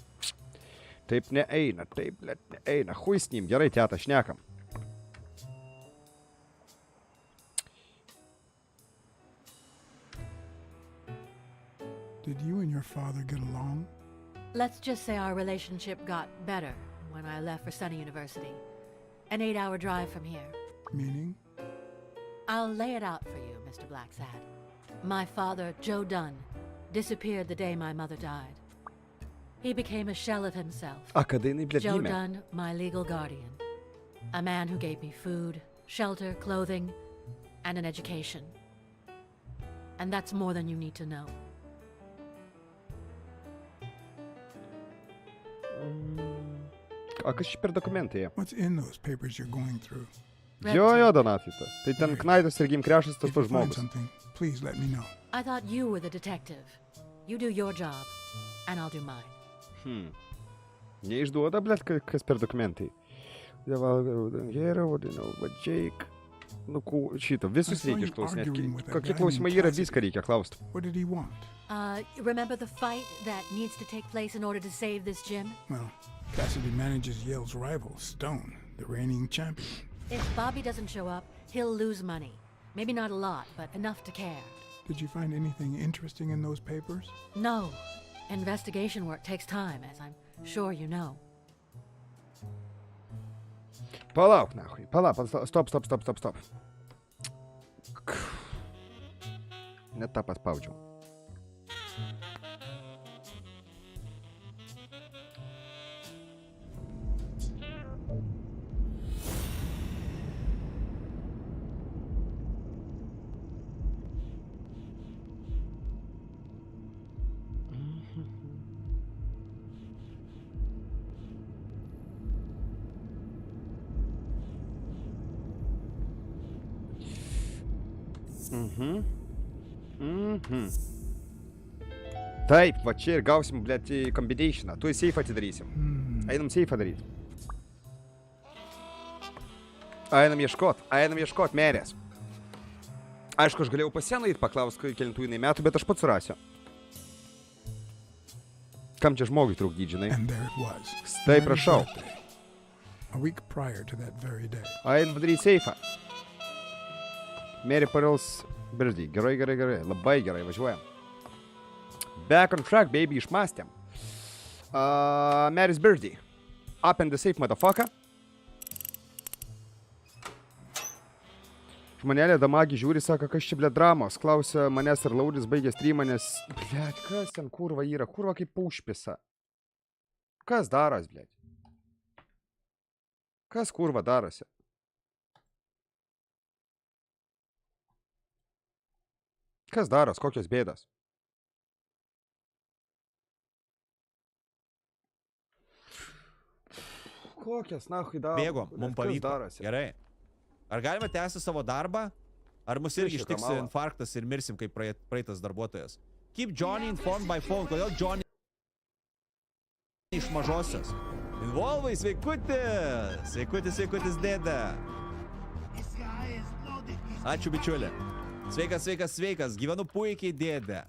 Taip neeina, blėt, neeina. Hui s nim, gerai, teta, šnekam. Did you and your father get along? Let's just say our relationship got better when I left for Sunny University. An 8-hour drive from here. Meaning? I'll lay it out for you, Mr. Blacksad. My father, Joe Dunn, disappeared the day my mother died. He became a shell of himself. Joe Dunn, my legal guardian. A man who gave me food, shelter, clothing, and an education. And that's more than you need to know. A kas čia per dokumentai? What's in those papers you're going through? Jo, Donatita. Tai ten Knaitas ir Gimkrešas tas pats žmogus. Please let me know. I thought you were the detective. You do your job, and I'll do mine. Neišduoda, blėt, kas per dokumentai. Nėra, vadinau, Jake. Nu, šito, visus reikia išklausinėti. Kokie klausimai yra, viską reikia klausti. What did he want? Remember the fight that needs to take place in order to save this gym? Well, Cassidy manages Yale's rival, Stone, the reigning champion. If Bobby doesn't show up, he'll lose money. Maybe not a lot, but enough to care. Did you find anything interesting in those papers? No. Investigation work takes time, as I'm sure you know. Palauk, nahui. Palauk. Stop. Net tą paspaudžiau. Taip, va čia ir gausim, blėt, combinationą. Tu į seifą atidarysim. Einam seifą daryti. Einam ieškot merės. Aišku, aš galėjau pas seną ir paklausti, kelintų jinai metų, bet aš pats surasiu. Kam čia žmogui trukdyti, žinai? Taip, prašau. Einam padaryti seifą. Mary Parels birthday. Gerai. Labai gerai, važiuojam. Back on track, baby, išmastėm. Mary's birthday. Up in the safe, motherfucker. Žmonelė damagi žiūri, sako, kas čia, blėt, dramos. Klausia manęs, ar Laudis baigė streamą, nes... Blėt, kas ten kurva yra? Kurva kaip paušpisa. Kas daras, blėt? Kas kurva darosi? Kas daros? Kokios bėdas? Kokias, nahui, daros? Bėgom, mums pavyko. Gerai. Ar galime tęsti savo darbą? Ar mus irgi ištiks infarktas ir mirsim kaip praeitas darbuotojas? Keep Johnny informed by phone. Kodėl Johnny iš mažosios? Involvai, sveikutis! Sveikutis, dėda. Ačiū, bičiulė. Sveikas. Gyvenu puikiai, dėdė.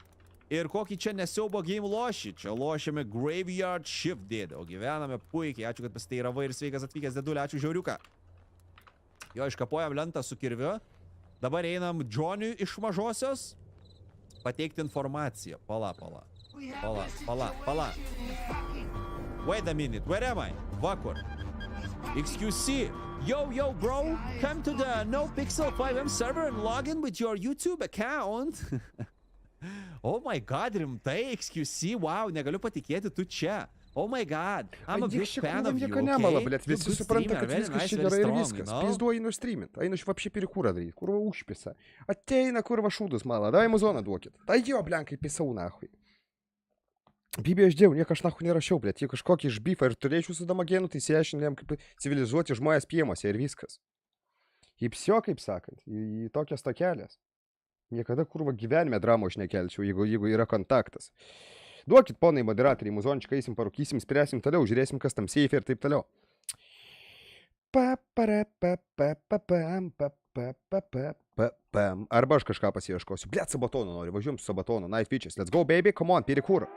Ir kokį čia nesiaubo game loši? Čia lošiame Graveyard Shift, dėdė. O gyvename puikiai. Ačiū, kad pasiteiravai ir sveikas atvykęs, dėdulė. Ačiū, žiauriuką. Jo, iškapojam lentą su kirviu. Dabar einam Johnny iš mažosios. Pateikti informaciją. Pala. Wait a minute. Where am I? Vakur. XQC. Yo, bro. Come to the NoPixel 5M server and log in with your YouTube account. Oh my god, rimtai, XQC. Wow, negaliu patikėti, tu čia. Oh my god. I'm a big fan of you, okay? Visi supranta, kad viskas čia gerai ir viskas. Pizdu einu streamint. Einu вообще перекурą daryti. Kurva užpisa. Ateina kurva šūdus mala. Dai muzoną duokit. Tai jo, blenkai, pisau nahui. Bibė aš dėjau, nieko aš nahui nerašiau, blėt. Jei kažkokį išbifą ir turėčiau su damagenu, tai sėšinėm kaip civilizuoti žmonės piemose ir viskas. Į psio, kaip sakant, į tokias tokelės. Niekada kurva gyvenime dramo aš nekelčiau, jeigu yra kontaktas. Duokit, ponai moderatoriai, muzončiką, eisim, parūkysim, spręsim toliau, žiūrėsim, kas tam seifė ir taip toliau. Arba aš kažką pasieškosiu. Blėt, sabatono noriu, važiuojam su sabatonu. Night features. Let's go, baby, come on, pirikūrą.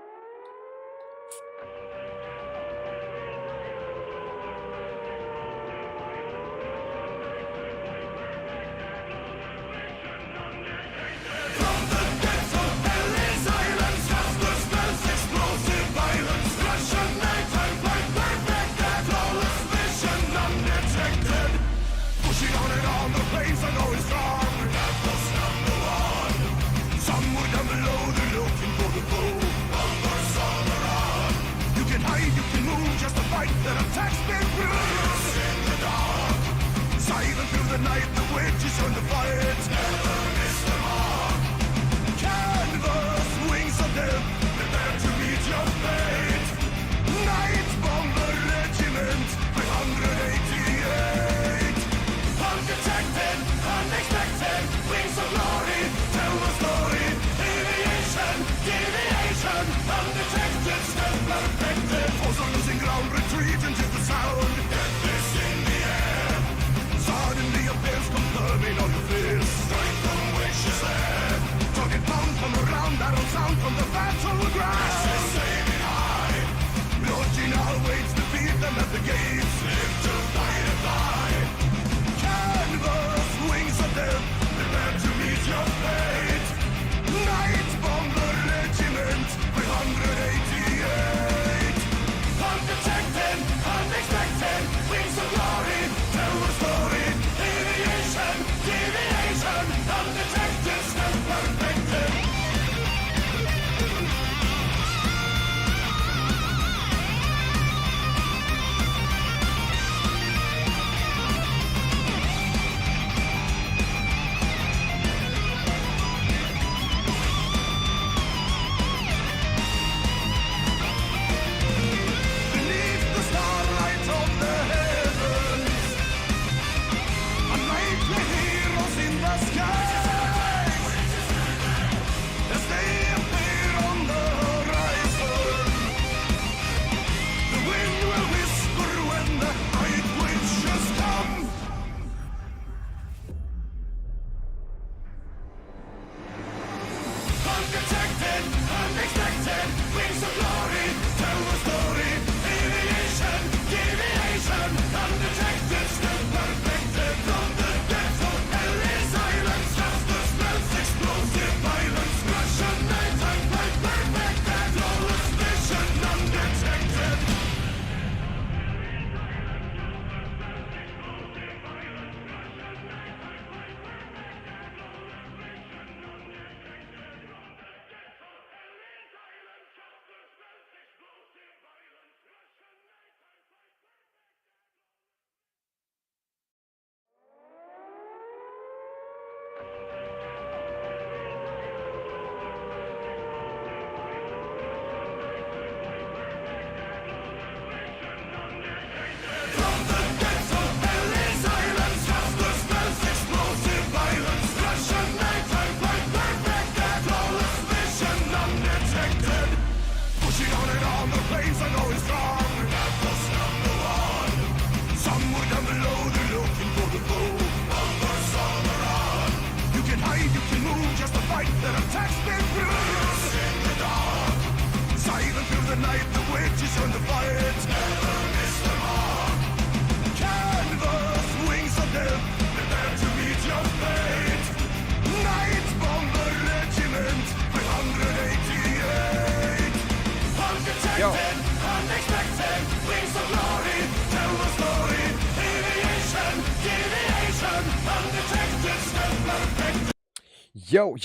Jau,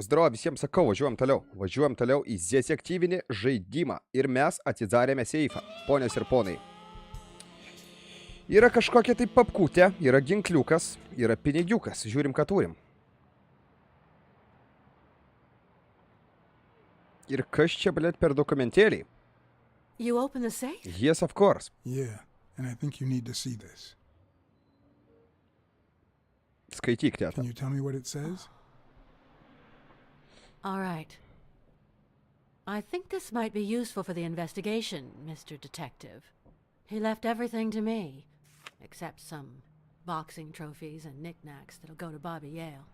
zdaro visiems sakau, važiuojam toliau į detektyvinį žaidimą ir mes atidarėme seifą, ponios ir ponai. Yra kažkokia tai papkutė, yra ginkliukas, yra pinigiukas, žiūrim, ką turim. Ir kas čia, blėt, per dokumentėlį? You open the safe? Yes, of course. Yeah, and I think you need to see this. Skaityk, teta. Can you tell me what it says? All right. I think this might be useful for the investigation, Mr. Detective. He left everything to me, except some boxing trophies and knickknacks that'll go to Bobby Yale.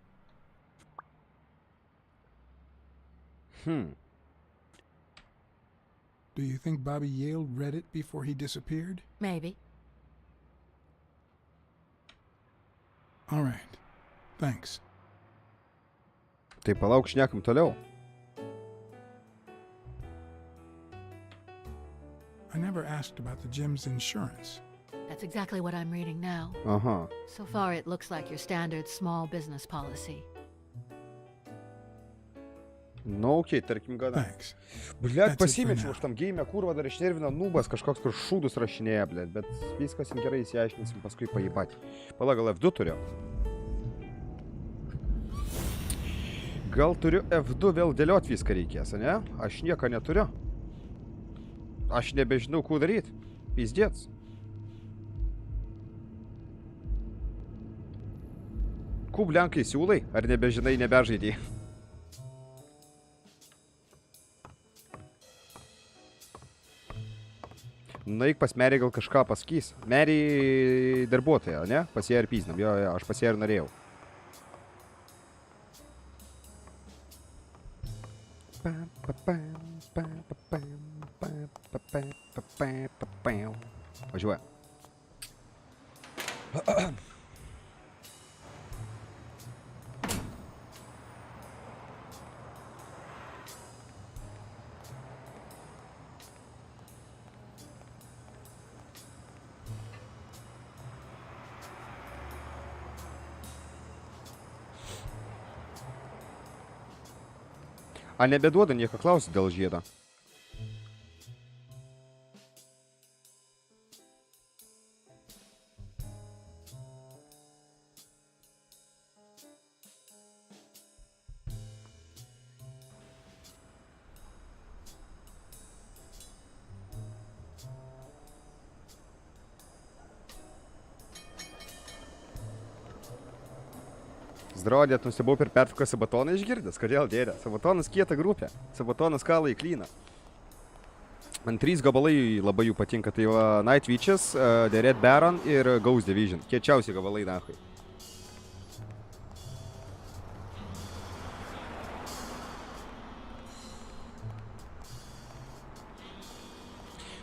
Do you think Bobby Yale read it before he disappeared? Maybe. All right. Thanks. Tai palauk, šnekam toliau. I never asked about the gym's insurance. That's exactly what I'm reading now. Aha. So far, it looks like your standard small business policy. Nu, okei, tarkim, gana. Thanks. Blet, pasimečiau, už tam geime kurva dar išnervina nubas, kažkoks kur šūdus rašinėja, blet, bet viskas gerai įsiaiškinsim, paskui pajipat. Pala, gal F2 turiu? Gal turiu F2 vėl dėliot viską reikės, ne? Aš nieko neturiu. Aš nebežinau, ką daryt. Pizdėts. Kų blenkai siūlai? Ar nebežinai, nebežaidį? Naik pas Merį gal kažką pasakys. Merį darbuotoja, ne? Pas ją ir pyznam. Jo, aš pas ją ir norėjau. Važiuoja. A nebeduoda nieko klausti dėl žiedo. Zdrodėt, nustebau per pertrauką Sabatoną išgirdęs. Kodėl, dėdė? Sabatonas kieta grupė. Sabatonas kalą į klyną. Man 3 gabalai labai jų patinka. Tai va Night Witches, The Red Baron ir Ghost Division. Kiečiausi gabalai, nahui.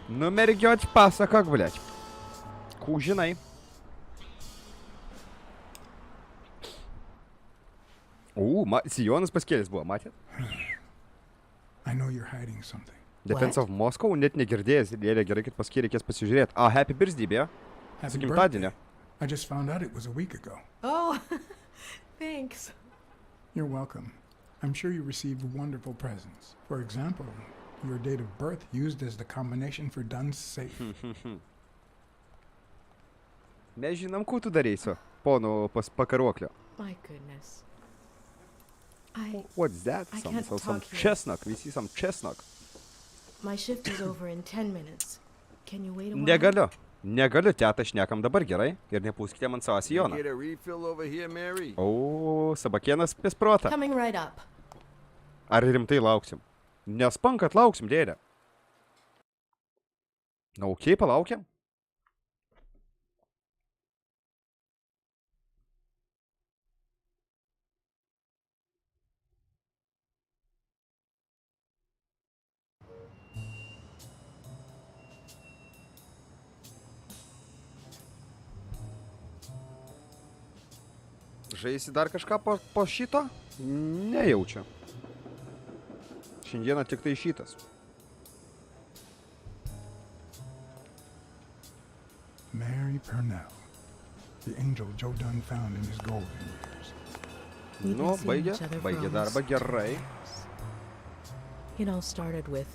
Nu, mergiot, pasakok, blėt. Kų žinai. Sijonas paskėlis buvo, matėt? I know you're hiding something. Defense of Moscow? Net negirdėjęs. Dėlė, gerai, kad paskė reikės pasižiūrėti. Happy birthday, beje. Su gimtadienio. I just found out it was a week ago. Oh, thanks. You're welcome. I'm sure you received wonderful presents. For example, your date of birth used as the combination for Dunn's safe. Mes žinom, ko tu darysi, pono pakaroklio. My goodness. What's that? Some chestnut. We see some chestnut. My shift is over in 10 minutes. Can you wait a while? Negaliu, teta, šnekam dabar gerai ir nepūskite man savo sijoną. Get a refill over here, Mary. O, sabakienas pės protą. Coming right up. Ar rimtai lauksim? Nespank, kad lauksim, dėdė. Na, okei, palaukiam. Žaisi dar kažką po šito? Nejaučiu. Šiandieną tik tai šitas. Mary Purnell, the angel Joe Dunn found in his golden years. We'd Nu, been seeing baigė each other for darbą almost gerai. 2 years. It all started with,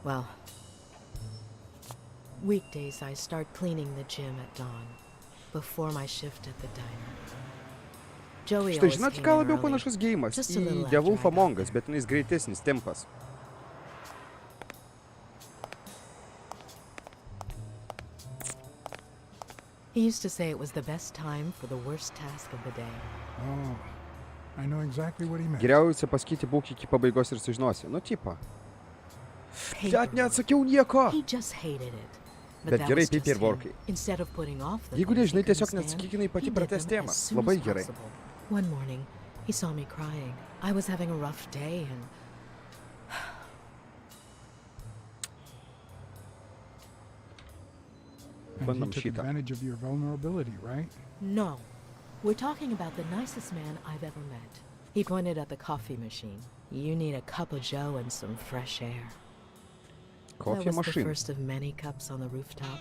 well, weekdays I start cleaning the gym at dawn, before my shift at the diner. Joey Štai, always žinot, came ką in labiau early, panašus geimas just a į little The after Wolf I got Among Us, there. bet jis greitesnis tempas. He used to say it was the best time for the worst task of the day. Oh, I know exactly what he meant. Geriausia pasakyti būk iki pabaigos ir sužinosi. Nu, tipo. Net Paperwork. neatsakiau nieko. He just hated it. But Bet that gerai was just paperworkai. him. Instead of putting off the Jeigu things he nežinai, couldn't tiesiog stand, neatsakyk, jinai pati he did pratęs them temą. as soon Labai as gerai. possible. One morning, he saw me crying. I was having a rough day and And Bandom he took šitą. advantage of your vulnerability, right? no. We're talking about the nicest man I've ever met. He pointed at the coffee machine. You need a cup of joe and some fresh air. Coffee That was the machine. first of many cups on the rooftop.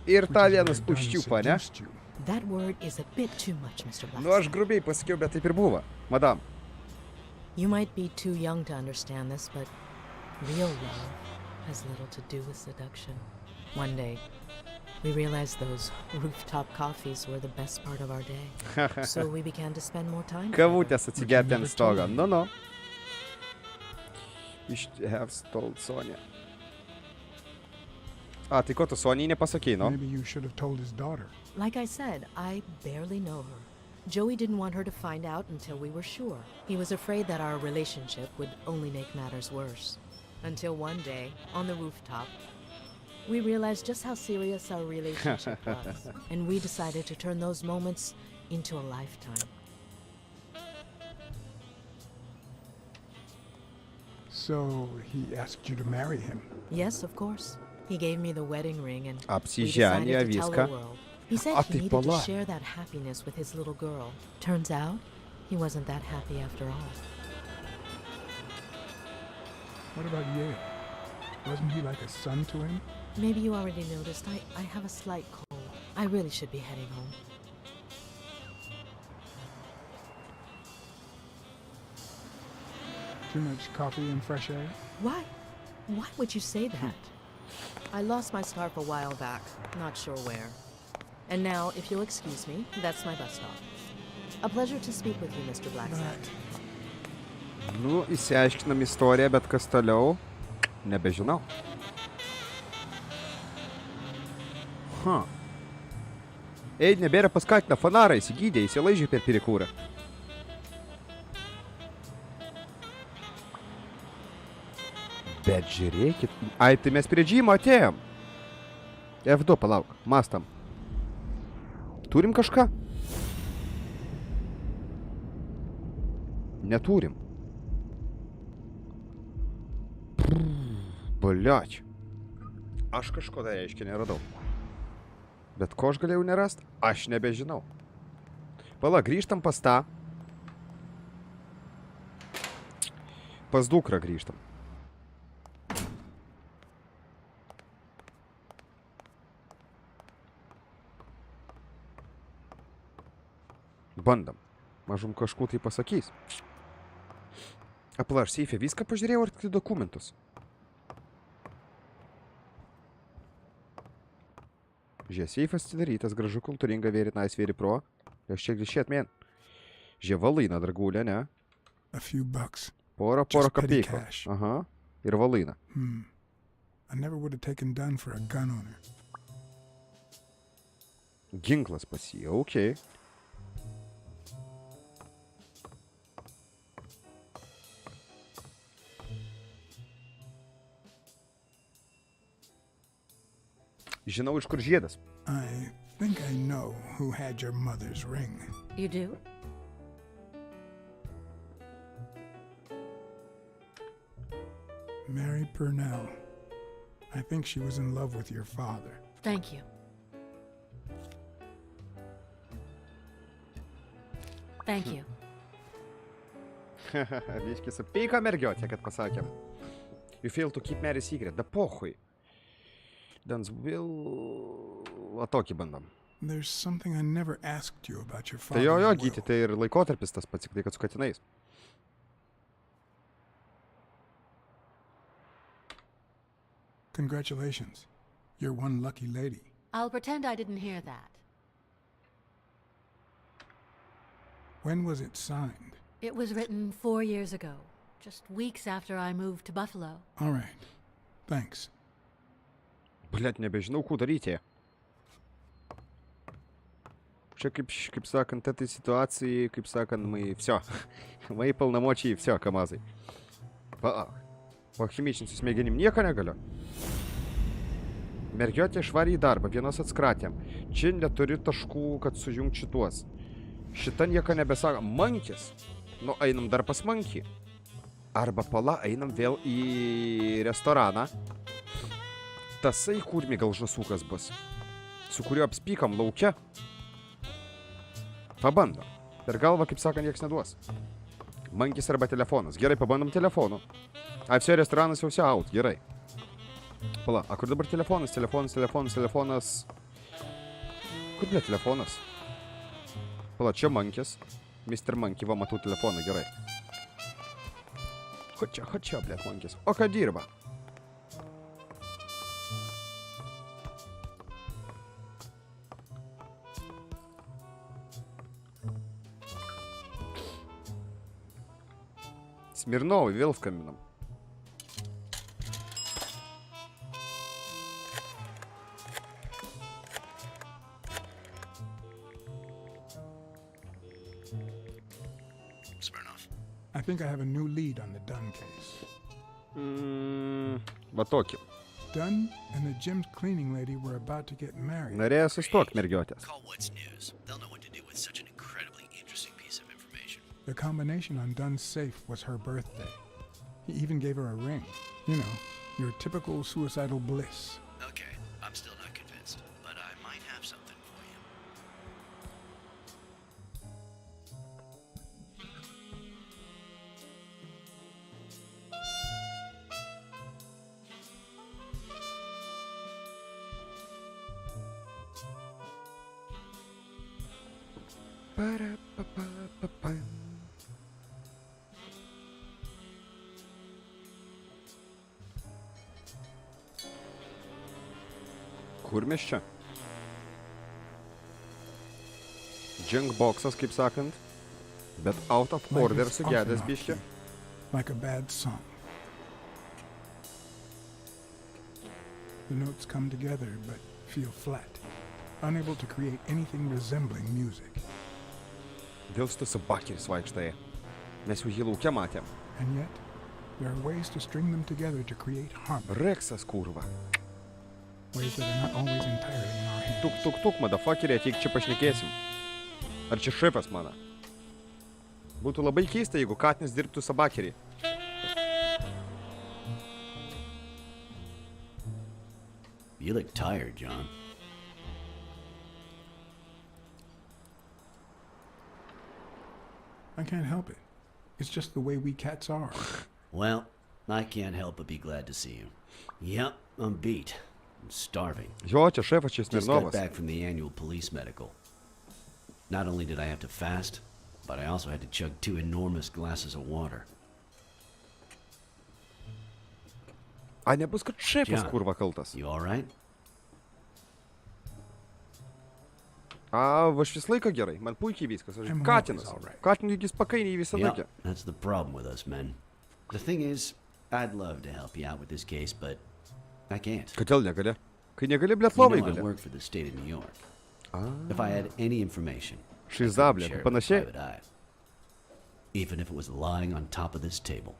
Ir Which tą is vienas where Dunn užčiupa, ne? seduced you. That word is a bit too much, Mr. Blacksad. Nu, aš grubiai pasakiau, bet taip ir buvo. Madam. You might be too young to understand this, but real love has little to do with seduction. One day, we realized those rooftop coffees were the best part of our day. So we began to spend more time together. Kavutės atsigerti ant stogo. Nu, nu. You should have told Sonia. A, tai ko tu Sonijai nepasakei, nu? Maybe you should have told his daughter. Like I said, I barely know her. Joey didn't want her to find out until we were sure. He was afraid that our relationship would only make matters worse. Until one day, on the rooftop, we realized just how serious our relationship was. And we decided to turn those moments into a lifetime. So he asked you to marry him. Yes, of course. He gave me the wedding ring and we Apsiženė decided to tell the viską. world. He said A, he tai needed to pala. share that happiness with his little girl. Turns out, he wasn't that happy after all. What about Yale? Wasn't he like a son to him? Maybe you already noticed, I have a slight cold. I really should be heading home. Too much coffee and fresh air? Why? Why would you say that? I lost my scarf a while back, not sure where. And now, if you'll excuse me, that's my bus stop. A pleasure to speak with you, Mr. Blacksad. Nu, įsiaiškinam istoriją, bet kas toliau, nebežinau. Ei, nebėra paskatina fanarą, įsigydė, įsilaižė per pirikūrą. Bet žiūrėkit. Ai, tai mes prie džymo atėjom. F2, palauk, mastam. Turim kažką? Neturim. Bliač. Aš kažko tai reiškia neradau. Bet ko aš galėjau nerast? Aš nebežinau. Pala, grįžtam pas tą. Pas dukrą grįžtam. Bandam. Mažum kažku tai pasakys. Apla, aš seifė viską pažiūrėjau ar tik dokumentus. Žiūrė, seifas atsidarytas, gražu, kultūringa, very nice, very pro. Aš čia grįžėt, man. Žiūrė, valaina, dragulė, ne? A few bucks. Pora Just petty kapykų. cash. Aha. Ir valaina. I never would have taken Dunn for a gun owner. Ginklas pas jį, okei. Žinau, iš kur žiedas. I think I know who had your mother's ring. You do? Mary Purnell. I think she was in love with your father. Thank you. Thank you. Biški supyko mergiotė, kad pasakėm. You fail to keep Mary's secret. Da pohui. Dance will... Va tokį bandom. There's something I never asked you about your Tai jo, father's gyti, will. tai ir laikotarpis tas pats, tik tai kad su katinais. Congratulations. You're one lucky lady. I'll pretend I didn't hear that. When was it signed? It was written 4 years ago, just weeks after I moved to Buffalo. All right. Thanks. Blet, nebežinau, ko daryti. Čia kaip sakant, этой ситуации, kaip sakant, мы все. Мои полномочия, все, Камазai. Pachimičinsiu smegenim nieko negaliu. Mergiotė švariai į darbą, vienas atskratėm. Čia neturi taškų, kad sujungt šituos. Šita nieko nebesako. Mankis. Nu, einam dar pas mankį. Arba pala, einam vėl į restoraną. Tasai kurmi gal žasukas bus. Su kuriuo apspykam laukia. Pabando. Per galvą, kaip sakant, nieks neduos. Mankis arba telefonas. Gerai, pabandom telefonu. Ai, все, restoranas jau out. Gerai. Pala, a kur dabar telefonas? Telefonas. Kur, ble, telefonas? Pala, čia mankis. Mr. Monkey, va, matau telefoną, gerai. Čia, ble, mankis. O ką dirba? Smirnovai, vėl skambinam. I think I have a new lead on the Dunn case. Va tokį. Dunn and the gym's cleaning lady were about to get married. Norėjo susituokt mergiotės. Call What's News. They'll know what to do with such an incredibly interesting piece of information. The combination on Dunn's safe was her birthday. He even gave her a ring. You know, your typical suicidal bliss. Okay, I'm still not convinced, but I might have something for you. Kur mes čia? Junkboxas, kaip sakant, bet out of order sugedęs biškį. Like a bad song. The notes come together but feel flat, unable to create anything resembling music. Dėl šitas bakeris vaikštai. Mes jau jį laukia matėm. And yet, there are ways to string them together to create harmony. Reksas, kurva. Ways that are not always entirely in our hands. Tuk, motherfuckeri, ateik čia pašnekėsim. Ar čia šefas mano? Būtų labai keista, jeigu Katinas dirbtų sabakerį. You look tired, John. I can't help it. It's just the way we cats are. Well, I can't help but be glad to see you. Yep, I'm beat. I'm starving. Jo, čia šefas, čia Just got Smirnovas. back from the annual police medical. Not only did I have to fast, but I also had to chug 2 enormous glasses of water. A nebus, kad šefas, John, kurva, kaltas. You all right? A, aš vis laiką gerai, man puikiai viskas. Aš I'm Katinas. always all right. Katinų lygis pakainiai visą Yeah, laiką. that's the problem with us men. The thing is, I'd love to help you out with this case, but I can't. Kodėl negali? Kai negali, blėt, You lovai know I gali. work for the state of New York. If I had any information, Šiza, I'd blėt, share it with panašiai. private eye. Even if it was lying on top of this table.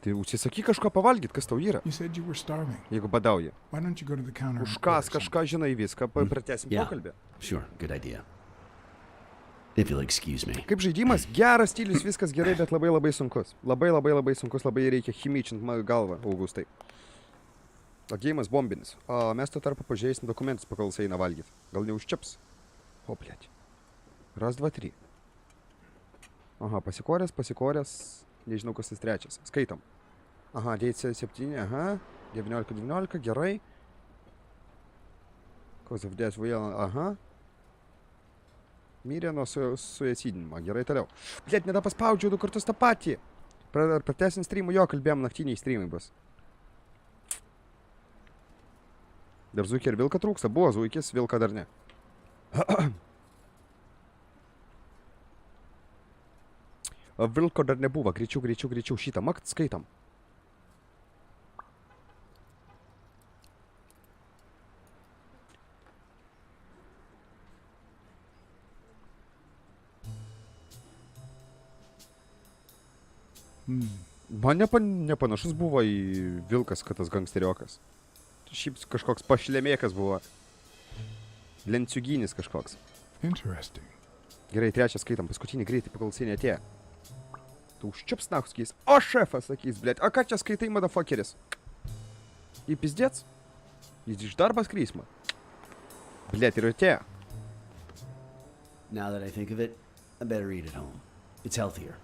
Tai užsisakyk kažko pavalgyt, kas tau yra, You said you were starving. jeigu badauji. Why don't you go to the counter? and Užkas order kažką žinai viską, pratęsim Yeah, pokalbį. sure, good idea. If you'll excuse me. Kaip žaidimas, geras stilius, viskas gerai, bet labai labai sunkus. Labai sunkus, labai reikia chimičint mano galvą, Augustai. O gėjimas bombinis. O mes tuo tarpu pažiūrėsim dokumentus, pakol jis eina valgyt. Gal neužčiaps? O, blėt. Raz, 2, 3. Aha, pasikoręs. Nežinau, kas jis trečias. Skaitom. Aha, DC7, aha. 19, gerai. Cause of death vėl, aha. Mirė nuo suėsidinimo, gerai toliau. Blet, nedapaspaudžiau 2 kartus tą patį. Pratęsint streamų, jo, kalbėjom, naktiniai streamai bus. Dar zuikį ir vilką trūksta. Buvo zuikis, vilką dar ne. Vilko dar nebuvo. Greičiau šitą. Makt skaitam. Man nepanašus buvo į vilkas, kad tas gangsteriokas. Šiaip kažkoks pašlemėkas buvo. Lenciuginis kažkoks. Interesting. Gerai, 3 skaitam, paskutinį greitai paklausinį atėjo. Tu užčiups nahus sakys. O šefas sakys, blėt. A ką čia skaitai, motherfuckeris? Jį pizdėts? Jis iš darbas krysma. Blėt, ir atėjo. Now that I think of it, I better eat at home. It's healthier.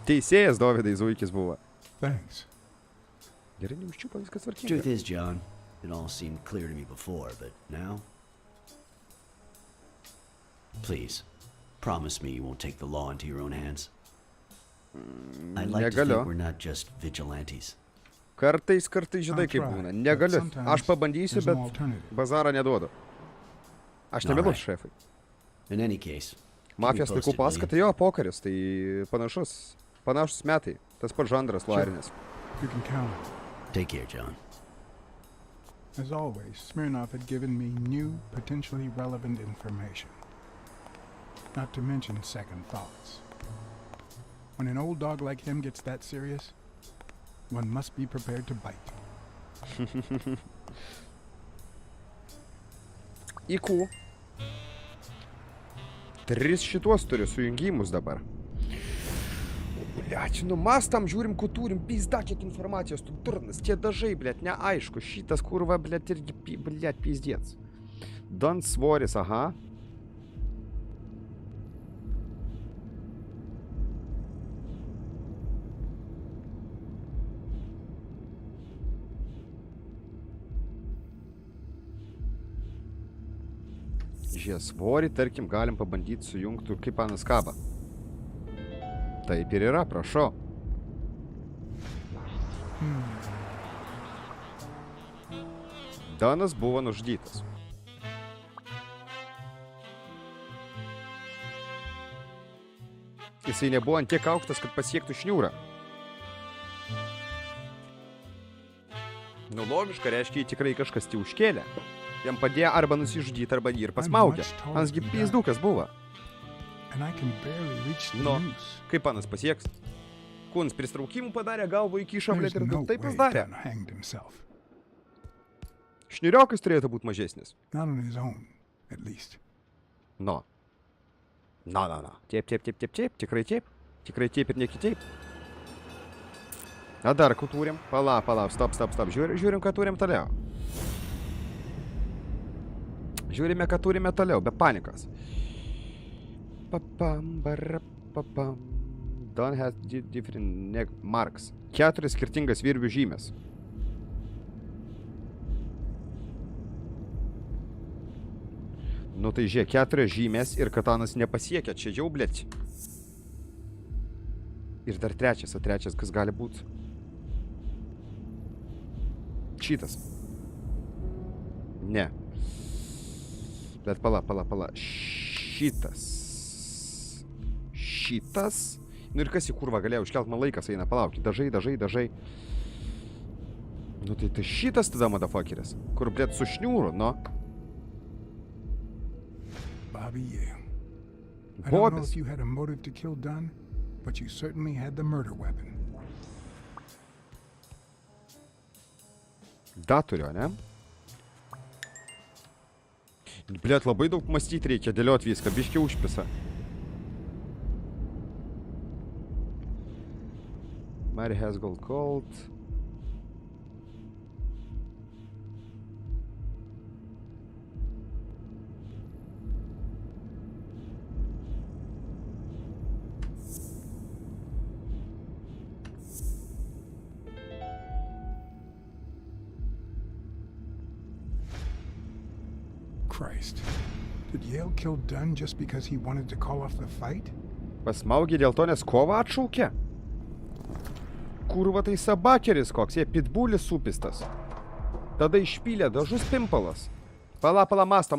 Teisėjas Dovydai zuikis buvo. Thanks. Gerai, neužčiupa, viskas tvarkinga. Truth is, John, it all seemed clear to me before, but now? Please, promise me you won't take the law into your own hands. I'd like to think we're not just vigilantes. Kartais, žinai kaip būna. Negaliu. Aš pabandysiu, bet bazarą neduodu. Aš nemelus šefai. In any case, Mafijos laikų paskata, jo, pokaris, tai panašus metai. Tas pats žanras lairinės. You can count it. Take care, John. As always, Smirnov had given me new, potentially relevant information. Not to mention second thoughts. When an old dog like him gets that serious, one must be prepared to bite. Įkų. 3 šituos turiu sujungimus dabar. Bliač, nu mes tam žiūrim, ko turim, pizda, kiek informacijos, tu durnas, tie dažai, bliat, neaišku, šitas kurva, bliat, irgi, bliat, pizdėts. Dan svoris, aha. Žiūrė, svorį, tarkim, galim pabandyti sujungti kaip panas kaba. Taip ir yra, prašau. Danas buvo nužudytas. Jisai nebuvo ant tiek aukštas, kad pasiektų šniūrą. Nu, logiška, reiškia, jį tikrai kažkas tai užkėlė. Jam padėjo arba nusižudyti, arba jį ir pasmaugė. Hansgi pizdukas buvo. Nu, kaip panas pasieks? Kūnas pristraukimų padarė, galvo įkišo, blėt, ir taip jis darė. Šniuriokas turėtų būti mažesnis. No. Na. Taip. Tikrai taip ir ne kitaip. A dar, ką turim? Pala, stop. Žiūrim, ką turim toliau. Žiūrime, ką turime toliau, be panikos. Don has different neck marks. 4 skirtingas virvių žymės. Nu tai žiūrėk, 4 žymės ir katanas nepasiekia. Čia jau, blėt. Ir dar 3, o 3 kas gali būti? Šitas. Ne. Bet pala. Šitas. Nu ir kas į kurvą galėjo užkelt, man laikas eina, palaukit. Dažai. Nu tai šitas tada, motherfuckeris. Kur, blėt, su šniūru, no. Bobby Yale. I don't know if you had a motive to kill Dunn, but you certainly had the murder weapon. Da turiu, ne? Blėt, labai daug mąstyti reikia, dėliot viską, biškiai užpisa. Mary has gold cold. Christ. Did Yale kill Dunn just because he wanted to call off the fight? Pasmaugė dėl to, nes kovą atšaukė? Kurva tai sabakeris koks, jie pitbulis supistas. Tada išpylė dažus pimpalas. Pala, masta.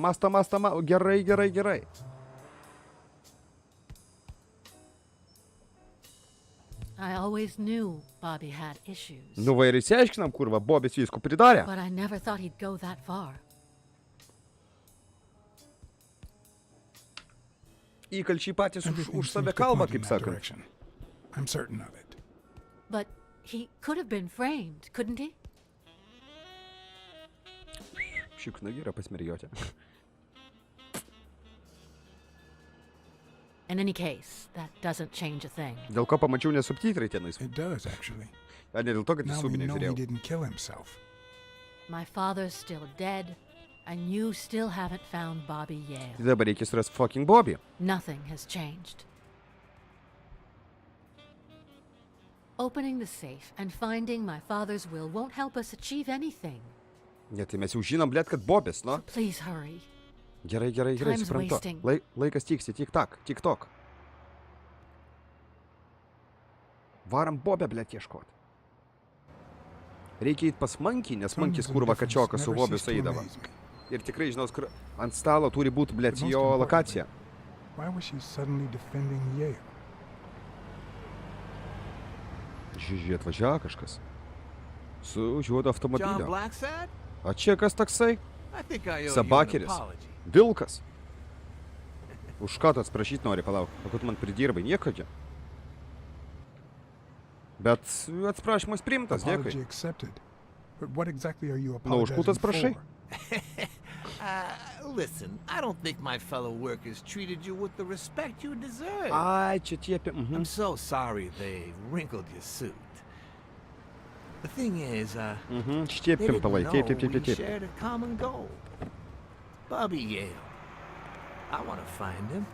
Gerai. I always knew Bobby had issues. Nu va ir įsiaiškinam, kurva, Bobis visko pridarė. But I never thought he'd go that far. Įkalčiai patys už save kalba, kaip sakant. I'm certain of it. But he could have been framed, couldn't he? Šikna yra pasmerjotė. In any case, that doesn't change a thing. Dėl ko pamačiau nesubtitrai tenais. It does, actually. A ne dėl to, kad Now we subinę know he žiūrėjau. didn't kill himself. My father's still dead, and you still haven't found Bobby Yale. Tai dabar reikia surasti fucking Bobby. Nothing has changed. Opening the safe and finding my father's will won't help us achieve anything. Ne, tai mes jau žinom, blėt, kad Bobis, no? Please hurry. Gerai, Time's suprantu. wasting. Laikas tiksi, tik-tok. Varam Bobę, blėt, ieškot. Reikia eit pas Mankį, nes Mankis kurva kačiokas su Bobiu sueidavo. Ir tikrai žinos, kur ant stalo turi būti, blėt, jo lokacija. Why was she suddenly defending Yale? Žiūrėt, atvažiavo kažkas. Su juodu John automobiliu. Blacksad? A čia kas toksai? I think I owe you an Sabakeris. apology. Vilkas. Už ką tu atsiprašyt nori, palauk. O kad man pridirbai, nieko čia. Bet atsiprašymas priimtas, Apology dėkui. accepted. But what exactly are you Na, už apologizing kūtas prašai. for? Listen, I don't think my fellow workers treated you with the respect you deserve. Ai, čia tie apie... I'm so sorry they wrinkled your suit. The thing is, Šitie they didn't pimpalai, know taip. we shared a common goal. Bobby Yale. I want to find him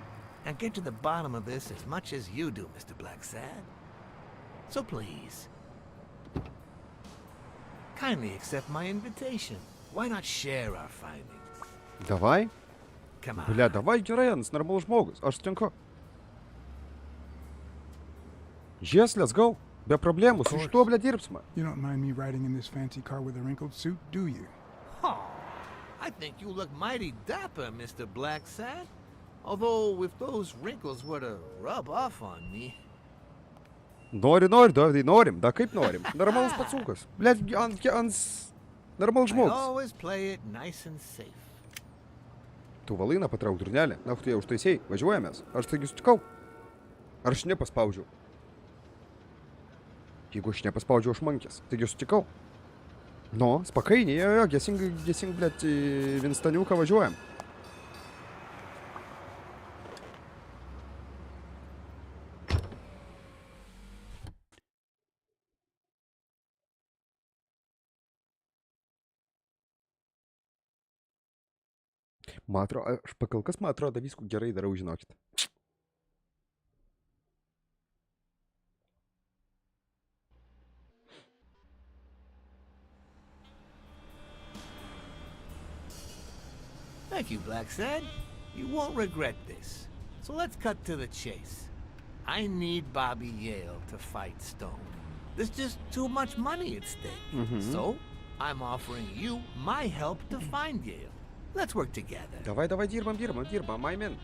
and get to the bottom of this as much as you do, Mr. Blacksad. So please, kindly accept my invitation. Why not share our findings? Davai. Come on. Bля, davai, gerai, Jans, normalus žmogus. Aš sutinku. Yes, let's go. Be problemų, su šituo, bля, dirbsime. You don't mind me riding in this fancy car with a wrinkled suit, do you? Oh, I think you look mighty dapper, Mr. Blacksad. Although, if those wrinkles were to rub off on me... Nori, Dovydai, norim. Da kaip norim. Normalus pacukas. Bля, normalus I žmogus. always play it nice and safe. Tu valainą patrauk, durnelė. Na, tu jau užtaisiai. Važiuojamės. Aš taigi sutikau. Ar aš nepaspaudžiau? Jeigu aš nepaspaudžiau, aš mankės. Taigi sutikau. No, spakainį, jo, gesing, blėt, Vinstaniuką važiuojam. Man atrodo, aš pakalkas, man atrodo, viskų gerai darau, žinokit. Thank you, Blacksad. You won't regret this. So let's cut to the chase. I need Bobby Yale to fight Stone. There's just too much money at stake. So, I'm offering you my help to find Yale. Let's work together. Давай, dirbam, I'm in.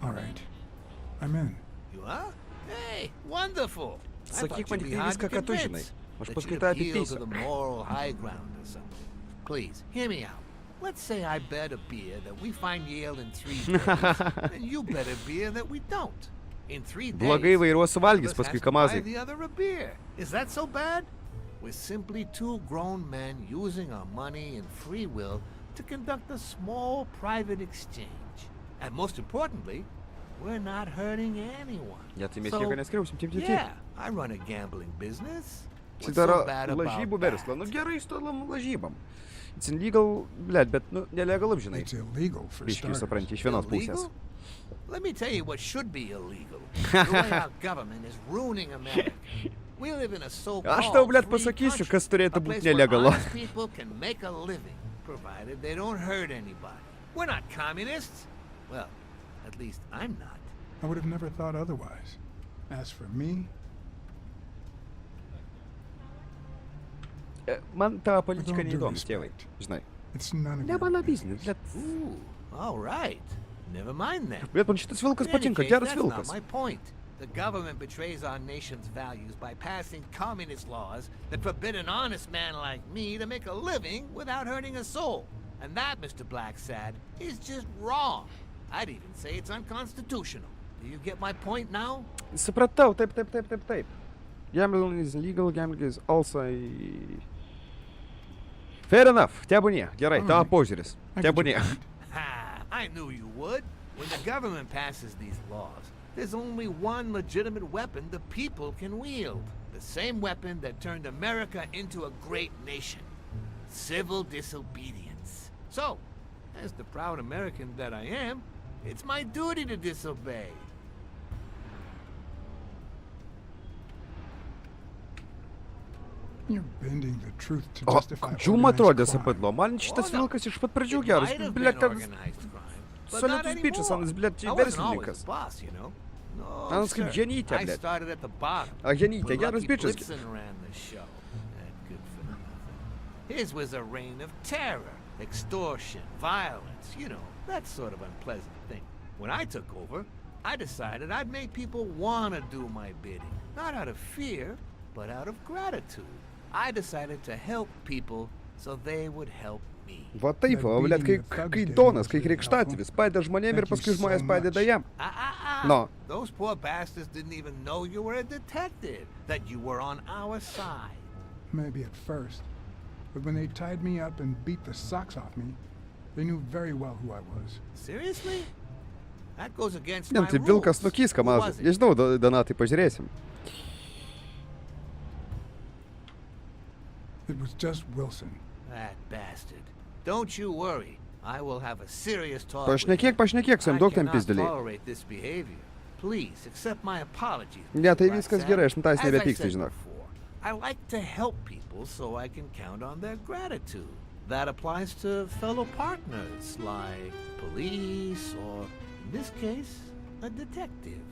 All right. I'm in. You are? Hey, wonderful. I Sakyk thought man you'd be tiktai hard viską, to ką tu žinai. convince. Aš That paskui you'd tą appeal to apipeisiu. the moral high ground or something. Please, hear me out. Let's say I bet a beer that we find Yale in 3 days, and you bet a beer that we don't. In 3 days, Blogai vairuos suvalgys one of us paskui has to buy Kamazai. the other a beer. Is that so bad? We're simply two grown men using our money and free will to conduct a small private exchange. And most importantly, we're not hurting anyone. Ja, tai mes So, nieko neskriausim, taip. yeah, I run a gambling business. Tai What's daro so bad about lažybų that? verslą. Nu gerai, stolam lažybam. It's illegal, blėt, bet, nu, nelegalu, žinai. It's illegal for Biškai starters. supranti, iš vienos pusės. Illegal? Let me tell you what should be illegal. The way our government is ruining America. We live in a so-called Aš tau, blėt, free pasakysiu, country, kas turėtų a būti place where nelegalu. honest people can make a living, provided they don't hurt anybody. We're not communists. Well, at least I'm not. I would have never thought otherwise. As for me, Man ta politika neįdomi, tėvai. Žinai. it's none of Ne your mano business. biznis, blet. Ooh, all right. Never mind then. Blet, man šitas vilkas In any patinka, case, geras that's not vilkas. my point. The government betrays our nation's values by passing communist laws that forbid an honest man like me to make a living without hurting a soul. And that, Mr. Blacksad, is just wrong. I'd even say it's unconstitutional. Do you get my point now? Supratau, taip. Gambling is legal, gambling is also... Fair enough, tebūnie. Gerai, tavo požiūris. Tebūnie. Ha! I knew you would. When the government passes these laws, there's only one legitimate weapon the people can wield. The same weapon that turned America into a great nation. Civil disobedience. So, as the proud American that I am, it's my duty to disobey. You're bending the truth to O, justify jum atrodė organized crime. sapatlo. Man šitas Oh, no. vilkas iš pat pradžių It geras. might have Blet, been ten organized crime, but not solidus bičas, anymore. anas, blet, I wasn't always verslininkas. the boss, you know. No, Anas kaip sir. Genytė, I blet. started at the bottom. A Genytė, when geras Lucky bičas. Blitzen ran the show. That good for nothing. His was a reign of terror, extortion, violence, you know, that sort of unpleasant thing. When I took over, I decided I'd make people want to do my bidding. Not out of fear, but out of gratitude. I decided to help people so they would help me. Va taip, o, blet, kai Donas, kai krikštatėvis padeda žmonėm ir paskui žmonės padeda jam. No. Those poor bastards didn't even know you were a detective, that you were on our side. Maybe at first. But when they tied me up and beat the socks off me, they knew very well who I was. Seriously? That goes against Ne, my tai rules. vilkas nukys, Who Kamazas. was it? Nežinau, Donatai, pažiūrėsim. It was just Wilson. That bastard. Don't you worry. I will have a serious talk Pašnekėk, su jam, duok tam pizdėliai. tolerate this behavior. Please accept my apologies. Ne, tai Mr. viskas Blacksad. gerai, aš nutais As I nebepykstu, said žinok. before, I like to help people so I can count on their gratitude. That applies to fellow partners like police or, in this case, a detective.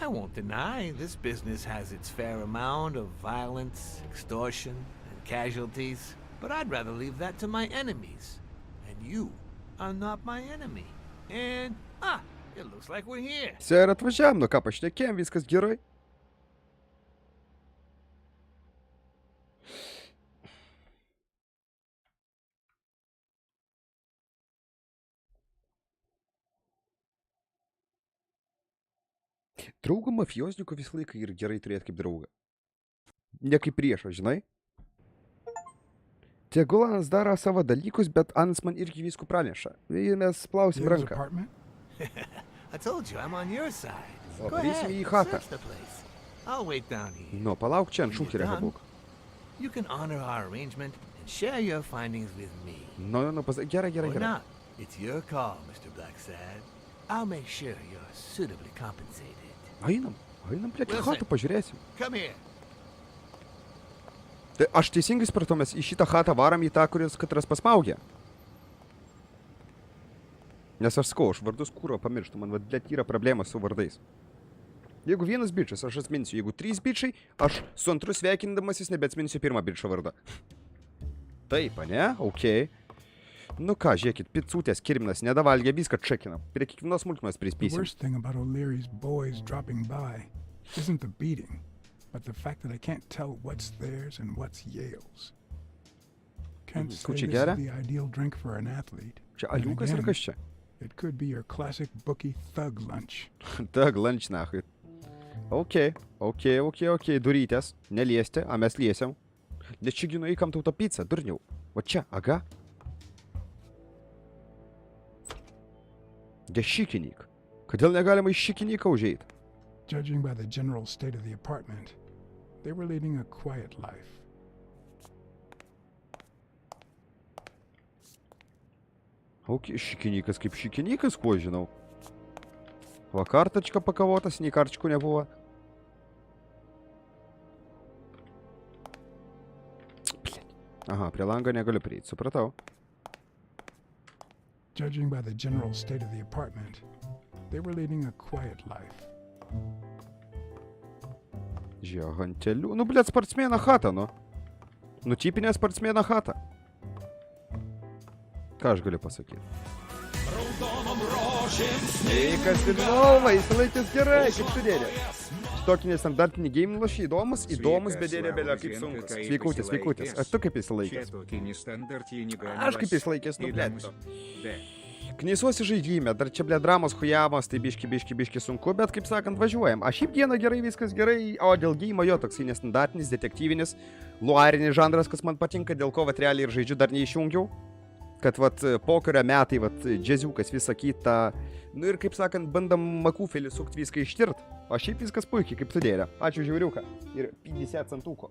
I won't deny this business has its fair amount of violence, extortion, and casualties, but I'd rather leave that to my enemies. And you are not my enemy. And, it looks like we're here. Čia ir atvažiavam, nu ką, pašnekėjom, viskas gerai. Draugą mafijosniku visą laiką ir gerai turėti kaip draugą. Ne kaip priešą, žinai? Tegul Anas daro savo dalykus, bet Anas man irgi visko praneša. Mes plausim Dave's ranką. apartment? I told you I'm on your side. O, Go varysim ahead, į chatą. search the place. I'll wait down here. Nu, palauk čia ant šūkirio Done. būk. You can honor our arrangement and share your findings with me. Nu, gerai. Or not. It's your call, Mr. Blacksad. I'll make sure you're suitably compensated. Einam, plėt, į Wilson. chatą pažiūrėsim. Come here. Tai aš teisingai supratau, mes į šitą chatą varam į tą, kuris katras pasmaugė. Nes aš sakau, aš vardus kūro pamirštu, man vadėt yra problema su vardais. Jeigu vienas bičas, aš atminsiu, jeigu 3 bičiai, aš su antru sveikindamasis nebeatminsiu pirmą bičio vardą. Taip, ne? Okei. Nu ką, žiūrėkit, picutės, kirminas, nedavalgė, viską čekinam. Prie kiekvienos smulkmenos The prispysim. worst thing about O'Leary's boys dropping by isn't the beating, but the fact that I can't tell what's theirs and what's Yale's. Can't say Kučiai this is geria? the ideal drink for an athlete. Čia Then aliukas ir again, kas čia? It could be your classic bookie thug lunch. Tak, lunch nahui. Okei, durytės, neliesti, a mes liesiam. Nes čia ginu įkam tauto pizzą, durniau. O čia, aga. Dešikinyk. Kodėl negalima iš šikinyką užeit? Judging by the general state of the apartment, they were leading a quiet life. Ok, šikinykas kaip šikinykas, kuo žinau. Va kartačka pakavotas, nei karčkų nebuvo. Aha, prie lango negaliu prieiti, supratau. Judging by the general state of the apartment, they were leading a quiet life. Žegantelių. Nu, blėt, sportsmėna chata, nu. Nu, tipinė sportsmėna chata. Ką aš galiu pasakyti? Sveikas, Vilnova, įsilaikęs gerai, kaip tu dėdė. Tokį nestandartinį game lošį įdomus, bet dėdė belė kaip sunkus. Sveikutis. Ar tu kaip įsilaikęs? Aš kaip įsilaikęs, nu, blėt. Knysuosi žaidime, dar čia, blėt, dramos hujamos, tai biški sunku, bet, kaip sakant, važiuojam. Aš šiaip dieną gerai, viskas gerai, o dėl game jo toksai nestandartinis, detektyvinis, luarinis žanras, kas man patinka, dėl ko, vat, realiai ir žaidžiu dar neišjungiau. Kad, vat, pokerio metai, vat, džiaziukas, visą kitą, nu ir, kaip sakant, bandam makūfelį sukt viską ištirt. O šiaip viskas puikiai, kaip tu dėlė. Ačiū žiauriuką. Ir 50 centūko.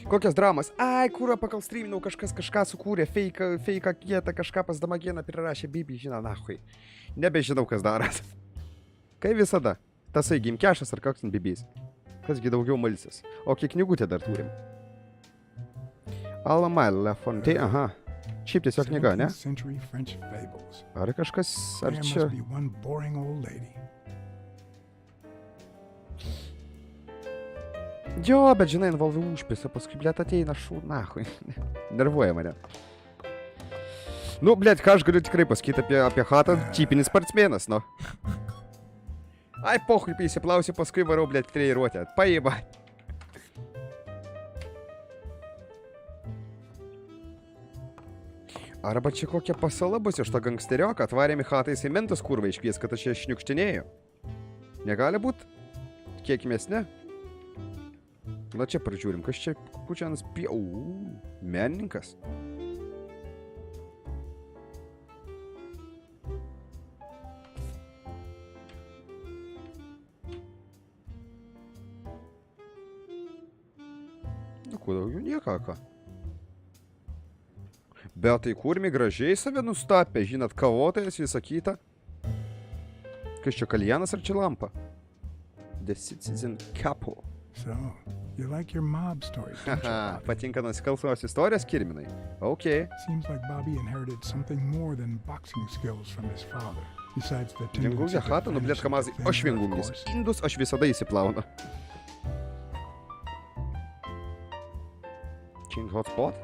Kokios dramos? Ai, kurą pakal streaminau, kažkas kažką sukūrė, feiką kietą, kažką pas DamagePlaną prirašė, bibi, žina, nahui. Nebežinau, kas daras. Kai visada. Tasai gimkešas ar koks bibys. Kasgi daugiau malsis. O kiek knygutė dar turim? Alamailė Fonte, aha. Šiaip tiesiog knyga, ne? Ar kažkas, ar čia... Jo, bet žinai, involviu užpisa, paskui, blėt, ateina nahui. Nervuoja mane. Nu, blėt, ką aš galiu tikrai pasakyti apie chatą, tipinis sportsmėnas, nu. Ai, pohui, įsiplausiu, paskui varau, blėt, treniruotę. Paima. Arba čia kokia pasala bus iš to gangsterio, kad atvarėm į chatą į mentus kurvą iškvies, kad aš čia šniukštinėjau. Negali būt? Kiekimės, ne? Na čia pražiūrim, kas čia pučianas menininkas. Nu, kuo daugiau nieko, ką. Bet tai kurmi gražiai save nustapė, žinot, kavotojas visą kitą. Kas čia, kalienas ar čia lampa? The Citizen Couple. So, you like your mob stories, don't you, Bobby? Patinka nusikalstamos istorijos, kirminai. Okay. Seems like Bobby inherited something more than boxing skills from his father. Besides the Vengungė chata, nu, blėt, Kamazai, aš vengungis. Indus aš visada įsiplaunu. Chain hotspot?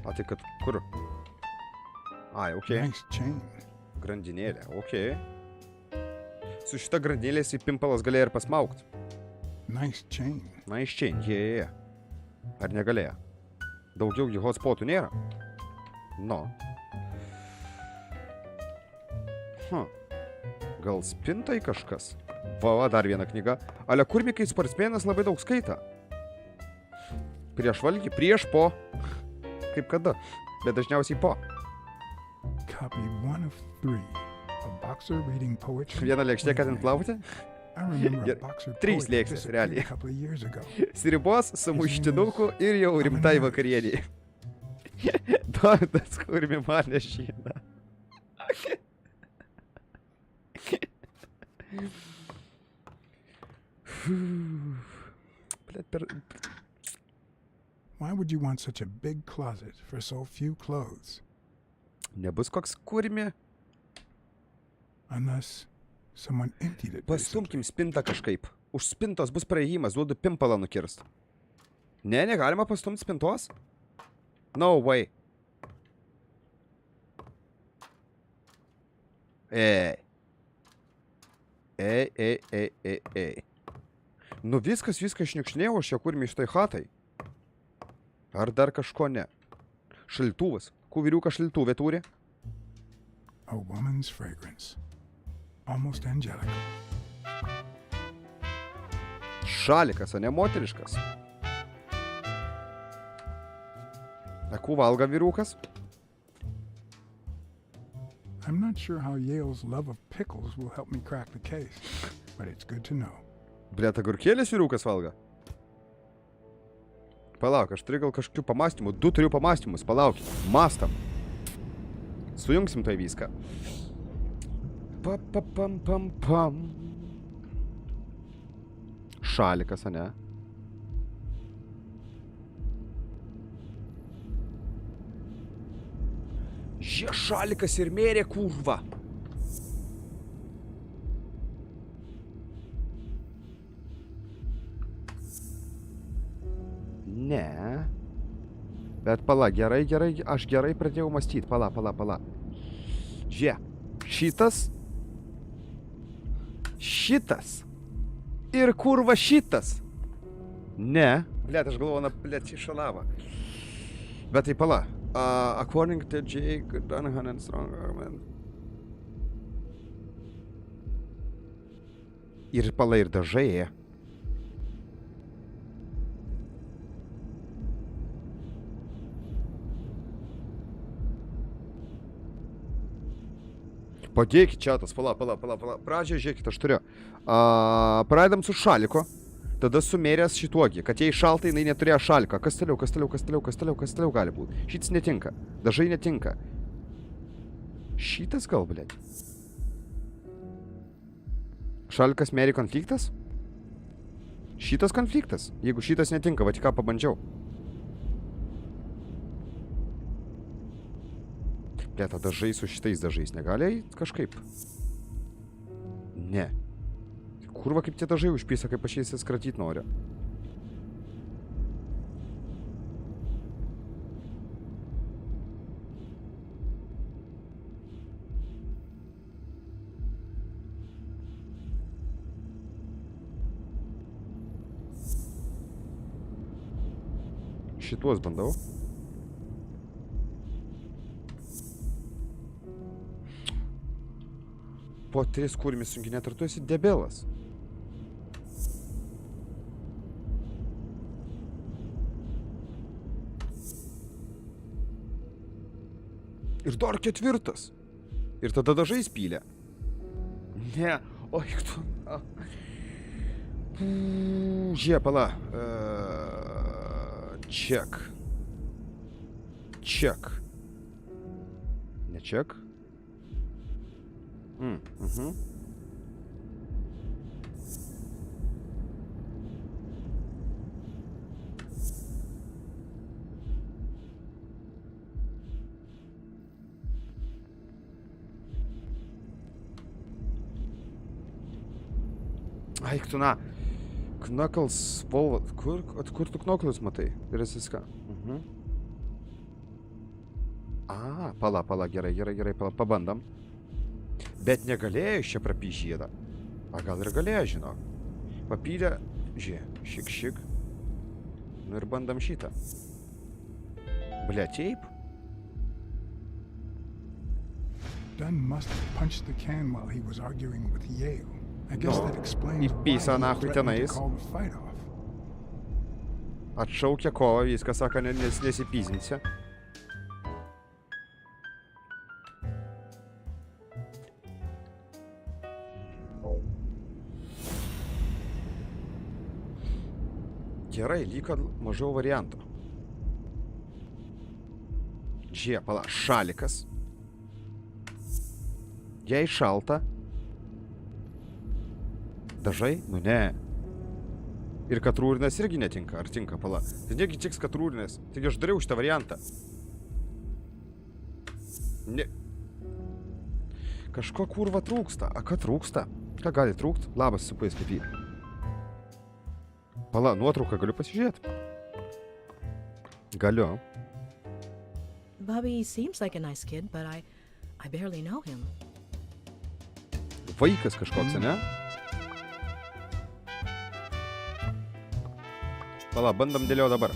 A tai kad, kur? Ai, okei. Nice chain. Grandinėlė, okei. Su šita grandinėlė į pimpalas galėjo ir pasmaukt. Nice chain. Nice chain, jie. Ar negalėjo? Daugiau jų hotspotų nėra? No. Gal spintai kažkas? Va, dar viena knyga. Ale kurmi, kai sportsmėnas labai daug skaita. Prieš valgį, prieš, po. Kaip kada, bet dažniausiai po. Copy 1 of 3. A boxer reading poetry. Viena lėkštė, kad ant plauti? 3 lėkštės, realiai. Siribos, sumuštinuku ir jau rimtai vakarienį. Tas kurmi mane šyna. Why would you want such a big closet for so few clothes? Nebus koks kurmi. Unless someone emptied it. Pastumkim spintą kažkaip. Už spintos bus praėjimas, duodu pimpalą nukirst. Ne, negalima pastumti spintos? No way. Ei. Nu viskas šniukšnėjau aš čia kurmi iš tai chatai. Ar dar kažko ne? Šaltuvas. Kuviriukas šaltuvė turi? A woman's fragrance. Almost angelical. Šalikas, o ne moteriškas. Akų valga vyrukas? I'm not sure how Yale's love of pickles will help me crack the case, but it's good to know. Blet, agurkėlis vyrukas valga? Palauk, aš turiu gal kažkokių pamastymų. 2 turiu pamastymus, palaukit. Mastam. Sujungsim tai viską. Pam. Šalikas, ane? Šie šalikas ir mėrė kurva. Ne. Bet pala, gerai, aš gerai pradėjau mąstyti. Pala. Žie, šitas. Ir kurva šitas. Ne. Blet, aš galvoju, blet, išalava. Bet tai pala. According to Jake, Donahan and Stronger, man. Ir pala, ir dažai. Padėkit čiatas, pala. Pradžią, žiūrėkit, aš turiu. Pradedam su šaliko. Tada sumėręs šituogį, kad jei šalta, jinai neturėjo šaliką. Kas toliau gali būti? Šitas netinka. Dažai netinka. Šitas gal, blėt. Šalikas mėri konfliktas? Šitas konfliktas? Jeigu šitas netinka, va tik ką pabandžiau. Blėt, dažai su šitais dažais negali kažkaip? Ne. Kurva, kaip tie dažai užpysa, kaip aš jais skratyt noriu. Šituos bandau. Po 3 kūrimis sunkinėt, ar tu esi debilas? Ir dar 4. Ir tada dažai spylė. Ne. Oi, tu. Žie, pala. Check. Ne check? Aik tu na. Knuckles, Volvo. Kur tu Knuckles matai? Ir viską. Pala, gerai, pabandam. Bet negalėjo iš čia prapyžėdą. Gal ir galėjo, žinok. Papylė, šik. Nu ir bandam šitą. Bля, taip? Dunn must have punched the can while he was arguing with Yale. I guess that explains why he threatened to call the fight off. Atšaukė kovą, viską sako, nesipyzinsi. Gerai, liko mažiau variantų. Pala, šalikas. Jei šalta. Dažai? Nu ne. Ir katrūrinas irgi netinka. Ar tinka, pala? Tai negi tiks katrūrinas. Taigi aš dariau šitą variantą. Ne. Kažko kurva trūksta. Ką trūksta? Ką gali trūkt? Labas, supais kaip jį. Pala, nuotrauką galiu pasižiūrėti? Galiu. Bobby seems like a nice kid, but I barely know him. Vaikas kažkoks, ne? Pala, bandam dėliau dabar.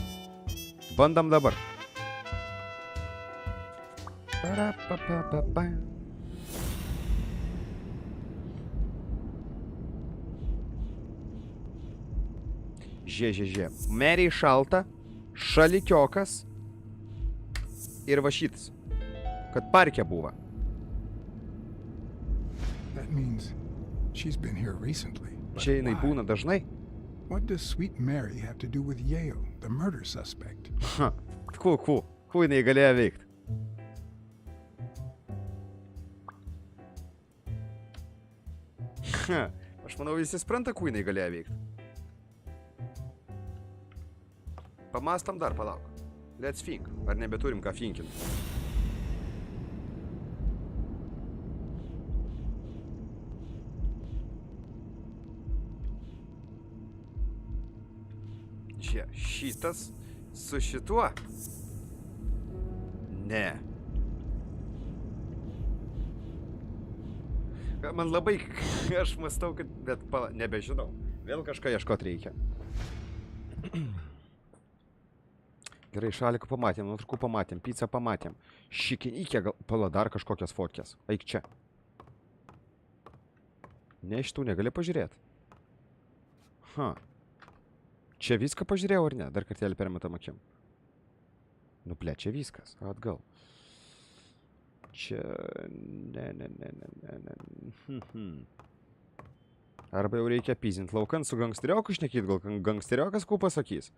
Žie. Meriai šalta, šalikiokas ir va šitas. Kad parke buvo. That means she's been here recently. Čia jinai būna dažnai. What does Sweet Mary have to do with Yale, the murder suspect? Ku jinai galėjo veikt. Aš manau, visi spranta, ku jinai galėjo veikt. Pamastam dar, palauk. Let's think. Ar nebeturim ką finkinti? reikia šitas su šituo? Ne. Man labai, aš mąstau, kad, bet nebežinau. Vėl kažką ieškot reikia. Gerai, šalikų pamatėm, nuotraukų pamatėm, pizzą pamatėm. Šikinykė, gal, pala, dar kažkokias fotkės. Eik čia. Ne, šitų negali pažiūrėti. Ha. Čia viską pažiūrėjau ar ne? Dar kartelį permetam akim. Nu, ble, čia viskas. Atgal. Čia... Ne. Arba jau reikia pizint laukan su gangsterioku šnekėt, gal gangsteriokas kų pasakys.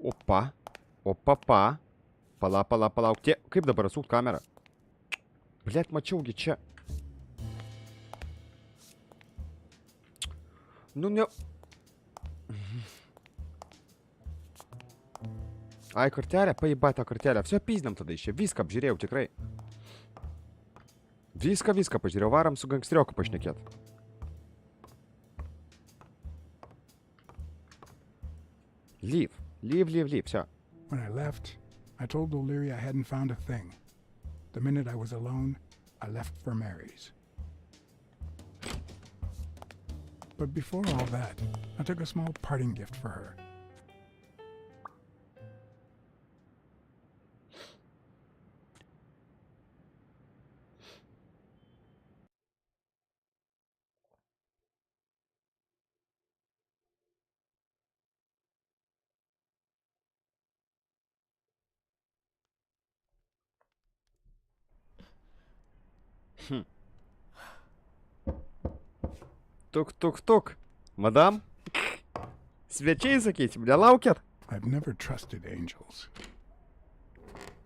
Opa. Opa. Palauk. Tie, kaip dabar atsukt kamerą? Blet, mačiaugi čia. Nu, ne... Ai, kortelė, paėba tą kortelę. Все, pizdam tada iš čia. Viską apžiūrėjau, tikrai. Viską pažiūrėjau. Varam su gangsterioku pašnekėt. Leave. Все. When I left, I told O'Leary I hadn't found a thing. The minute I was alone, I left for Mary's. But before all that, I took a small parting gift for her. Tuk. Madam? Svečiai, sakysim, nelaukiat? I've never trusted angels.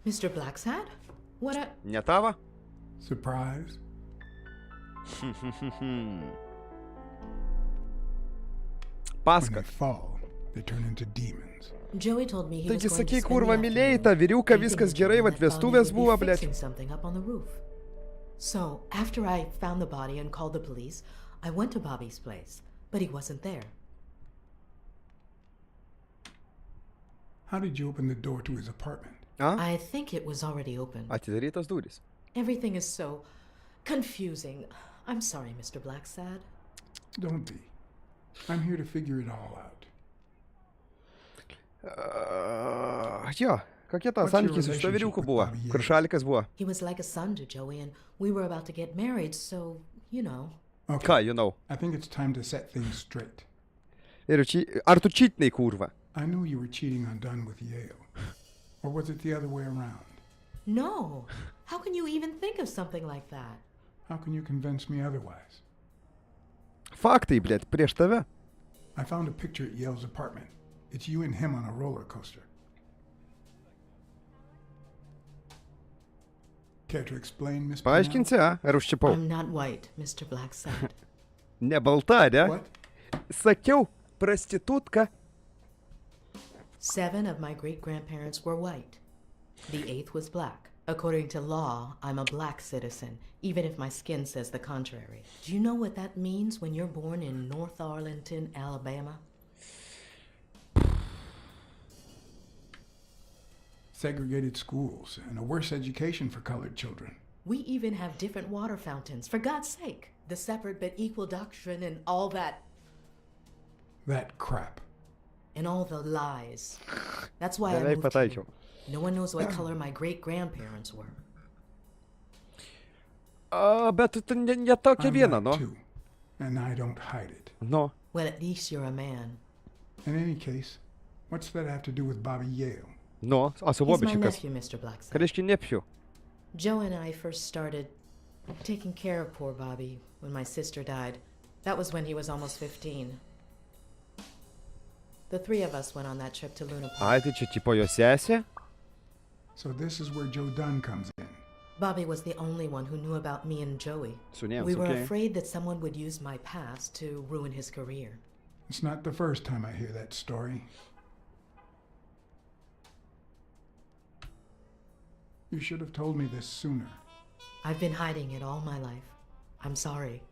Mr. Blacksad? What a... Ne tava? Surprise? When they fall, they turn into demons. Joey told me he was Taigi going to sakai, spend kurva, the mylėjai afternoon tą vyriuką, thinking viskas of gerai, Joey vat and thought he vestuvės would be buvo, blet. fixing something up on the roof. So, after I found the body and called the police, I went to Bobby's place, but he wasn't there. How did you open the door to his apartment? I think it was already open. Atidarytas durys. Everything is so confusing. I'm sorry, Mr. Blacksad. Don't be. I'm here to figure it all out. Jo, kokie tavo santykiai su šito vyriuku buvo? Kur šalikas buvo? He was like a son to Joey, and we were about to get married, so, you know. Okay. Ką, you know? I think it's time to set things straight. Ar tu čytinai, kurva? I knew you were cheating on Dunn with Yale. Or was it the other way around? No. How can you even think of something like that? How can you convince me otherwise? Faktai, blet, prieš tave. I found a picture at Yale's apartment. It's you and him on a roller coaster. Care to explain, Miss Pinnell? Paaiškinsi, ar užčipau? I'm not white, Mr. Blacksad. Ne balta, ne? What? Sakiau, prostitutka. 7 of my great-grandparents were white. The 8th was black. According to law, I'm a black citizen, even if my skin says the contrary. Do you know what that means when you're born in North Arlington, Alabama? Segregated schools and a worse education for colored children. We even have different water fountains, for God's sake. The separate but equal doctrine and all that. That crap. And all the lies. That's why I moved here. No one knows what color my great-grandparents were. Bet tu ne tokia viena, no? Too, and I don't hide it. No. Well, at least you're a man. In any case, what's that have to do with Bobby Yale? No, He's my nephew, Mr. Blacksad. Ką reiškia nephew? Joe and I first started taking care of poor Bobby when my sister died. That was when he was almost 15. The 3 of us went on that trip to Luna Park. Ai, tai čia tipo jo sesė? So this is where Joe Dunn comes in. Bobby was the only one who knew about me and Joey. Suniams, we were okay. afraid that someone would use my past to ruin his career. It's not the first time I hear that story. You should have told me this sooner. I've been hiding it all my life. I'm sorry.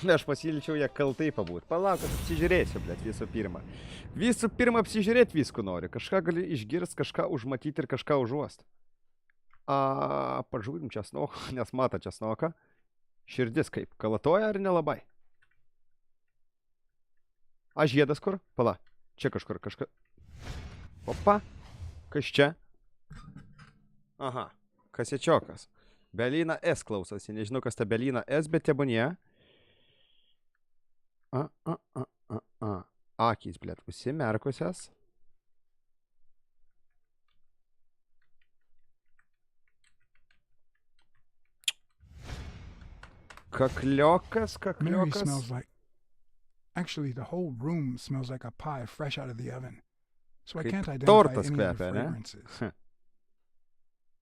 Aš pasiilčiau ją kaltai pabūt. Palauk, aš apsižiūrėsiu, blėt, visų pirma. Visų pirma apsižiūrėti visko noriu. Kažką gali išgirsti, kažką užmatyti ir kažką užuosti. Pažiūrim česnoką, nes mata česnoką. Širdis kaip, kalatoja ar nelabai? Žiedas kur? Pala, čia kažkur kažką. Opa, kas čia? Aha, kasečiokas. Belina S klausosi, nežinau kas ta Belina S, bet tebūnie. Akys, blėt, užsimerkusias. Kakliokas. Mary smells like... Actually, the whole room smells like a pie fresh out of the oven. So I can't identify any of the fragrances.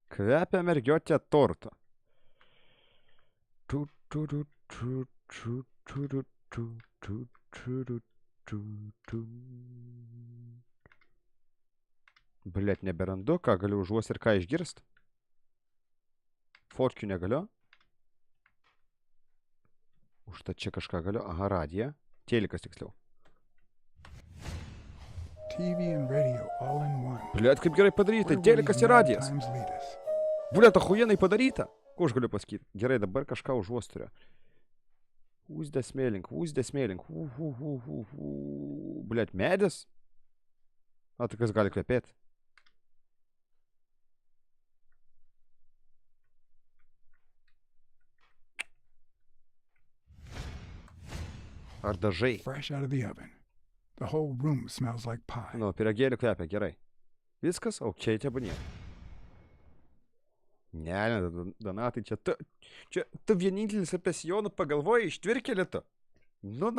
Kvepia mergiotė torto. Blėt, neberandu, ką galiu užuos ir ką išgirst. Fotkių negaliu. Užtat čia kažką galiu. Aha, radija. Telikas tiksliau. TV and radio all in one. Blėt, kaip gerai padaryta. Telikas ir radijas. Blėt, achujenai padaryta. Ko aš galiu pasakyti? Gerai, dabar kažką užuos turiu. Who's the smelling? Blėt, medis? Tai kas gali kvepėti? Ar dažai? Fresh out of the oven. The whole room smells like pie. Pyragėlių kvepia, gerai. Viskas, čia tebūnie. Ne, Donatai, čia tu vienintelis apie sijonų pagalvoji ištvirkelį tu. Nu.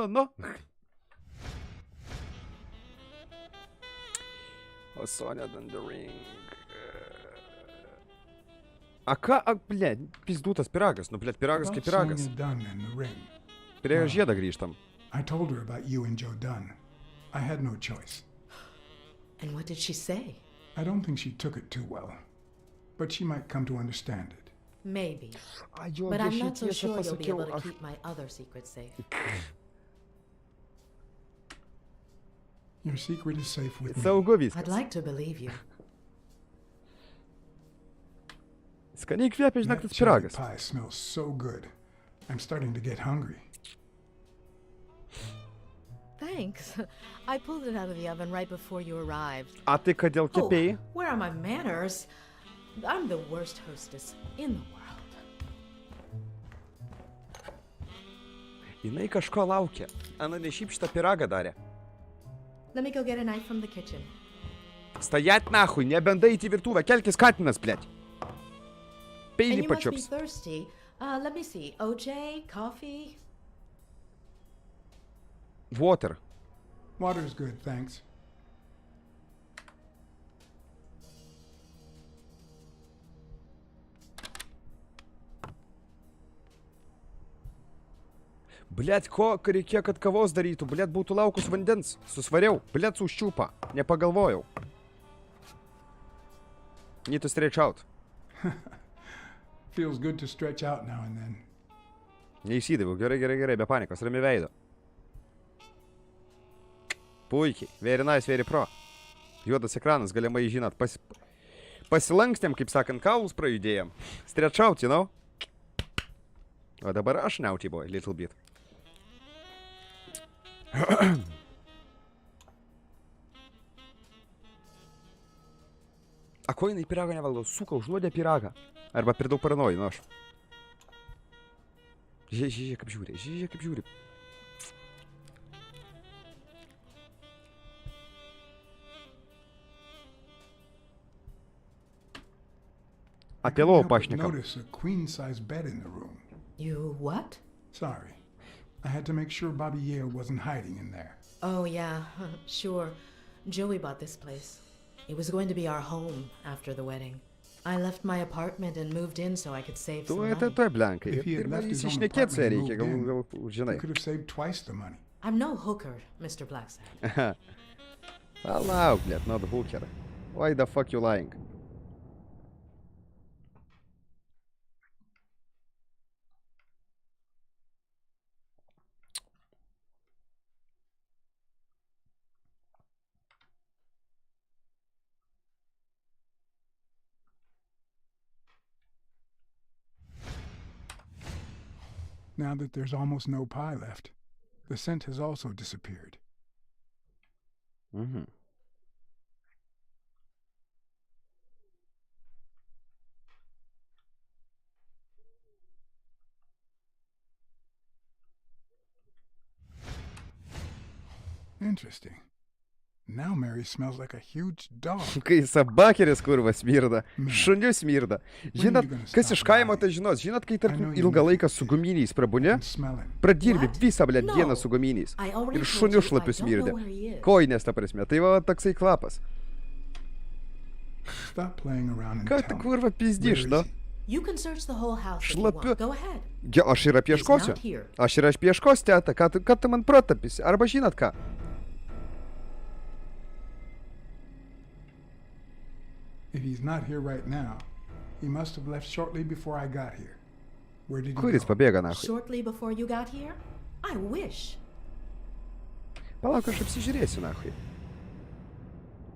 O Sonia than the ring. Blėt, pizdutas piragas. Blėt, piragas kaip piragas. Prie žiedą grįžtam. I told her about you and Joe Dunn. I had no choice. And what did she say? I don't think she took it too well. But she might come to understand it. Maybe. But I'm not so sure you'll be able to keep my other secrets safe. Your secret is safe with me. Saugu viskas. I'd like to believe you. Skaniai kvepia, žinok, tas piragas. That pie smells so good. I'm starting to get hungry. Thanks. I pulled it out of the oven right before you arrived. Tai kodėl kepėjai? Where are my manners? I'm the worst hostess in the world. Jinai kažko laukia. Ana ne šiaip šitą piragą darė. Let me go get a knife from the kitchen. Stajat nahui, nebendai į virtuvę, kelkis Katinas, blėt. Peilį And you must be pačiups. thirsty. Let me see. OJ, coffee? Water. Water's good, thanks. Blėt, ko reikėjo, kad kavos darytų? Blėt, būtų laukus vandens. Susvariau. Blėt, užčiūpa. Nepagalvojau. Need to stretch out. Feels good to stretch out now and then. Neįsidaviau. Gerai. Be panikos. Rami veido. Puikiai. Very nice, very pro. Juodas ekranas, galimai žinot. Pasilankstėm, kaip sakant, kaulus prajudėjom. Stretch out, you know? O dabar aš naughty boy, little bit. Ko jinai piragą nevaldo? Suka, užnuodė piragą. Arba per daug paranoji, nu aš. Žiūrėk, kaip žiūri. Apie lovą pašnekam. Notice a queen-size bed in the room. You what? Sorry. I had to make sure Bobby Yale wasn't hiding in there. Oh, yeah, sure. Joey bought this place. It was going to be our home after the wedding. I left my apartment and moved in so I could save some money. Blankai. If he had left his own apartment and moved in, he could have saved twice the money. I'm no hooker, Mr. Blacksad. Palauk, blėt, not hooker. Why the fuck you lying? Now that there's almost no pie left, the scent has also disappeared. Mhm. Interesting. Now Mary smells like a huge dog. Kai sabakeris kurva smirda, šuniu smirda. Žinot, kas iš kaimo tai žinos, žinot, kai tarkim ilgą laiką su guminiais prabūni, pradirbi visą, blėt, dieną su guminiais. Ir šuniu šlapiu smirda. Koinės, ta prasme, tai va toksai kvapas. Ką tu kurva pizdiš, no? Šlapiu. Aš ir apieškosiu. Aš ir apieškosiu, teta, ką tu man protapisi. Arba žinot ką? If he's not here right now, he must have left shortly before I got here. Where did he Kur jis go? pabėga, nahui? Shortly before you got here? I wish. Palauk, aš apsižiūrėsiu, nahui.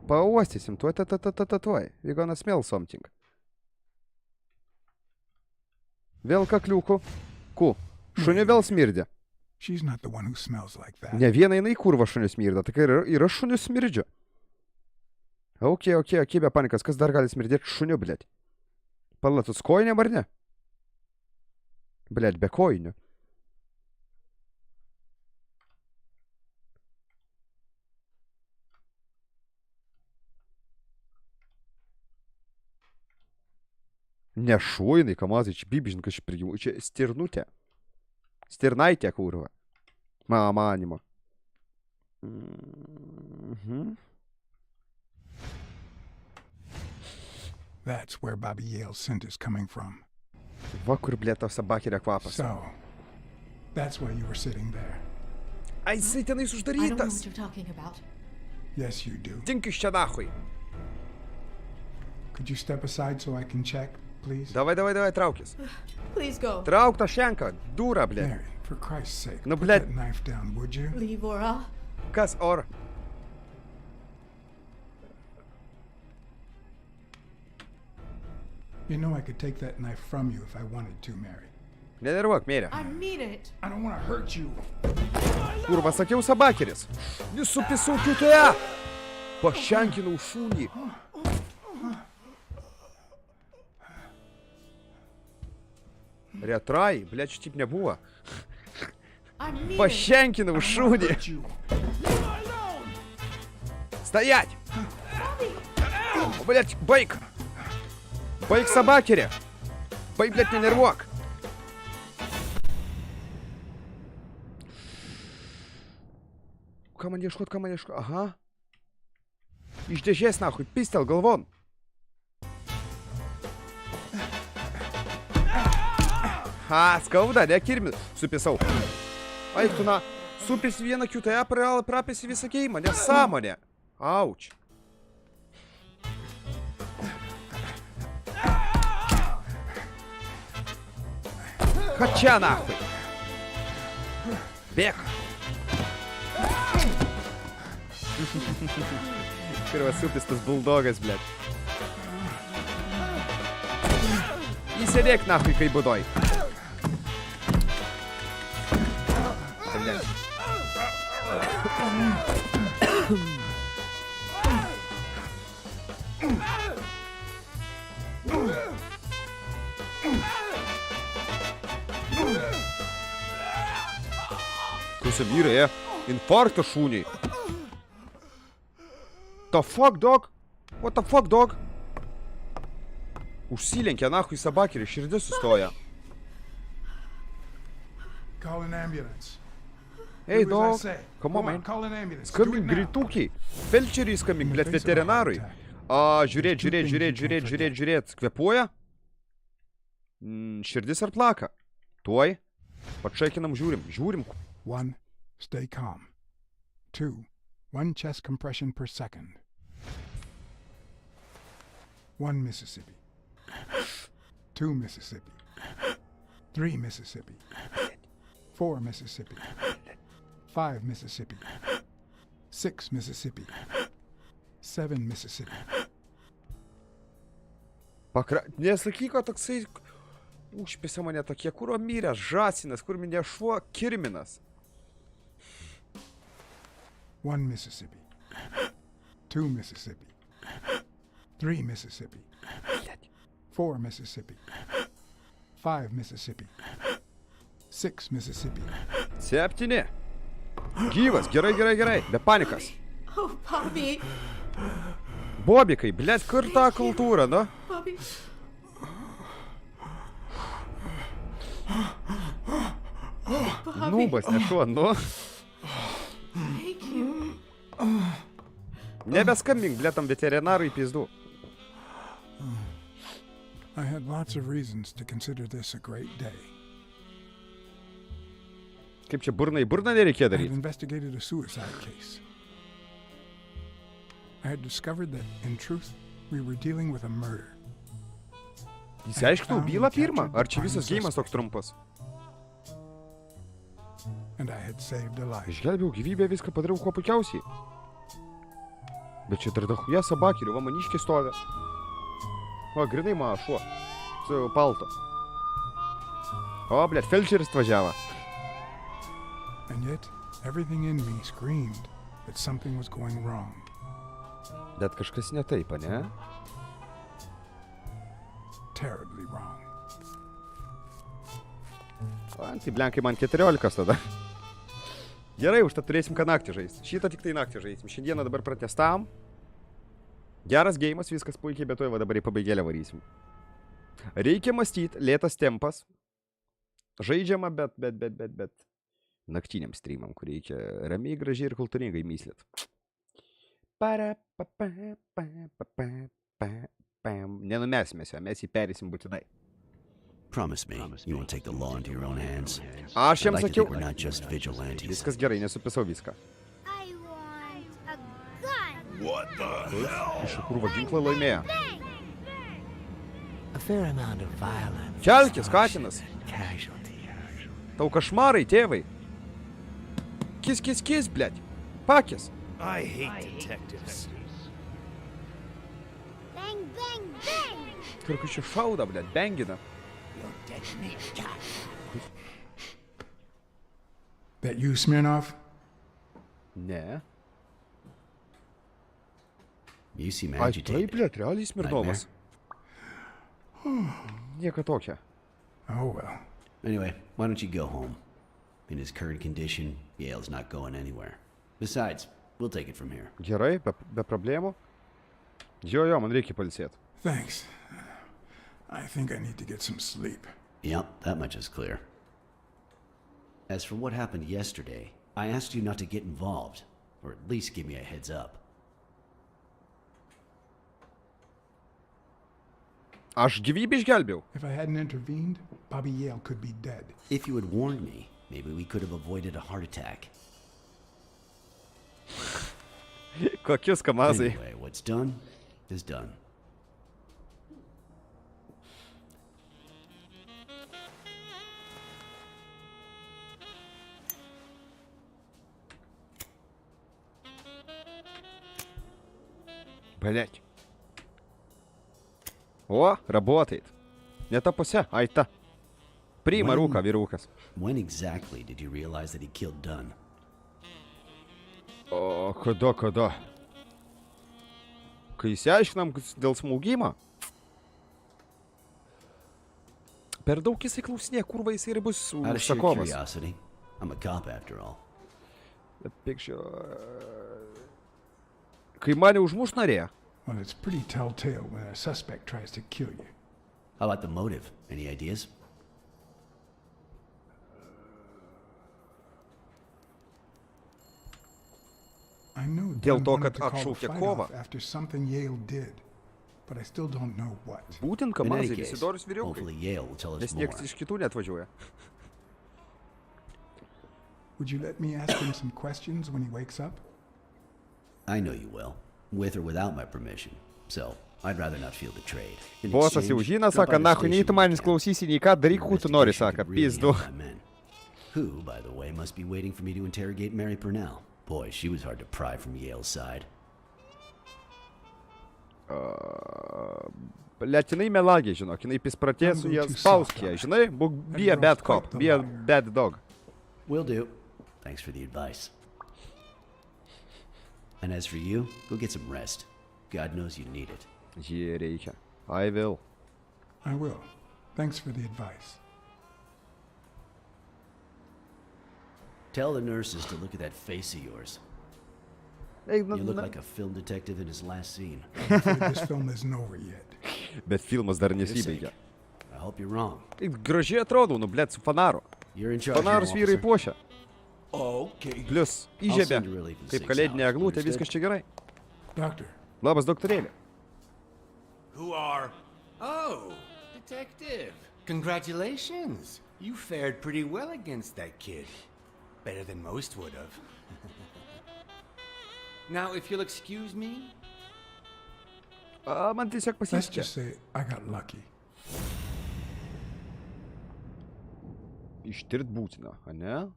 Pauostysim, tuoj. We gonna smell something. Vėl kakliukų. Šuniu vėl smirdė. She's not the one who smells like that. Ne viena jinai kurva šuniu smirda, tai yra šuniu smirdžiu. Ok, be panikas, kas dar gali smirdėti šuniu, blėt? Palatus kojinėm ar ne? Blėt, be kojinių. Ne šuinai, Kamazai, čia bibižinkas, čia stirnutė. Stirnaitė, kurva. Manimo. That's where Bobby Yale's scent is coming from. Va kur, blėt, tau sabakerio kvapas. So, that's why you were sitting there. Ai, jisai tenais I don't know uždarytas. what you're talking about. Yes, you do. Dink iš čia nahui. Could you step aside so I can check, please? Davai, traukis. Please go. Trauk tą šenką, dūra, blėt. Mary, for Christ's sake, No, put bled. that knife down, would you? Leave or I'll... Kas, or? You know I could take that knife from you if I wanted to, Mary. Nenervuok, Mėrė. I mean it. I don't want to hurt you. Kurva, sakiau sabakeris. Visų pisų kiutėje. Pašenkinau šūnį. Retrai, blėt, šitip nebuvo. I mean it. Pašenkinau šūnį. Стоять! Блять, baik! Baik sabakerė! Baik, blėt, nenervuok! Ką man ieškot? Aha. Iš dėžės, nahui, pistel galvon. Ha, skauda, ne kirmi. Supisau. Aik tu, na, supis vieną kiutąją, prapėsi visą keimą, nesąmonė. Auč. Hačia, nahui. Bėk. Kurva supis tas buldogas, blėt. Įsėdėk, nahui, kai budoj. Blėt. Kas vyrai, infarkto šūniai. The fuck, dog? What the fuck, dog? Užsilenkė, nahui, sabakerį, širdis sustoja. Call an ambulance. Hey, Do as I dog, say. come on, Go man. Call an ambulance. Do Skambink it now. greitukiai. Felčeriai skambink, blėt, veterinarui. Žiūrėt. Kvepuoja? Širdis ar plaka? Tuoj. Pačekinam, žiūrim. 1. Stay calm. 2. 1 chest compression per second. 1 Mississippi. 2 Mississippi. 3 Mississippi. 4 Mississippi. 5 Mississippi. 6 Mississippi. 7 Mississippi. Nesakyk, kad toksai Užpisa mane tokie, kuro miręs, žąsinas, kur minė šuo, kirminas. 1 Mississippi. 2 Mississippi. 3 Mississippi. 4 Mississippi. 5 Mississippi. 6 Mississippi. 7. Gyvas, gerai. Be panikas. Oh, Bobby. Bobikai, blėt, kur ta kultūra, nu? Bobby. Nūbas, ne šuo, nu. Thank you. Nebeskambink, blėt, tam veterinarui pizdu. I had lots of reasons to consider this a great day. Kaip čia burna į burną nereikėjo I had daryti? investigated a suicide case. I had discovered that, in truth, we were dealing with a murder. Įsiaiškinau bylą pirmą? Ar čia visas geimas toks trumpas? And I had saved a life. Išgelbėjau gyvybę, viską padariau kuo puikiausiai. Bet čia dar dahuja sabakirių, va maniškiai stovi. O, grinai mano šuo. Su palto. O, blėt, felčeris atvažiavo. And yet, everything in me screamed that something was going wrong. Bet kažkas ne taip, ne? Terribly wrong. O, tai blenkai man 14 tada. Gerai, už tą turėsim ką naktį žaisti. Šitą tik tai naktį žaisim. Šiandieną dabar pratestavom. Geras geimas, viskas puikiai, bet tuoj va dabar į pabaigėlę varysim. Reikia mąstyti, lėtas tempas. Žaidžiama, bet naktiniam streamam, kur reikia ramiai, gražiai ir kultūringai myslėt. Nenumesime jo, mes jį perėsim būtinai. Promise me you won't take the law into your own hands. Aš jam I'd like to sakiau. think we're not just vigilantes. Viskas gerai, nesupisau viską. I want a gun. What the hell? Iš kur ginklą laimėjo. A fair amount of violence. Kelkis, Katinas. Casualty. Tau kašmarai, tėvai. Kis, blėt. Pakis. I hate detectives. Bang, bang, bang. Kur čia šauda, blėt, bengina. That you, Smirnov? Ne. You seem Ai, agitated. taip, blėt, realiai Smirnovas. Nieko tokia. Oh, well. Anyway, why don't you go home? In his current condition, Yale's not going anywhere. Besides, we'll take it from here. Gerai, be problemų. Jo, man reikia pailsėti. Thanks. I think I need to get some sleep. Yep, that much is clear. As for what happened yesterday, I asked you not to get involved, or at least give me a heads up. Aš gyvybę išgelbėjau. If I hadn't intervened, Bobby Yale could be dead. If you had warned me, maybe we could have avoided a heart attack. Kokius kamazai. Anyway, what's done is done. Блять. О, работает. Не та пуся, ай та. Прима рука, vyrukas. When exactly did you realize that he killed Dunn? O, kada? Kai išsiaiškinam dėl smūgimo. Per daug jisai klausinė, kurva jisai ir bus Out of sheer užsakovas. curiosity, I'm a cop after all. Kai mane užmuš norėjo. Well, it's pretty telltale when a suspect tries to kill you. How about the motive? Any ideas? I know Dėl Dunn to, wanted kad to call the atšaukė fight kovą. off after something Yale did, but I still don't know what. Būtent In any kamazai, case, visi dorus vyriukai. hopefully Yale will tell us Nes more. nieks iš kitų neatvažiuoja. Would you let me ask him some questions when he wakes up? I know you will, with or without my permission. So, I'd rather not feel betrayed. In Bosas jau exchange, žino, drop sako, by the nahui, nei tu station manęs weekend. klausysi, nei ką, daryk, ko tu nori, Investigation sako, could really pizdu. help my men. Who, by the way, must be waiting for me to interrogate Mary Purnell. Boy, she was hard to pry from Yale's side. Blet, jinai melagė, žinok, jinai pispratės su jas spauskė, žinai, būk be a bad cop, be a bad dog. Will do. Thanks for the advice. And as for you, go get some rest. God knows you need it. Jie reikia. I will. I will. Thanks for the advice. Tell the nurses to look at that face of yours. Hey, You look like a film detective in his last scene. I'm afraid this film isn't over yet. Bet filmas dar For your sake, nesibaigia. I hope you're wrong. Gražiai atrodau, nu, blet, su fanaru. You're in charge. Fanarus here, vyrai officer. puošia. Okay. Plius, I'll įžiebė. send you relief in Kaip 6 kalėdinė hours. eglutė, Understood? viskas čia gerai. Doctor, Labas, doktorėlė. Who are? Oh, detective. Congratulations. You fared pretty well against that kid. Better than most would have. Now, if you'll excuse me. Man tiesiog let's pasisekė. just say I got lucky. Ištirt būtina, ane?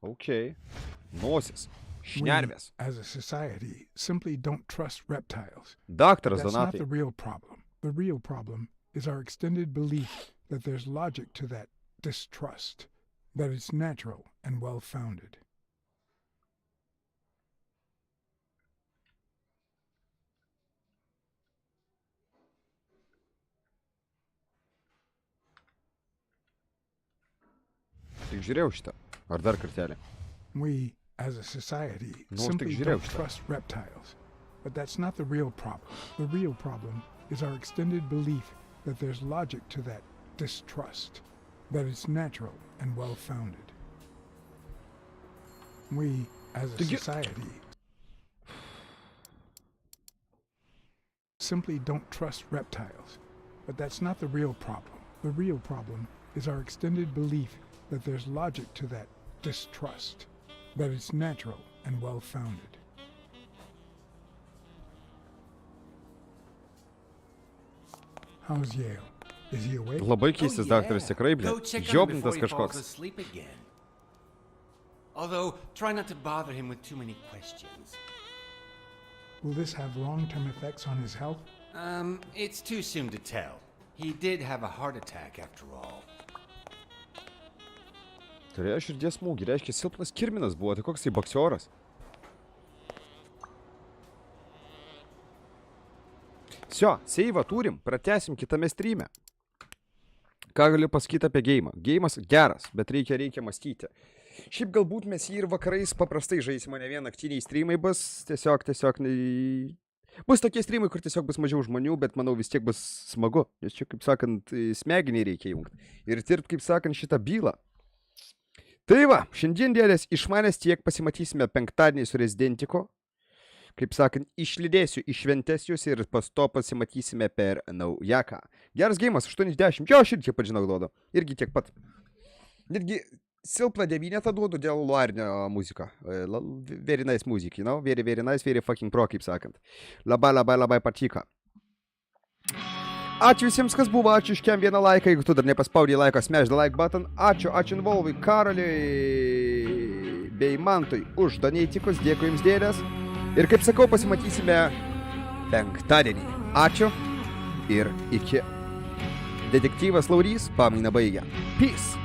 Ok. Nosis. We, Šnervės. as a society, simply don't trust reptiles. Daktaras That's not Donatai. the real problem. The real problem is our extended belief that there's logic to that distrust, that it's natural and well-founded. Tik žiūrėjau šitą. Ar dar kartelį? We, as a society, No, aš tik simply žiūrėjau don't šitą. trust reptiles. But that's not the real problem. The real problem is our extended belief that there's logic to that distrust, that it's natural and well-founded. We, as a Did you- society, simply don't trust reptiles. But that's not the real problem. The real problem is our extended belief that there's logic to that distrust, that it's natural and well-founded. How's Yale? Is he awake? Labai keistas daktaras tikrai, Go blet. check on him before Žiopintas he falls kažkoks. asleep again. Although, try not to bother him with too many questions. Will this have long-term effects on his health? It's too soon to tell. He did have a heart attack after all. Turėjo širdies smūgį, reiškia silpnas kirminas buvo, tai koks tai boksioras. Sio, seivą turim, pratęsim kitame streame. Ką galiu pasakyti apie geimą? Geimas geras, bet reikia mąstyti. Šiaip galbūt mes jį ir vakarais paprastai žaisim, o ne vien naktiniai streamai bus, tiesiog, bus tokie streamai, kur tiesiog bus mažiau žmonių, bet manau vis tiek bus smagu, nes čia, kaip sakant, smegenį reikia jungti. Ir tirpt, kaip sakant, šitą bylą. Tai va, šiandien dėlės iš manęs tiek, pasimatysime penktadienį su Residentiko. Kaip sakant, išlydėsiu iš šventės jūs ir pas to pasimatysime per naujaką. Geras geimas, 80. Jo, aš ir tiek pat žinau duodu. Irgi tiek pat. Netgi silpną 9 duodu dėl luarinio muziko. Very nice music, you know? Very nice, very fucking pro, kaip sakant. Labai patiko. Ačiū visiems, kas buvo, ačiū iškiam vieną laiką, jeigu tu dar nepaspaudai laiką, smash the like button. Ačiū Involvui, Karoliui bei Mantui už donėtikus, dėkui jums dėlės. Ir kaip sakau, pasimatysime penktadienį. Ačiū ir iki. Detektyvas Laurys pamaina baigia. Peace.